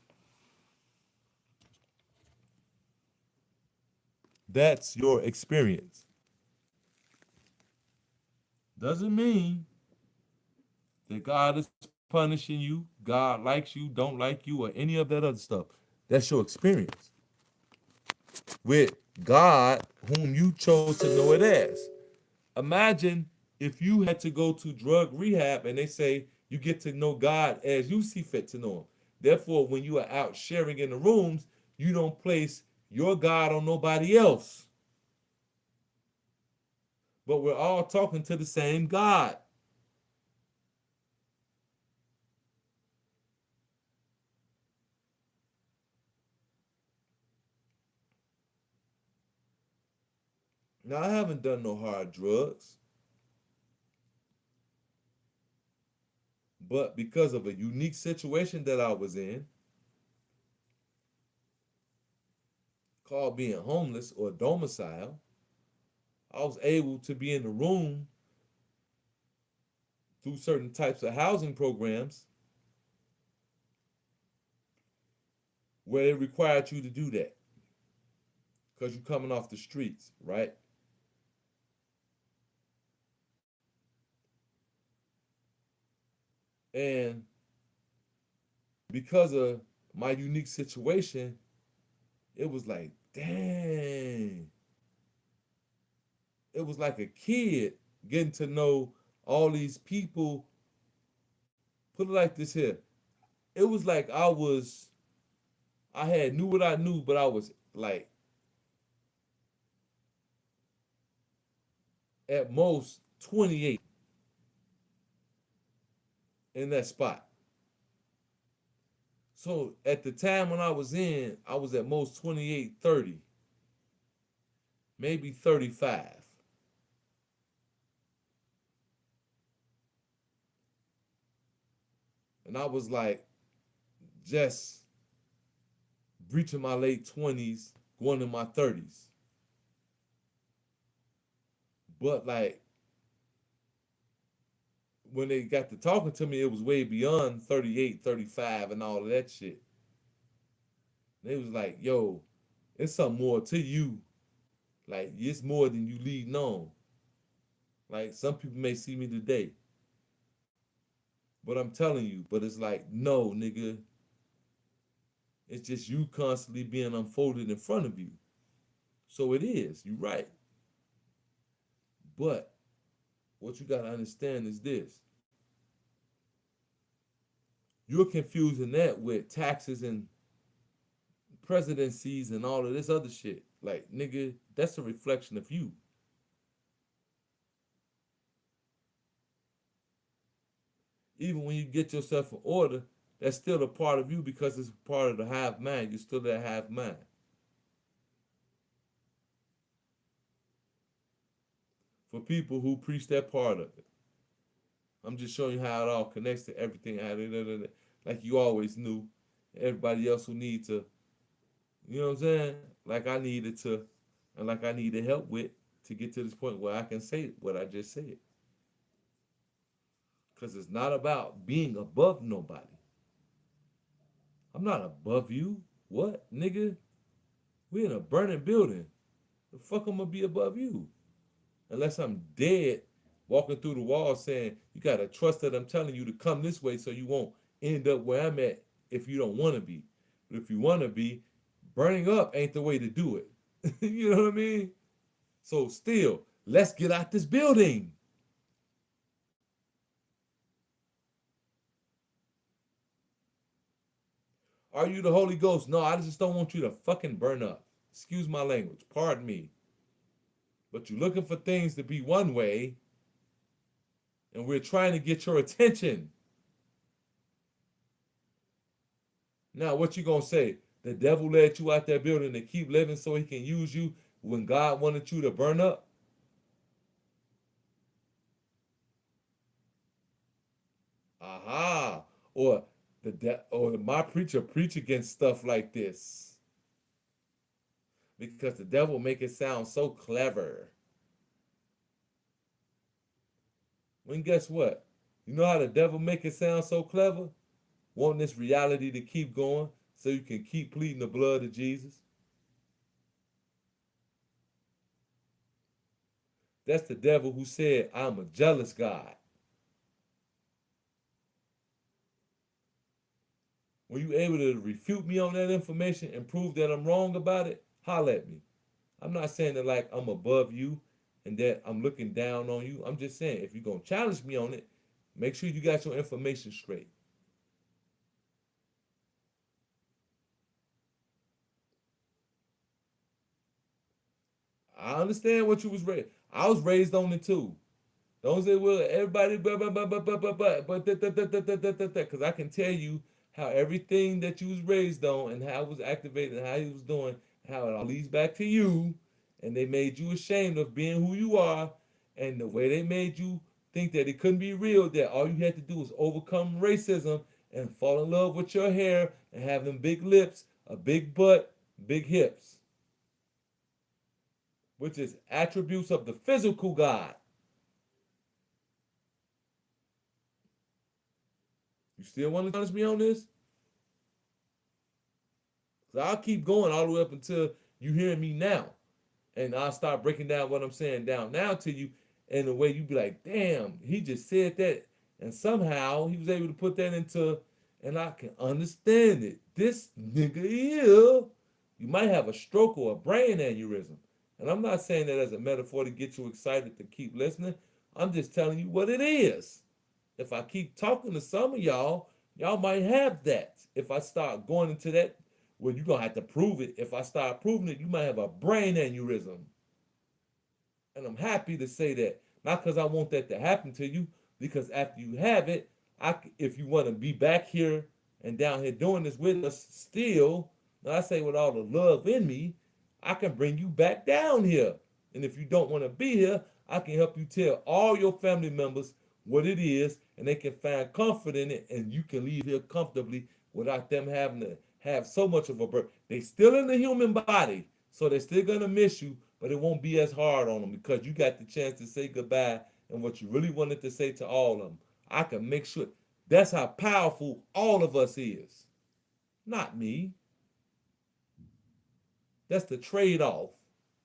That's your experience. Doesn't mean that God is punishing you, God likes you, don't like you, or any of that other stuff. That's your experience with God, whom you chose to know it as. Imagine if you had to go to drug rehab and they say you get to know God as you see fit to know him. Therefore, when you are out sharing in the rooms, you don't place your God on nobody else. But we're all talking to the same God. Now, I haven't done no hard drugs, but because of a unique situation that I was in, called being homeless or domicile, I was able to be in the room through certain types of housing programs where it required you to do that because you're coming off the streets, right? And because of my unique situation, it was like, dang. It was like a kid getting to know all these people. Put it like this here. It was like I had knew what I knew, but I was like at most 28 in that spot. So at the time when I was in, I was at most 28, 30, maybe 35. And I was like just reaching my late 20s, going to my 30s. But like when they got to talking to me, it was way beyond 38, 35 and all of that shit. They was like, yo, it's something more to you. Like, it's more than you leading on. Like, some people may see me today. But I'm telling you, but it's like, no, nigga. It's just you constantly being unfolded in front of you. So it is, you're right. But what you gotta understand is this. You're confusing that with taxes and presidencies and all of this other shit. Like, nigga, that's a reflection of you. Even when you get yourself in order, that's still a part of you because it's part of the half mind. You're still that half mind. For people who preach that part of it, I'm just showing you how it all connects to everything. Like you always knew. Everybody else who need to, you know what I'm saying? Like I needed to, and like I needed help with to get to this point where I can say what I just said. Because it's not about being above nobody. I'm not above you. What, nigga? We in a burning building. The fuck I'm gonna be above you? Unless I'm dead, walking through the wall saying, you gotta trust that I'm telling you to come this way so you won't end up where I'm at if you don't wanna be. But if you wanna be, burning up ain't the way to do it. You know what I mean? So still, let's get out this building. Are you the Holy Ghost? No, I just don't want you to fucking burn up. Excuse my language. Pardon me. But you're looking for things to be one way, and we're trying to get your attention. Now, what you gonna say? The devil led you out that building to keep living so he can use you when God wanted you to burn up? Aha. Or or my preacher preach against stuff like this. Because the devil make it sound so clever. When guess what? You know how the devil make it sound so clever? Want this reality to keep going so you can keep pleading the blood of Jesus? That's the devil who said, I'm a jealous God. Were you able to refute me on that information and prove that I'm wrong about it? Holler at me. I'm not saying that like I'm above you and that I'm looking down on you. I'm just saying, if you're gonna challenge me on it, make sure you got your information straight. I understand what you was raised. I was raised on it too. Don't say, well, everybody, because I can tell you how everything that you was raised on and how it was activated and how you was doing, how it all leads back to you, and they made you ashamed of being who you are, and the way they made you think that it couldn't be real, that all you had to do was overcome racism and fall in love with your hair and have them big lips, a big butt, big hips, which is attributes of the physical God. You still want to challenge me on this? So I'll keep going all the way up until you hear me now. And I'll start breaking down what I'm saying down now to you in a way you be like, damn, he just said that. And somehow he was able to put that into, and I can understand it. This nigga here, you might have a stroke or a brain aneurysm. And I'm not saying that as a metaphor to get you excited to keep listening. I'm just telling you what it is. If I keep talking to some of y'all, y'all might have that. If I start going into that, well, you're going to have to prove it. If I start proving it, you might have a brain aneurysm. And I'm happy to say that. Not because I want that to happen to you, because after you have it, if you want to be back here and down here doing this with us still, and I say with all the love in me, I can bring you back down here. And if you don't want to be here, I can help you tell all your family members what it is, and they can find comfort in it, and you can leave here comfortably without them having to have so much of a burden. They still in the human body, so they're still gonna miss you, but it won't be as hard on them because you got the chance to say goodbye and what you really wanted to say to all of them. I can make sure that's how powerful all of us is. Not me. That's the trade-off.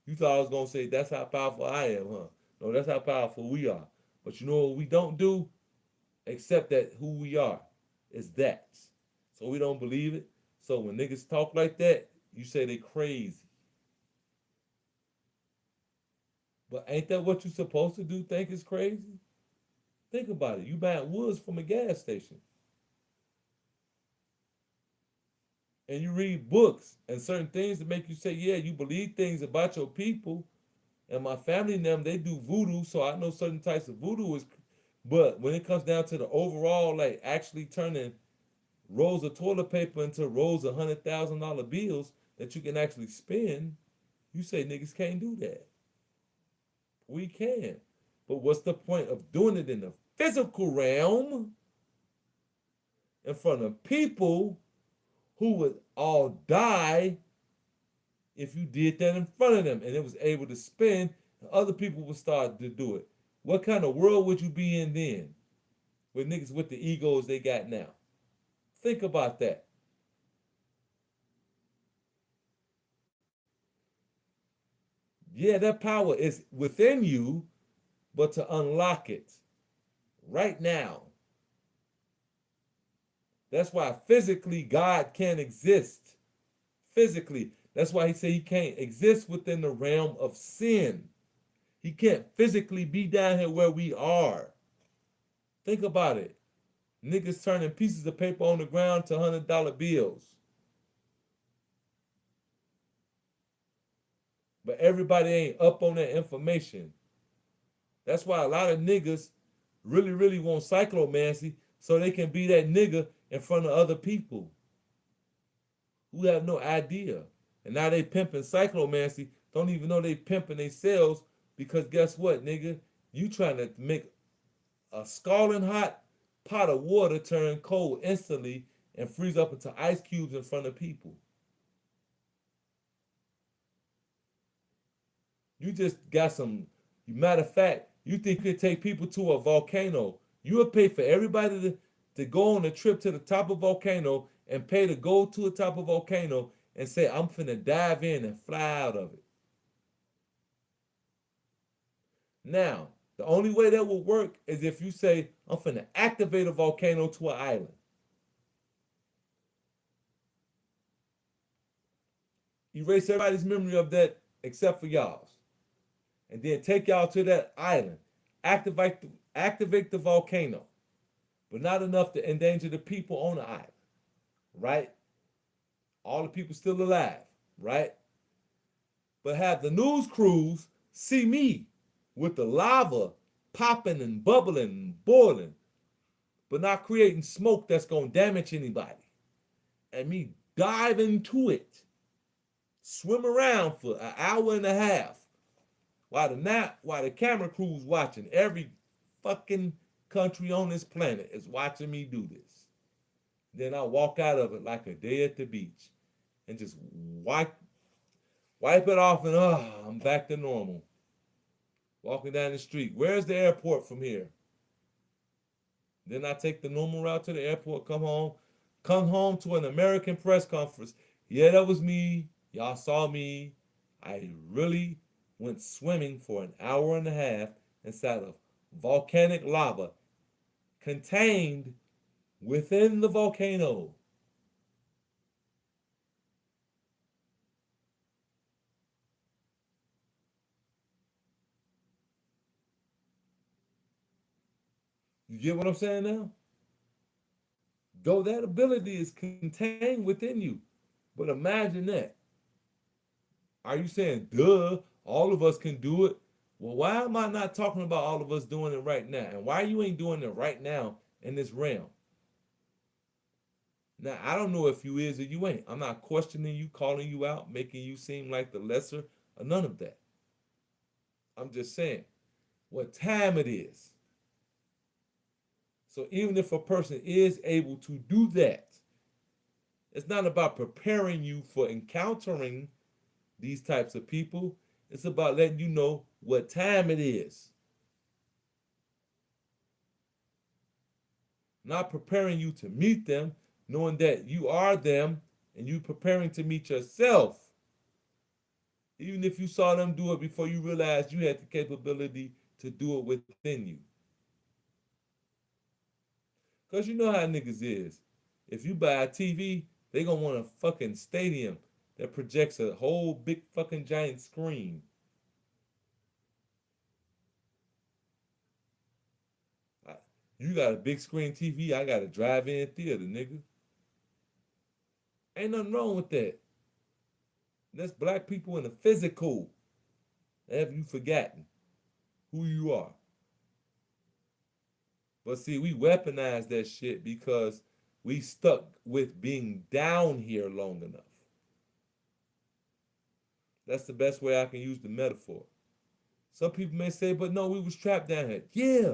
You thought I was gonna say that's how powerful I am, huh? No, that's how powerful we are. But you know what we don't do? Accept that who we are is that. So we don't believe it. So when niggas talk like that, you say they crazy. But ain't that what you supposed to do? Think it's crazy? Think about it. You buying woods from a gas station. And you read books and certain things that make you say, yeah, you believe things about your people. And my family and them, they do voodoo, so I know certain types of voodoo is. But when it comes down to the overall, like actually turning rolls of toilet paper into rolls of $100,000 bills that you can actually spend, you say niggas can't do that. We can. But what's the point of doing it in the physical realm in front of people who would all die if you did that in front of them and it was able to spin and other people would start to do it? What kind of world would you be in then with niggas with the egos they got now? Think about that. Yeah, that power is within you, but to unlock it right now. That's why physically God can't exist. Physically. That's why he said he can't exist within the realm of sin. He can't physically be down here where we are. Think about it. Niggas turning pieces of paper on the ground to $100 bills. But everybody ain't up on that information. That's why a lot of niggas really, really want cyclomancy so they can be that nigga in front of other people who have no idea. And now they pimping cyclomancy, don't even know they pimping themselves because guess what, nigga? You trying to make a scalding hot pot of water turn cold instantly and freeze up into ice cubes in front of people. You just got some, matter of fact, you think you could take people to a volcano. You would pay for everybody to go on a trip to the top of a volcano and pay to go to the top of a volcano and say, I'm finna dive in and fly out of it. Now, the only way that will work is if you say, I'm finna activate a volcano to an island. Erase everybody's memory of that except for y'all's. and then take y'all to that island. Activate the volcano, but not enough to endanger the people on the island, right? All the people still alive, right? But have the news crews see me with the lava popping and bubbling and boiling, but not creating smoke that's gonna damage anybody. And me dive into it, swim around for an hour and a half while the camera crew's watching. Every fucking country on this planet is watching me do this. Then I walk out of it like a day at the beach and just wipe it off, and I'm back to normal. Walking down the street. Where's the airport from here? Then I take the normal route to the airport, come home to an American press conference. Yeah, that was me. Y'all saw me. I really went swimming for an hour and a half inside of volcanic lava contained within the volcano. You get what I'm saying now? Though that ability is contained within you. But imagine that. Are you saying, duh, all of us can do it? Well, why am I not talking about all of us doing it right now? And why you ain't doing it right now in this realm? Now, I don't know if you is or you ain't. I'm not questioning you, calling you out, making you seem like the lesser, or none of that. I'm just saying what time it is. So even if a person is able to do that, it's not about preparing you for encountering these types of people. It's about letting you know what time it is. Not preparing you to meet them, knowing that you are them and you preparing to meet yourself. Even if you saw them do it before you realized you had the capability to do it within you. Because you know how niggas is. If you buy a TV, they gonna want a fucking stadium that projects a whole big fucking giant screen. You got a big screen TV, I got a drive-in theater, nigga. Ain't nothing wrong with that. That's black people in the physical. Have you forgotten who you are? But see, we weaponize that shit because we stuck with being down here long enough. That's the best way I can use the metaphor. Some people may say, but no, we was trapped down here. Yeah,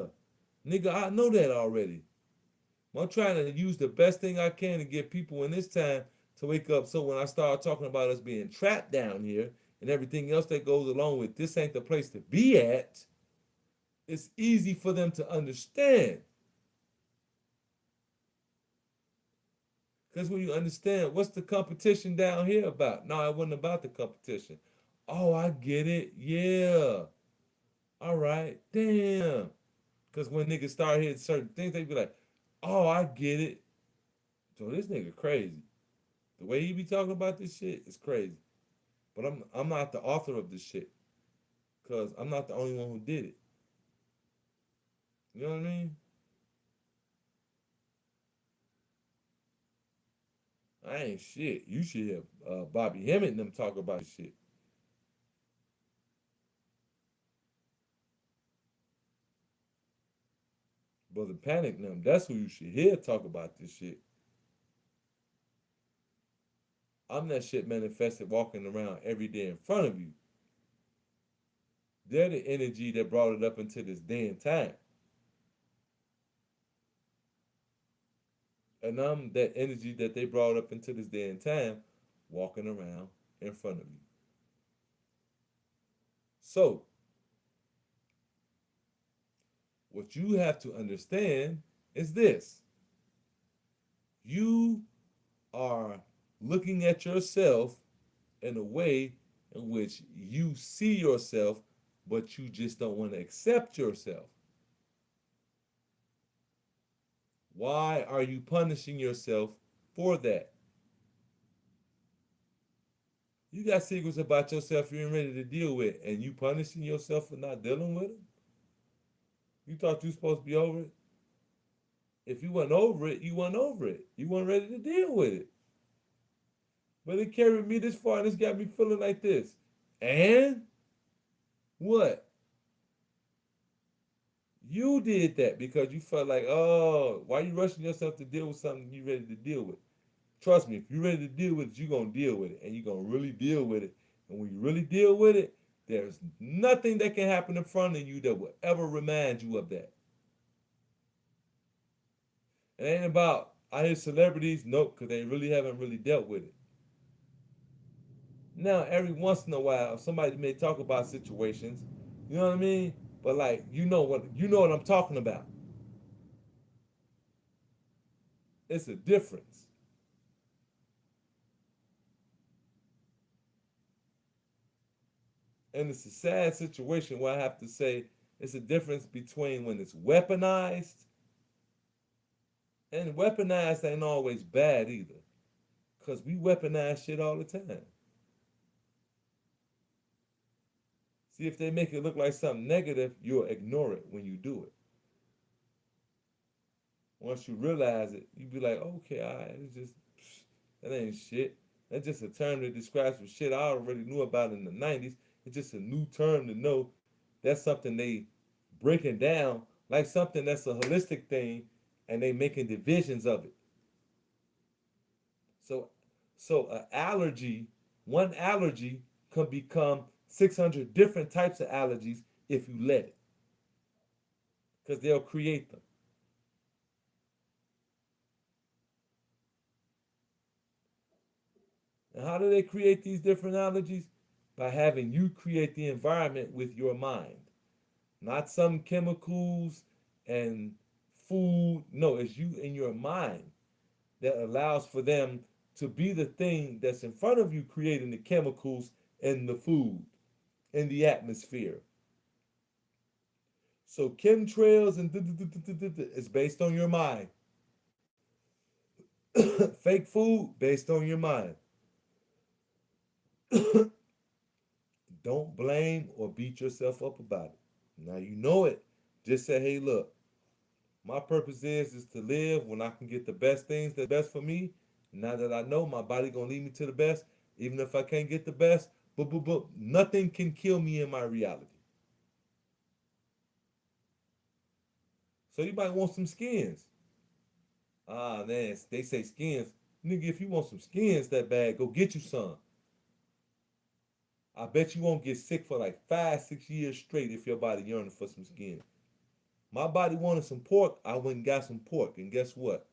nigga, I know that already. I'm trying to use the best thing I can to get people in this time to wake up. So when I start talking about us being trapped down here and everything else that goes along with this ain't the place to be at, it's easy for them to understand. Because when you understand, what's the competition down here about? No, it wasn't about the competition. Oh, I get it. Yeah. All right. Damn. Because when niggas start hitting certain things, they be like, oh, I get it. So this nigga crazy. The way he be talking about this shit is crazy. But I'm not the author of this shit. Because I'm not the only one who did it. You know what I mean? I ain't shit. You should hear Bobby Hemmett and them talk about this shit. Brother Panic and them, that's who you should hear talk about this shit. I'm that shit manifested walking around every day in front of you. They're the energy that brought it up into this day and time. And I'm that energy that they brought up into this day and time walking around in front of you. So, what you have to understand is this. You are looking at yourself in a way in which you see yourself, but you just don't want to accept yourself. Why are you punishing yourself for that? You got secrets about yourself you ain't ready to deal with, and you punishing yourself for not dealing with them? You thought you supposed to be over it? If you wasn't over it, you wasn't over it. You weren't ready to deal with it. But it carried me this far and it's got me feeling like this. And what? You did that because you felt like, oh, why you rushing yourself to deal with something you ready to deal with? Trust me, if you're ready to deal with it, you're going to deal with it. And you're going to really deal with it. And when you really deal with it, there's nothing that can happen in front of you that will ever remind you of that. It ain't about, I hear celebrities, nope, because they really haven't really dealt with it. Now, every once in a while, somebody may talk about situations, you know what I mean? But like, you know what I'm talking about. It's a difference. And it's a sad situation where I have to say it's a difference between when it's weaponized, and weaponized ain't always bad either. Because we weaponize shit all the time. See, if they make it look like something negative, you'll ignore it when you do it. Once you realize it, you be like, okay, all right, it's just, that ain't shit. That's just a term that describes some shit I already knew about in the 90s. It's just a new term to know that's something they breaking down, like something that's a holistic thing, and they making divisions of it. So, so an allergy, one allergy can become 600 different types of allergies if you let it, because they'll create them. And how do they create these different allergies? By having you create the environment with your mind. Not some chemicals and food. No, it's you in your mind that allows for them to be the thing that's in front of you creating the chemicals and the food in the atmosphere. So chemtrails and it's based on your mind. Fake food based on your mind. Don't blame or beat yourself up about it. Now you know it. Just say, hey, look, my purpose is to live when I can get the best things that's best for me. Now that I know my body gonna lead me to the best, even if I can't get the best, but nothing can kill me in my reality. So you might want some skins. Ah man, they say skins. Nigga, if you want some skins that bad, go get you some. I bet you won't get sick for like 5, 6 years straight if your body yearning for some skin. My body wanted some pork, I went and got some pork, and guess what?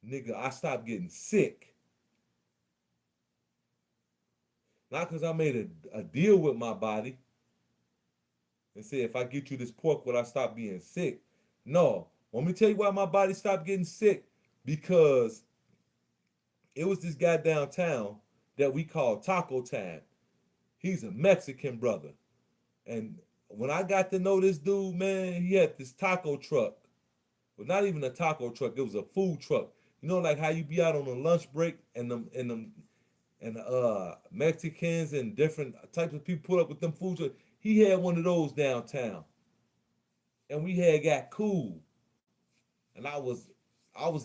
Nigga, I stopped getting sick. Not because I made a deal with my body and said, if I get you this pork, will I stop being sick? No. Want me to tell you why my body stopped getting sick? Because it was this guy downtown that we call Taco Time. He's a Mexican brother. And when I got to know this dude, man, he had this taco truck. Well, not even a taco truck, it was a food truck. You know, like how you be out on a lunch break and Mexicans and different types of people put up with them food trucks. He had one of those downtown. And we had got cool. And I was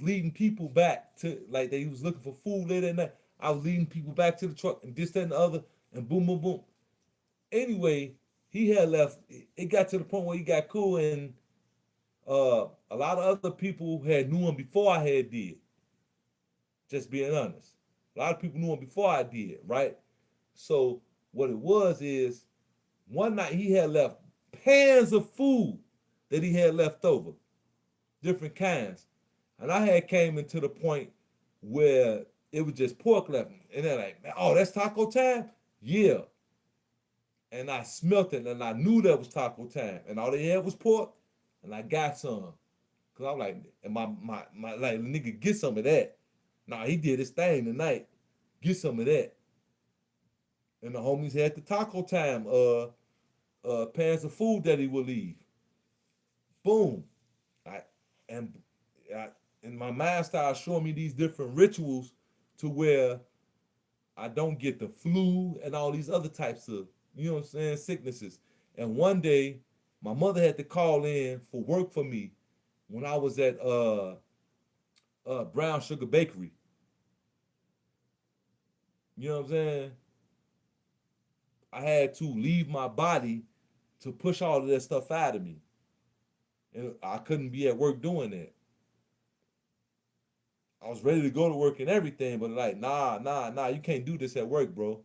leading people back to, like, they was looking for food later at night. I was leading people back to the truck and this, that, and the other, and boom, boom, boom. Anyway, he had left. It got to the point where he got cool, and a lot of other people had knew him before I had did. Just being honest, a lot of people knew him before I did, right? So what it was is, one night he had left pans of food that he had left over, different kinds, and I had came into the point where it was just pork left, and they're like, "Oh, that's taco time." Yeah. And I smelt it, and I knew that was taco time, and all they had was pork, and I got some, cause I was like, and my like, nigga, get some of that. Nah, he did his thing tonight. Get some of that. And the homies had the taco time pans of food that he would leave. Boom. I and I, and my mind started showing me these different rituals to where I don't get the flu and all these other types of, you know what I'm saying, sicknesses. And one day, my mother had to call in for work for me when I was at Brown Sugar Bakery. You know what I'm saying? I had to leave my body to push all of that stuff out of me. And I couldn't be at work doing that. I was ready to go to work and everything, but like, nah, you can't do this at work, bro.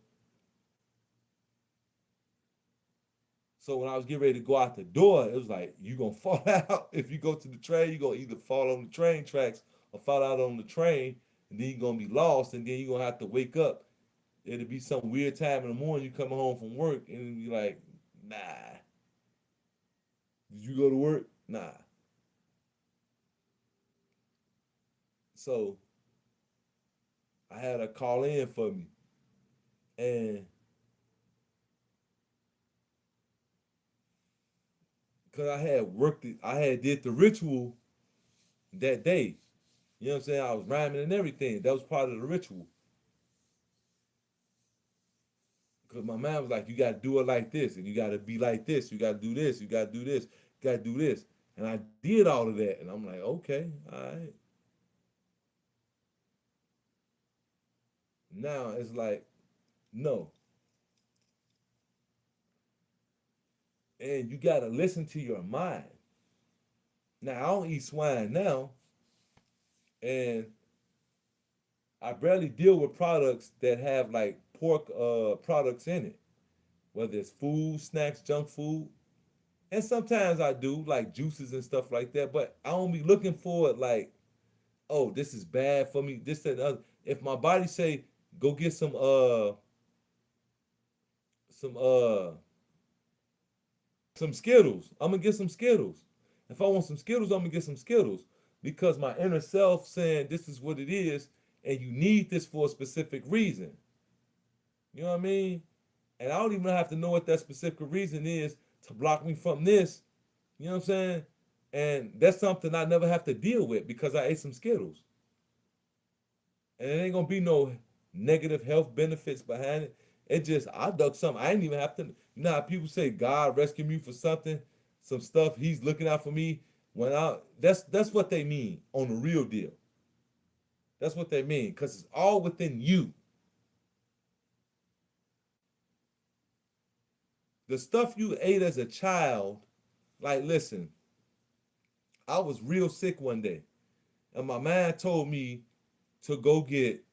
So when I was getting ready to go out the door, it was like, you gonna fall out. If you go to the train, you gonna either fall on the train tracks or fall out on the train, and then you're gonna be lost, and then you're gonna have to wake up. It'll be some weird time in the morning, you coming home from work, and you're like, nah. Did you go to work? Nah. So I had her call in for me. And because I had worked it, I had did the ritual that day. You know what I'm saying? I was rhyming and everything. That was part of the ritual. Because my man was like, you got to do it like this, and you got to be like this. You got to do this. You got to do this. You got to do this. And I did all of that. And I'm like, okay, all right. Now it's like, no. And you got to listen to your mind. Now, I don't eat swine now. And I barely deal with products that have like pork products in it, whether it's food, snacks, junk food. And sometimes I do like juices and stuff like that, but I don't be looking for it like, oh, this is bad for me, this and other. If my body say go get some some Skittles, I'm gonna get some Skittles. If I want some Skittles, I'm gonna get some Skittles because my inner self saying this is what it is and you need this for a specific reason. You know what I mean? And I don't even have to know what that specific reason is to block me from this. You know what I'm saying? And that's something I never have to deal with because I ate some Skittles. And it ain't gonna be no negative health benefits behind it. It just I ducked something. I ain't even have to. You know how people say God rescued me for something, some stuff. He's looking out for me. When I that's what they mean on the real deal. That's what they mean because it's all within you. The stuff you ate as a child, like listen, I was real sick one day, and my man told me to go get.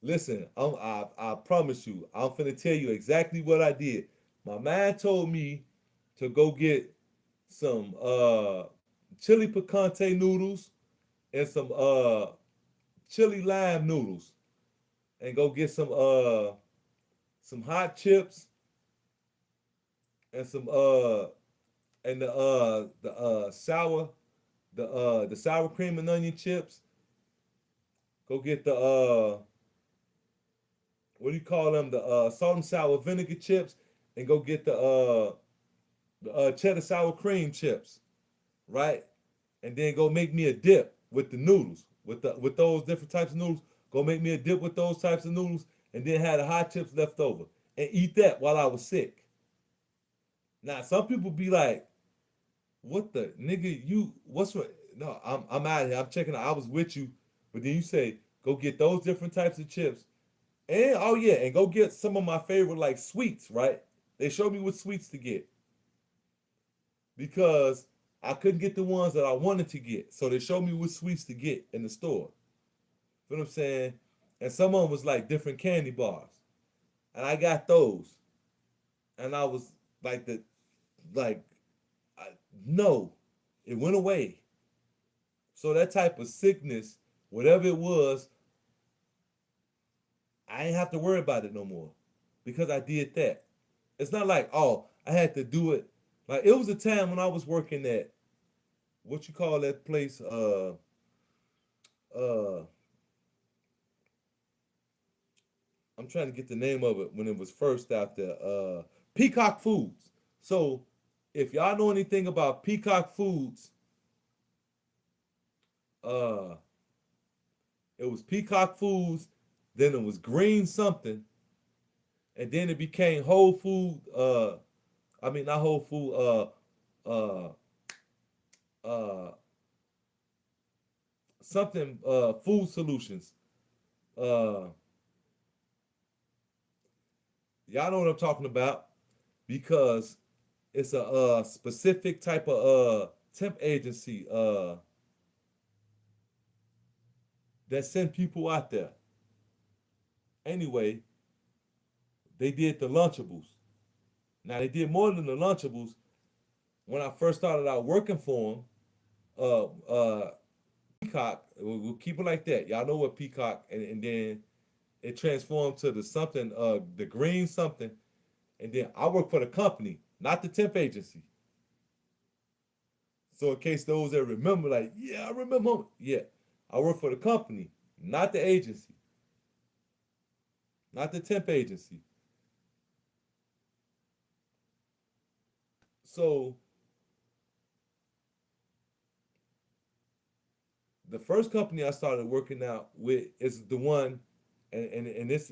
Listen, I promise you, I'm finna tell you exactly what I did. My man told me to go get some chili picante noodles and some chili lime noodles, and go get some hot chips and some and the sour cream and onion chips. Go get the what do you call them? The salt and sour vinegar chips, and go get the cheddar sour cream chips, right? And then go make me a dip with the noodles, with those different types of noodles. Go make me a dip with those types of noodles, and then have the hot chips left over, and eat that while I was sick. Now some people be like, "What the nigga? You what's what?" No, I'm out of here. I'm checking out. I was with you, but then you say go get those different types of chips. And oh yeah, and go get some of my favorite like sweets, right? They showed me what sweets to get because I couldn't get the ones that I wanted to get. So they showed me what sweets to get in the store. You know what I'm saying? And some of them was like different candy bars. And I got those. And I was like like I, no, it went away. So that type of sickness, whatever it was, I ain't have to worry about it no more because I did that. It's not like, oh, I had to do it. Like it was a time when I was working at what you call that place, uh I'm trying to get the name of it when it was first out there. Peacock Foods. So if y'all know anything about Peacock Foods, uh it was Peacock Foods then it was green something, and then it became Whole Food. I mean not Whole Food. Uh, uh, something. Food Solutions. Uh, y'all know what I'm talking about because it's a specific type of temp agency that send people out there. Anyway, they did the Lunchables. Now they did more than the Lunchables. When I first started out working for them, Peacock, we'll keep it like that. Y'all know what Peacock, and then it transformed to the something, the green something, and then I work for the company, not the temp agency. So in case those that remember, like, yeah, I remember. Yeah, I work for the company, not the agency, not the temp agency. So the first company I started working out with is the one, and this,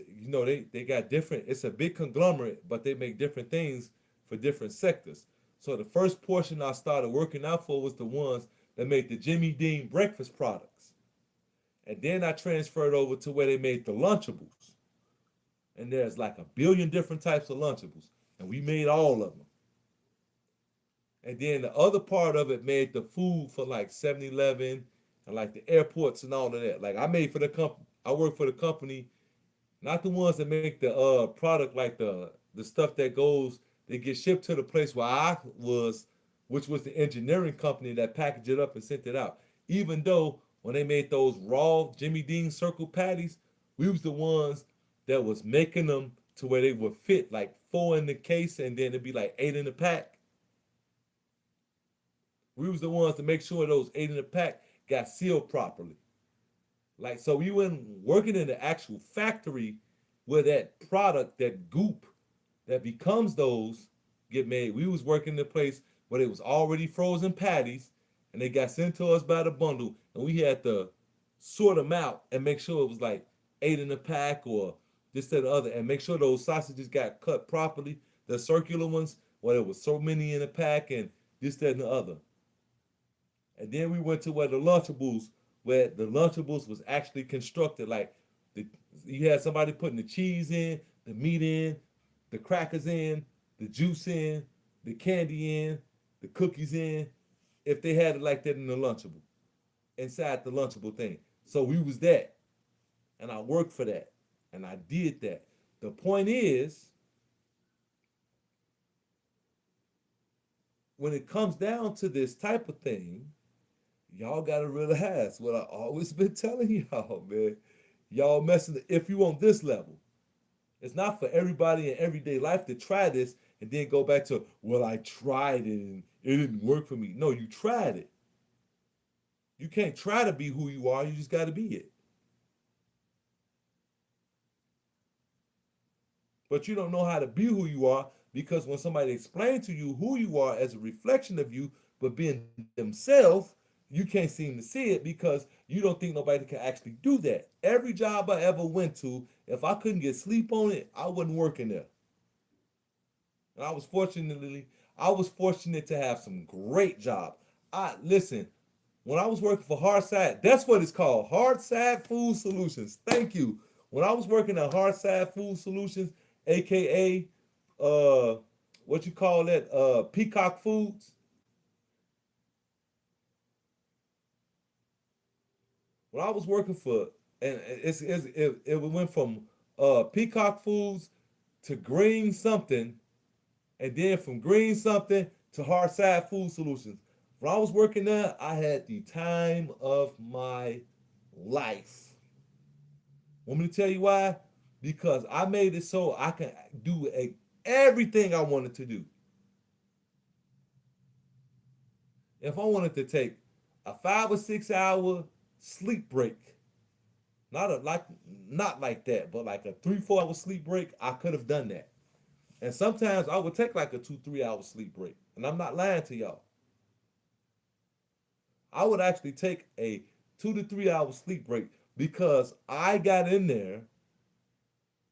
they got different. It's a big conglomerate, but they make different things for different sectors. So the first portion I started working out for was the ones that make the Jimmy Dean breakfast products, and then I transferred over to where they made the Lunchables, and there's like a billion different types of Lunchables, and we made all of them. And then the other part of it made the food for like 7-Eleven and like the airports and all of that. Like I made for the company, I work for the company, not the ones that make the product like the stuff that goes, they get shipped to the place where I was, which was the engineering company that packaged it up and sent it out. Even though when they made those raw Jimmy Dean circle patties, we was the ones that was making them to where they would fit like 4 in the case and then it'd be like 8 in the pack. We was the ones to make sure those 8 in the pack got sealed properly. Like, so we weren't working in the actual factory where that product, that goop that becomes those get made. We was working in the place where it was already frozen patties and they got sent to us by the bundle and we had to sort them out and make sure it was like 8 in the pack or this, that, or the other, and make sure those sausages got cut properly. The circular ones, where there was so many in a pack and this, that, and the other. And then we went to where the Lunchables was actually constructed. Like you had somebody putting the cheese in, the meat in, the crackers in, the juice in, the candy in, the cookies in. If they had it like that in the Lunchable, inside the Lunchable thing. So we was that, and I worked for that, and I did that. The point is, when it comes down to this type of thing, y'all gotta realize what I always been telling y'all, man. Y'all messing if you on this level. It's not for everybody in everyday life to try this and then go back to, well, I tried it and it didn't work for me. No, you tried it. You can't try to be who you are, you just gotta be it. But you don't know how to be who you are because when somebody explains to you who you are as a reflection of you, but being themselves, you can't seem to see it because you don't think nobody can actually do that. Every job I ever went to, if I couldn't get sleep on it, I wasn't working there. And I was fortunate to have some great jobs. Listen, when I was working for Hardside, that's what it's called, Hardside Food Solutions. Thank you. When I was working at Hardside Food Solutions, aka what you call that, Peacock Foods. When I was working for, and it went from Peacock Foods to Green something, and then from Green something to Hardside Food Solutions. When I was working there, I had the time of my life. Want me to tell you why? Because I made it so I can do everything I wanted to do. If I wanted to take a 5 or 6 hour sleep break, not like that, but like a 3-4 hour sleep break, I could have done that. And sometimes I would take like a 2-3 hour sleep break. And I'm not lying to y'all. I would actually take a 2 to 3 hour sleep break because I got in there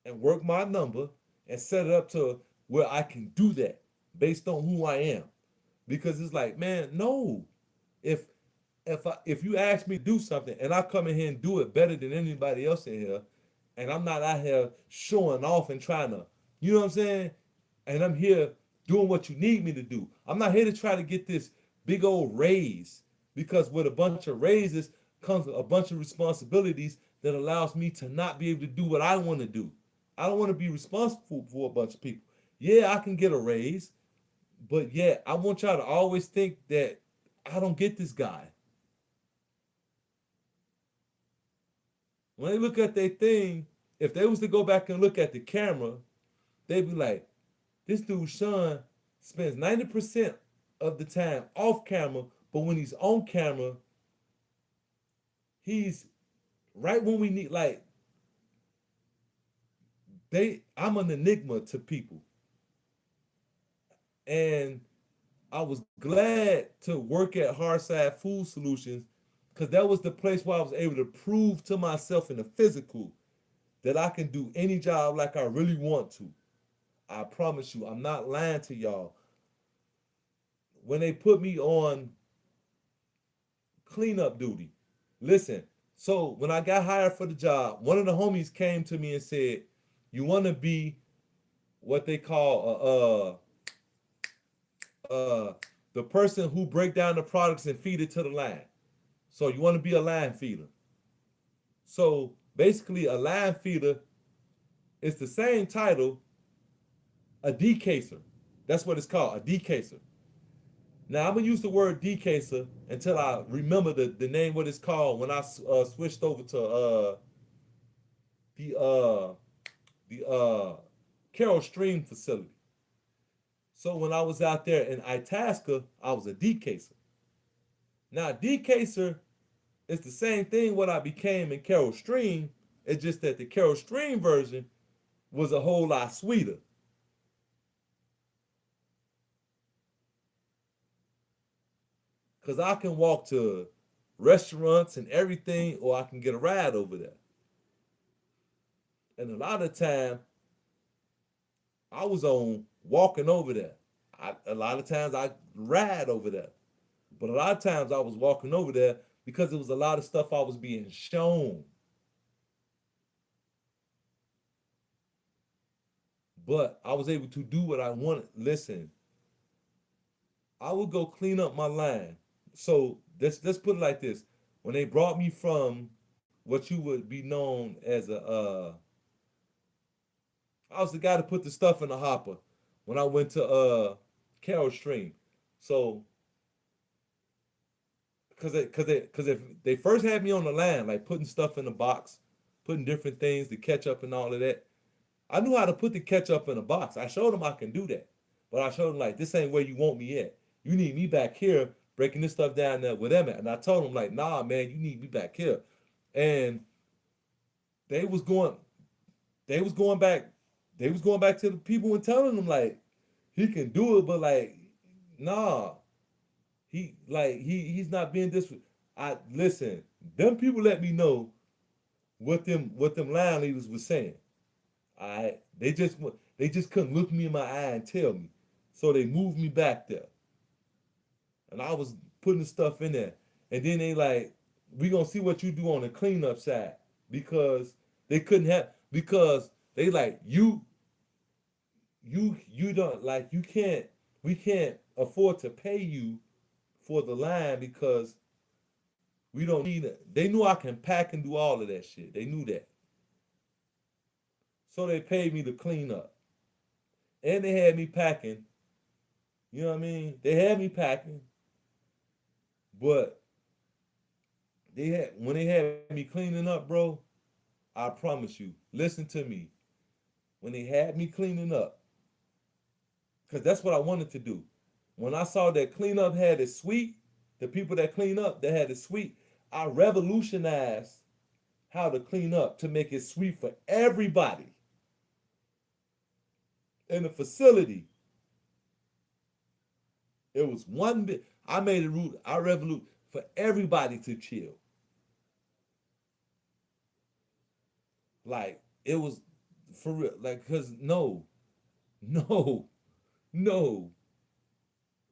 and work my number and set it up to where I can do that based on who I am. Because it's like, man, no. If if you ask me to do something and I come in here and do it better than anybody else in here, and I'm not out here showing off and trying to, you know what I'm saying? And I'm here doing what you need me to do. I'm not here to try to get this big old raise, because with a bunch of raises comes a bunch of responsibilities that allows me to not be able to do what I want to do. I don't want to be responsible for a bunch of people. Yeah, I can get a raise, but yeah, I want y'all to always think that I don't get this guy. When they look at their thing, if they was to go back and look at the camera, they'd be like, this dude Shawn spends 90% of the time off camera, but when he's on camera, he's right when we need, like, I'm an enigma to people. And I was glad to work at Hardside Food Solutions, because that was the place where I was able to prove to myself in the physical that I can do any job like I really want to. I promise you, I'm not lying to y'all. When they put me on cleanup duty, listen, so when I got hired for the job, one of the homies came to me and said, you want to be what they call the person who break down the products and feed it to the line. So you want to be a line feeder. So basically a line feeder is the same title, a decaser. That's what it's called, a decaser. Now I'm gonna use the word decaser until I remember the name what it's called when I switched over to the uh the Carroll Stream facility. So when I was out there in Itasca, I was a decaser. Now decaser is the same thing what I became in Carroll Stream. It's just that the Carroll Stream version was a whole lot sweeter. Cause I can walk to restaurants and everything, or I can get a ride over there. And a lot of time, I was on walking over there. A lot of times I ride over there, but a lot of times I was walking over there because it was a lot of stuff I was being shown. But I was able to do what I wanted. Listen, I would go clean up my line. So let's put it like this: when they brought me from what you would be known as I was the guy to put the stuff in the hopper when I went to Carroll Stream. So because if they first had me on the line, like putting stuff in the box, putting different things, the ketchup and all of that, I knew how to put the ketchup in a box. I showed them I can do that. But I showed them, like, this ain't where you want me at. You need me back here breaking this stuff down there with them at. And I told them, like, nah, man, you need me back here. And they was going they was going back to the people and telling them, like, he can do it, but, like, nah. He's not being this. I listen, them people let me know what them line leaders was saying. They just couldn't look me in my eye and tell me. So they moved me back there. And I was putting the stuff in there. And then they like, we gonna see what you do on the cleanup side. Because they couldn't have, because they like, you don't, like, we can't afford to pay you for the line because we don't need it. They knew I can pack and do all of that shit. They knew that. So they paid me to clean up. And they had me packing. You know what I mean? They had me packing. But when they had me cleaning up, bro, I promise you, listen to me. When they had me cleaning up, because that's what I wanted to do. When I saw that cleanup had it sweet, the people that clean up, that had it sweet, I revolutionized how to clean up to make it sweet for everybody in the facility. It was one bit. I made a route. I revolute for everybody to chill. Like, it was for real, like, cause no, no.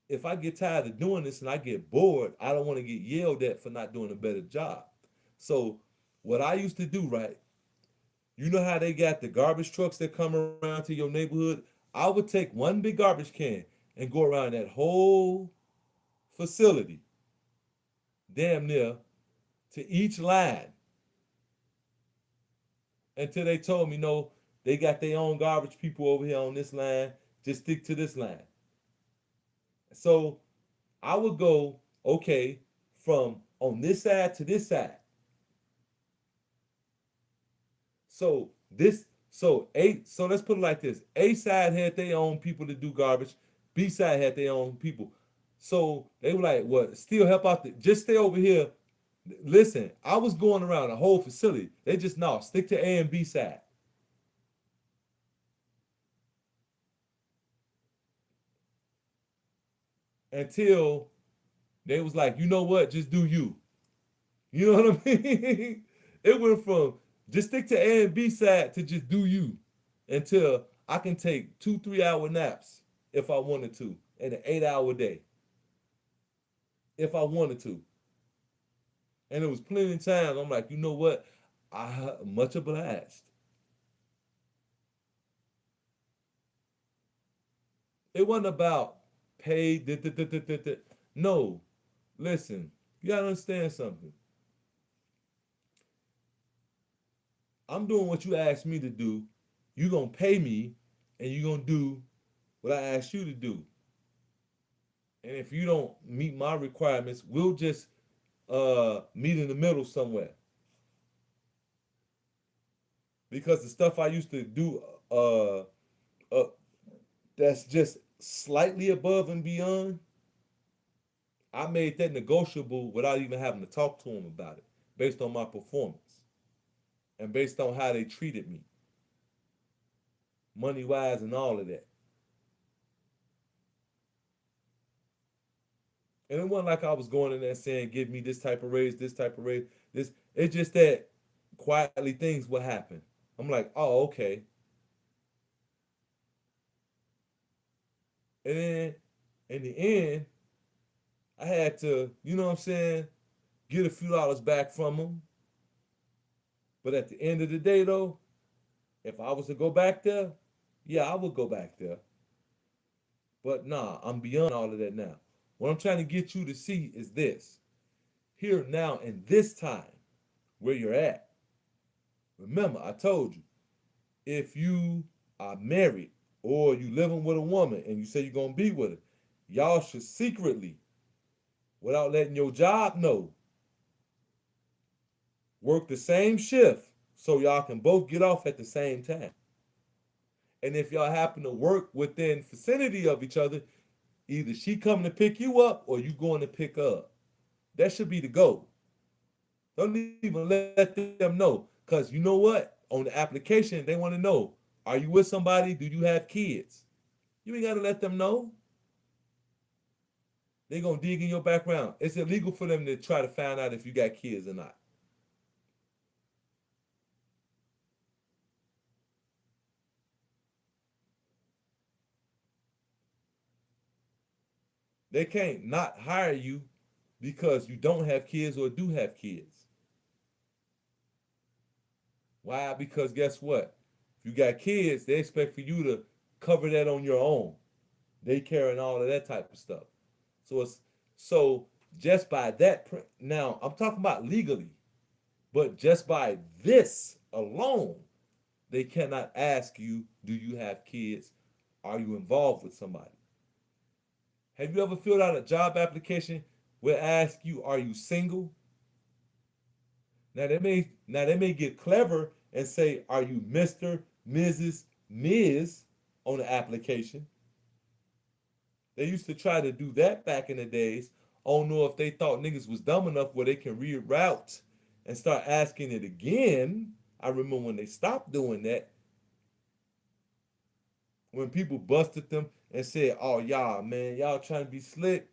If I get tired of doing this and I get bored, I don't want to get yelled at for not doing a better job. So what I used to do, right? You know how they got the garbage trucks that come around to your neighborhood? I would take one big garbage can and go around that whole facility, damn near to each line, until they told me, no, they got their own garbage people over here on this line. Just stick to this line. So I would go, okay, from on this side to this side. So let's put it like this. A side had their own people to do garbage. B side had their own people. So they were like, what, still help out just stay over here. Listen, I was going around the whole facility. They just no, stick to A and B side. Until they was like, you know what, just do you. You know what I mean? It went from just stick to A and B side to just do you, until I can take 2 3 hour naps if I wanted to in an 8 hour day if I wanted to. And it was plenty of times I'm like, you know what? I much obliged. It wasn't about pay. No, listen, you gotta understand something. I'm doing what you asked me to do. You gonna pay me, and you gonna do what I asked you to do. And if you don't meet my requirements, we'll just meet in the middle somewhere. Because the stuff I used to do, uh, that's just slightly above and beyond, I made that negotiable without even having to talk to them about it, based on my performance and based on how they treated me, money wise and all of that. And it wasn't like I was going in there saying, give me this type of raise, this type of raise, this. It's just that quietly things would happen. I'm like, oh, okay. And then in the end, I had to, you know what I'm saying, get a few dollars back from them. But at the end of the day, though, if I was to go back there, yeah, I would go back there. But nah, I'm beyond all of that now. What I'm trying to get you to see is this. Here now in this time where you're at. Remember, I told you, if you are married or you living with a woman and you say you're gonna be with her, y'all should secretly, without letting your job know, work the same shift so y'all can both get off at the same time. And if y'all happen to work within vicinity of each other, either she coming to pick you up or you going to pick her up. That should be the goal. Don't even let them know. Because you know what? On the application, they want to know, are you with somebody? Do you have kids? You ain't got to let them know. They're going to dig in your background. It's illegal for them to try to find out if you got kids or not. They can't not hire you because you don't have kids or do have kids. Why? Because guess what? If you got kids, they expect for you to cover that on your own. Daycare and all of that type of stuff. So it's so just by that now I'm talking about legally, but just by this alone, they cannot ask you, do you have kids? Are you involved with somebody? Have you ever filled out a job application where it asks you, are you single? Now they may get clever and say, are you Mr., Mrs., Ms. on the application? They used to try to do that back in the days. I don't know if they thought niggas was dumb enough where they can reroute and start asking it again. I remember when they stopped doing that, when people busted them and said, oh, y'all, man, y'all trying to be slick.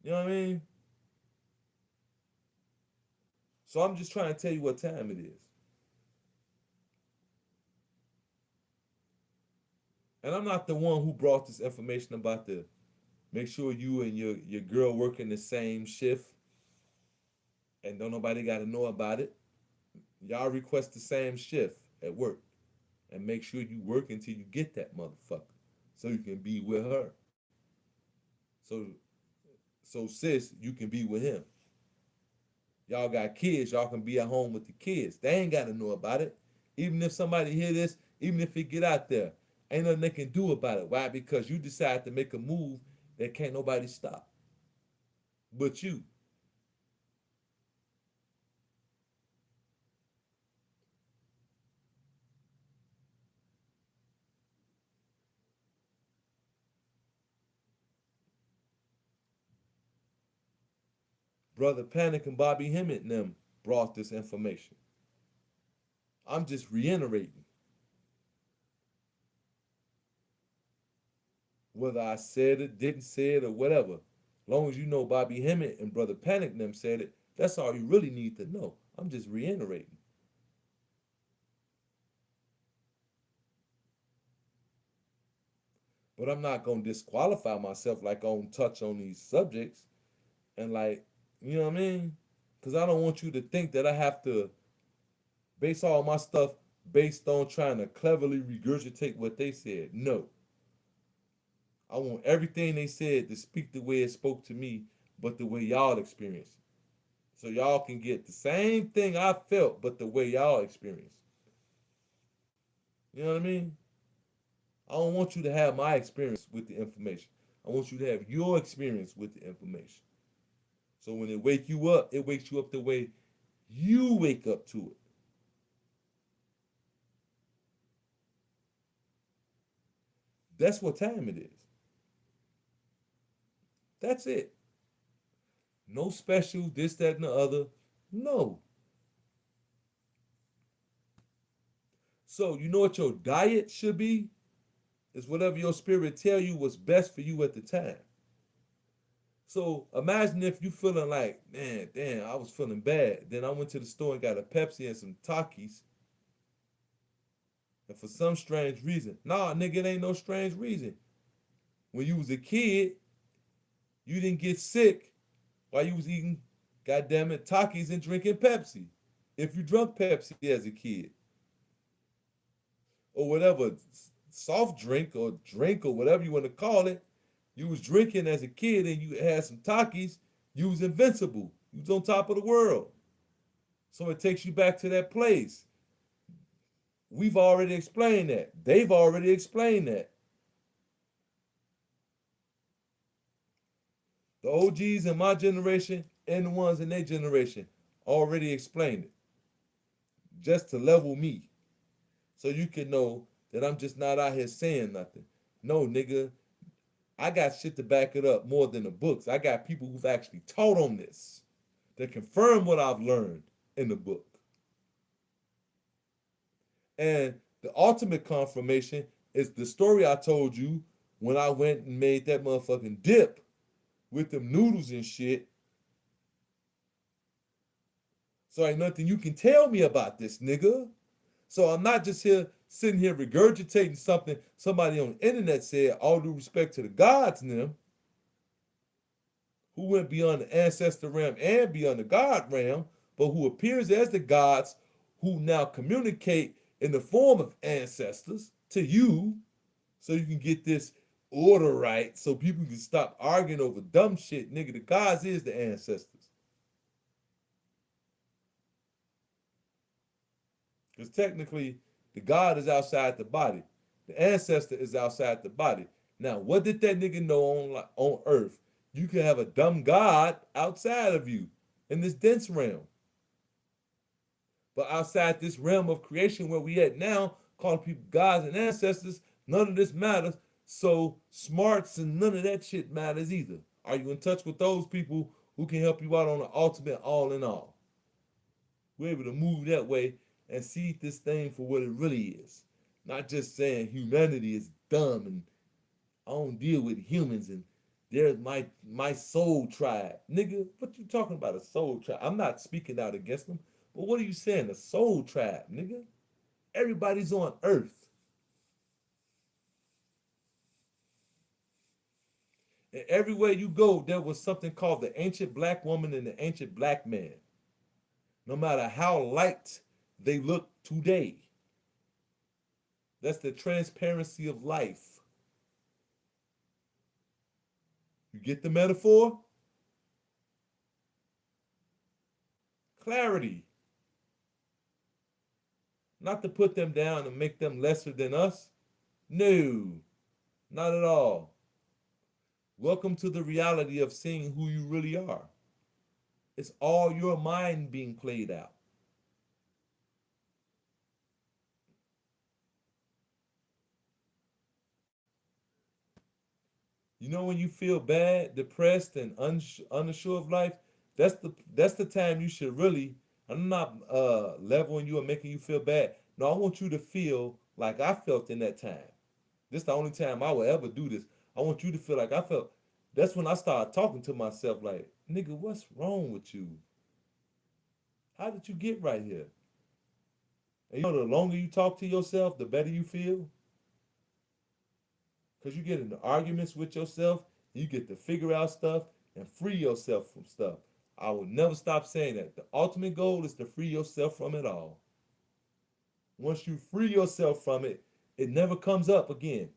You know what I mean? So I'm just trying to tell you what time it is. And I'm not the one who brought this information about the make sure you and your girl work in the same shift and don't nobody got to know about it. Y'all request the same shift at work and make sure you work until you get that motherfucker so you can be with her. So sis, you can be with him. Y'all got kids, y'all can be at home with the kids. They ain't got to know about it. Even if somebody hear this, even if it get out there, ain't nothing they can do about it. Why? Because you decide to make a move that can't nobody stop but you. Brother Panic and Bobby Hemmett and them brought this information. I'm just reiterating. Whether I said it, didn't say it, or whatever. As long as you know Bobby Hemmett and Brother Panic and them said it, that's all you really need to know. I'm just reiterating. But I'm not gonna disqualify myself like I don't touch on these subjects and like, you know what I mean? Because I don't want you to think that I have to base all my stuff based on trying to cleverly regurgitate what they said. No. I want everything they said to speak the way it spoke to me, but the way y'all experienced it. So y'all can get the same thing I felt, but the way y'all experienced. You know what I mean? I don't want you to have my experience with the information. I want you to have your experience with the information. So when it wakes you up the way you wake up to it. That's what time it is. That's it. No special, this, that, and the other. No. So you know what your diet should be? Is whatever your spirit tell you was best for you at the time. So imagine if you feeling like, man, damn, I was feeling bad. Then I went to the store and got a Pepsi and some Takis. And for some strange reason, nah, nigga, it ain't no strange reason. When you was a kid, you didn't get sick while you was eating, goddamn it, Takis and drinking Pepsi. If you drunk Pepsi as a kid, or whatever soft drink or whatever you want to call it, you was drinking as a kid and you had some Takis, you was invincible. You was on top of the world. So it takes you back to that place. We've already explained that. They've already explained that. The OGs in my generation and the ones in their generation already explained it. Just to level me. So you can know that I'm just not out here saying nothing. No, nigga, I got shit to back it up more than the books. I got people who've actually taught on this that confirm what I've learned in the book. And the ultimate confirmation is the story I told you when I went and made that motherfucking dip with them noodles and shit. So ain't nothing you can tell me about this, nigga. So I'm not just here sitting here regurgitating something somebody on the internet said, all due respect to the gods and them, who went beyond the ancestor realm and beyond the God realm, but who appears as the gods who now communicate in the form of ancestors to you so you can get this order right so people can stop arguing over dumb shit. Nigga, the gods is the ancestors. Because technically, the God is outside the body. The ancestor is outside the body. Now, what did that nigga know on earth? You can have a dumb God outside of you in this dense realm. But outside this realm of creation where we at now, calling people gods and ancestors, none of this matters. So smarts and none of that shit matters either. Are you in touch with those people who can help you out on the ultimate all in all? We're able to move that way and see this thing for what it really is. Not just saying humanity is dumb and I don't deal with humans and there's my soul tribe. Nigga, what you talking about, a soul tribe? I'm not speaking out against them, but what are you saying, a soul tribe, nigga? Everybody's on earth. And everywhere you go, there was something called the ancient black woman and the ancient black man. No matter how light they look today. That's the transparency of life. You get the metaphor? Clarity. Not to put them down and make them lesser than us. No, not at all. Welcome to the reality of seeing who you really are. It's all your mind being played out. You know when you feel bad, depressed, and unsure of life, that's the time you should really. I'm not leveling you or making you feel bad. No, I want you to feel like I felt in that time. This is the only time I will ever do this. I want you to feel like I felt. That's when I started talking to myself like, nigga, what's wrong with you? How did you get right here? And you know, the longer you talk to yourself, the better you feel. Because you get into arguments with yourself, you get to figure out stuff and free yourself from stuff. I will never stop saying that. The ultimate goal is to free yourself from it all. Once you free yourself from it, it never comes up again.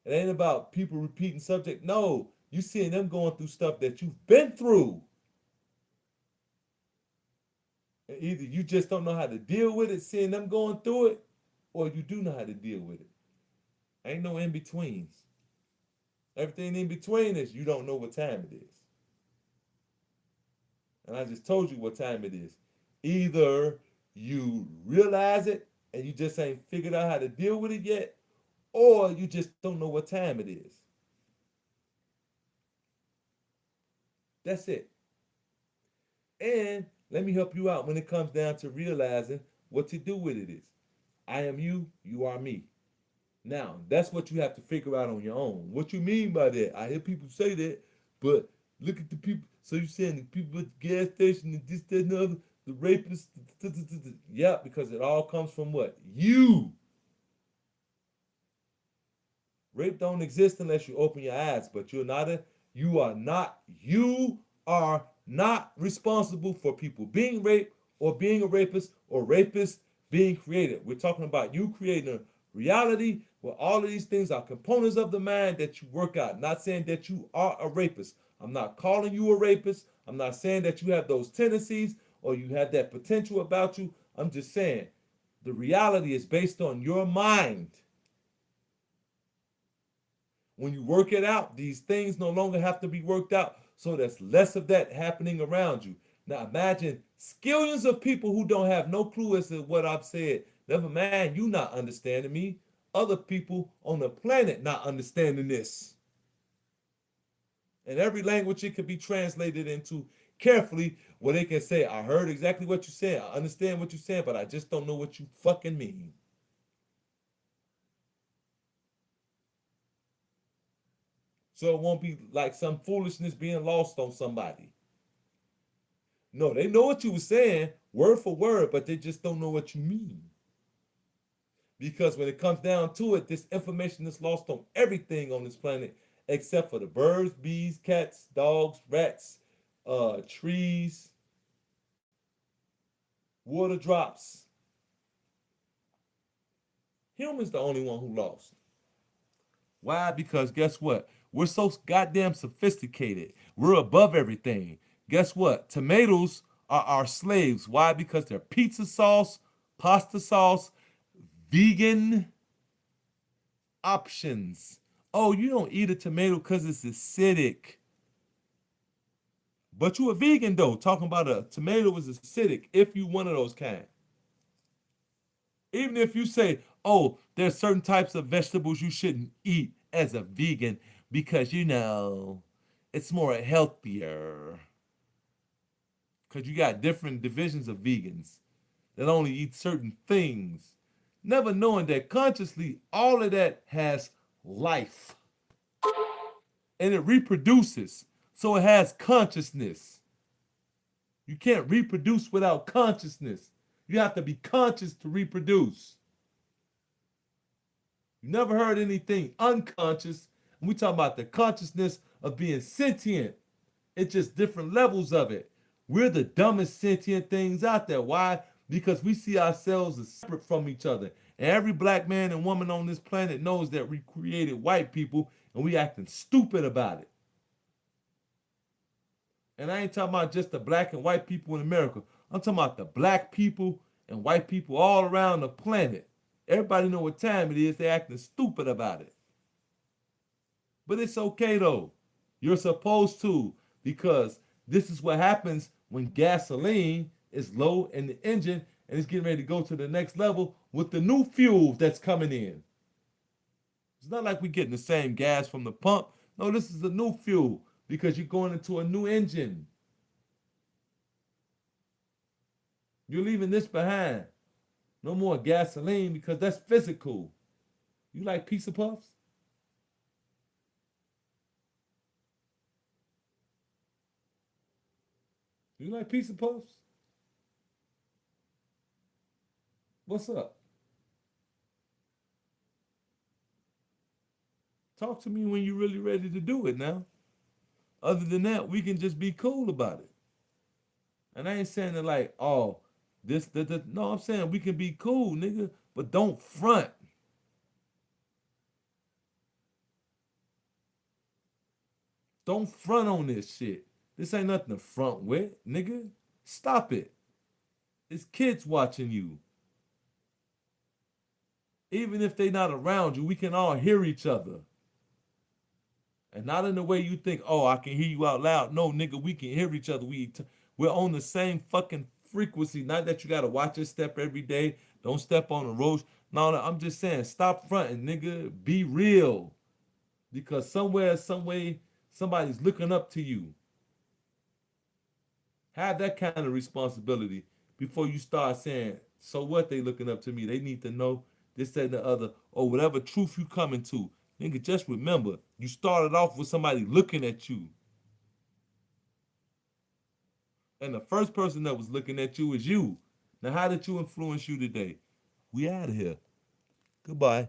It ain't about people repeating subject. No, you seeing them going through stuff that you've been through. And either you just don't know how to deal with it, seeing them going through it, or you do know how to deal with it. Ain't no in-betweens. Everything in between is you don't know what time it is. And I just told you what time it is. Either you realize it and you just ain't figured out how to deal with it yet, or you just don't know what time it is. That's it. And let me help you out when it comes down to realizing what to do with it is. I am you, you are me. Now, that's what you have to figure out on your own. What you mean by that? I hear people say that, but look at the people. So you're saying the people at the gas station and this, that, and the other, the rapists. Yeah, because it all comes from what? You. Rape don't exist unless you open your eyes, but you are not responsible for people being raped or being a rapist or rapists being created. We're talking about you creating a reality where all of these things are components of the mind that you work out. Not saying that you are a rapist. I'm not calling you a rapist. I'm not saying that you have those tendencies or you have that potential about you. I'm just saying the reality is based on your mind. When you work it out, these things no longer have to be worked out. So there's less of that happening around you. Now imagine skillions of people who don't have no clue as to what I've said. Never mind you not understanding me. Other people on the planet not understanding this. In every language it could be translated into carefully where they can say, I heard exactly what you said. I understand what you said, but I just don't know what you fucking mean. So it won't be like some foolishness being lost on somebody. No, they know what you were saying, word for word, but they just don't know what you mean. Because when it comes down to it, this information is lost on everything on this planet, except for the birds, bees, cats, dogs, rats, trees, water drops. Humans the only one who lost. Why? Because guess what? We're so goddamn sophisticated. We're above everything. Guess what? Tomatoes are our slaves. Why? Because they're pizza sauce, pasta sauce, vegan options. Oh, you don't eat a tomato because it's acidic. But you a vegan though. Talking about a tomato is acidic if you one of those kind. Even if you say, oh, there's certain types of vegetables you shouldn't eat as a vegan because, it's more healthier. Because you got different divisions of vegans that only eat certain things. Never knowing that consciously all of that has life. And it reproduces. So it has consciousness. You can't reproduce without consciousness. You have to be conscious to reproduce. You never heard anything unconscious And we talking about the consciousness of being sentient. It's just different levels of it. We're the dumbest sentient things out there. Why? Because we see ourselves as separate from each other. And every black man and woman on this planet knows that we created white people and we acting stupid about it. And I ain't talking about just the black and white people in America. I'm talking about the black people and white people all around the planet. Everybody know what time it is. They acting stupid about it. But it's okay though. You're supposed to, because this is what happens when gasoline is low in the engine and it's getting ready to go to the next level with the new fuel that's coming in. It's not like we're getting the same gas from the pump. No, this is a new fuel because you're going into a new engine. You're leaving this behind. No more gasoline because that's physical. You like pizza puffs? You like pizza puffs? What's up? Talk to me when you're really ready to do it now. Other than that, we can just be cool about it. And I ain't saying that like, oh, this. No, I'm saying we can be cool, nigga, but don't front. Don't front on this shit. This ain't nothing to front with, nigga. Stop it. It's kids watching you. Even if they not around you, we can all hear each other. And not in the way you think, oh, I can hear you out loud. No, nigga, we can hear each other. We're on the same fucking frequency. Not that you gotta watch your step every day. Don't step on the road. No, I'm just saying, stop fronting, nigga. Be real. Because somewhere, some way, somebody's looking up to you. Have that kind of responsibility before you start saying, so what they looking up to me? They need to know this, that, and the other, or whatever truth you coming to. Nigga, just remember, you started off with somebody looking at you. And the first person that was looking at you is you. Now, how did you influence you today? We out of here. Goodbye.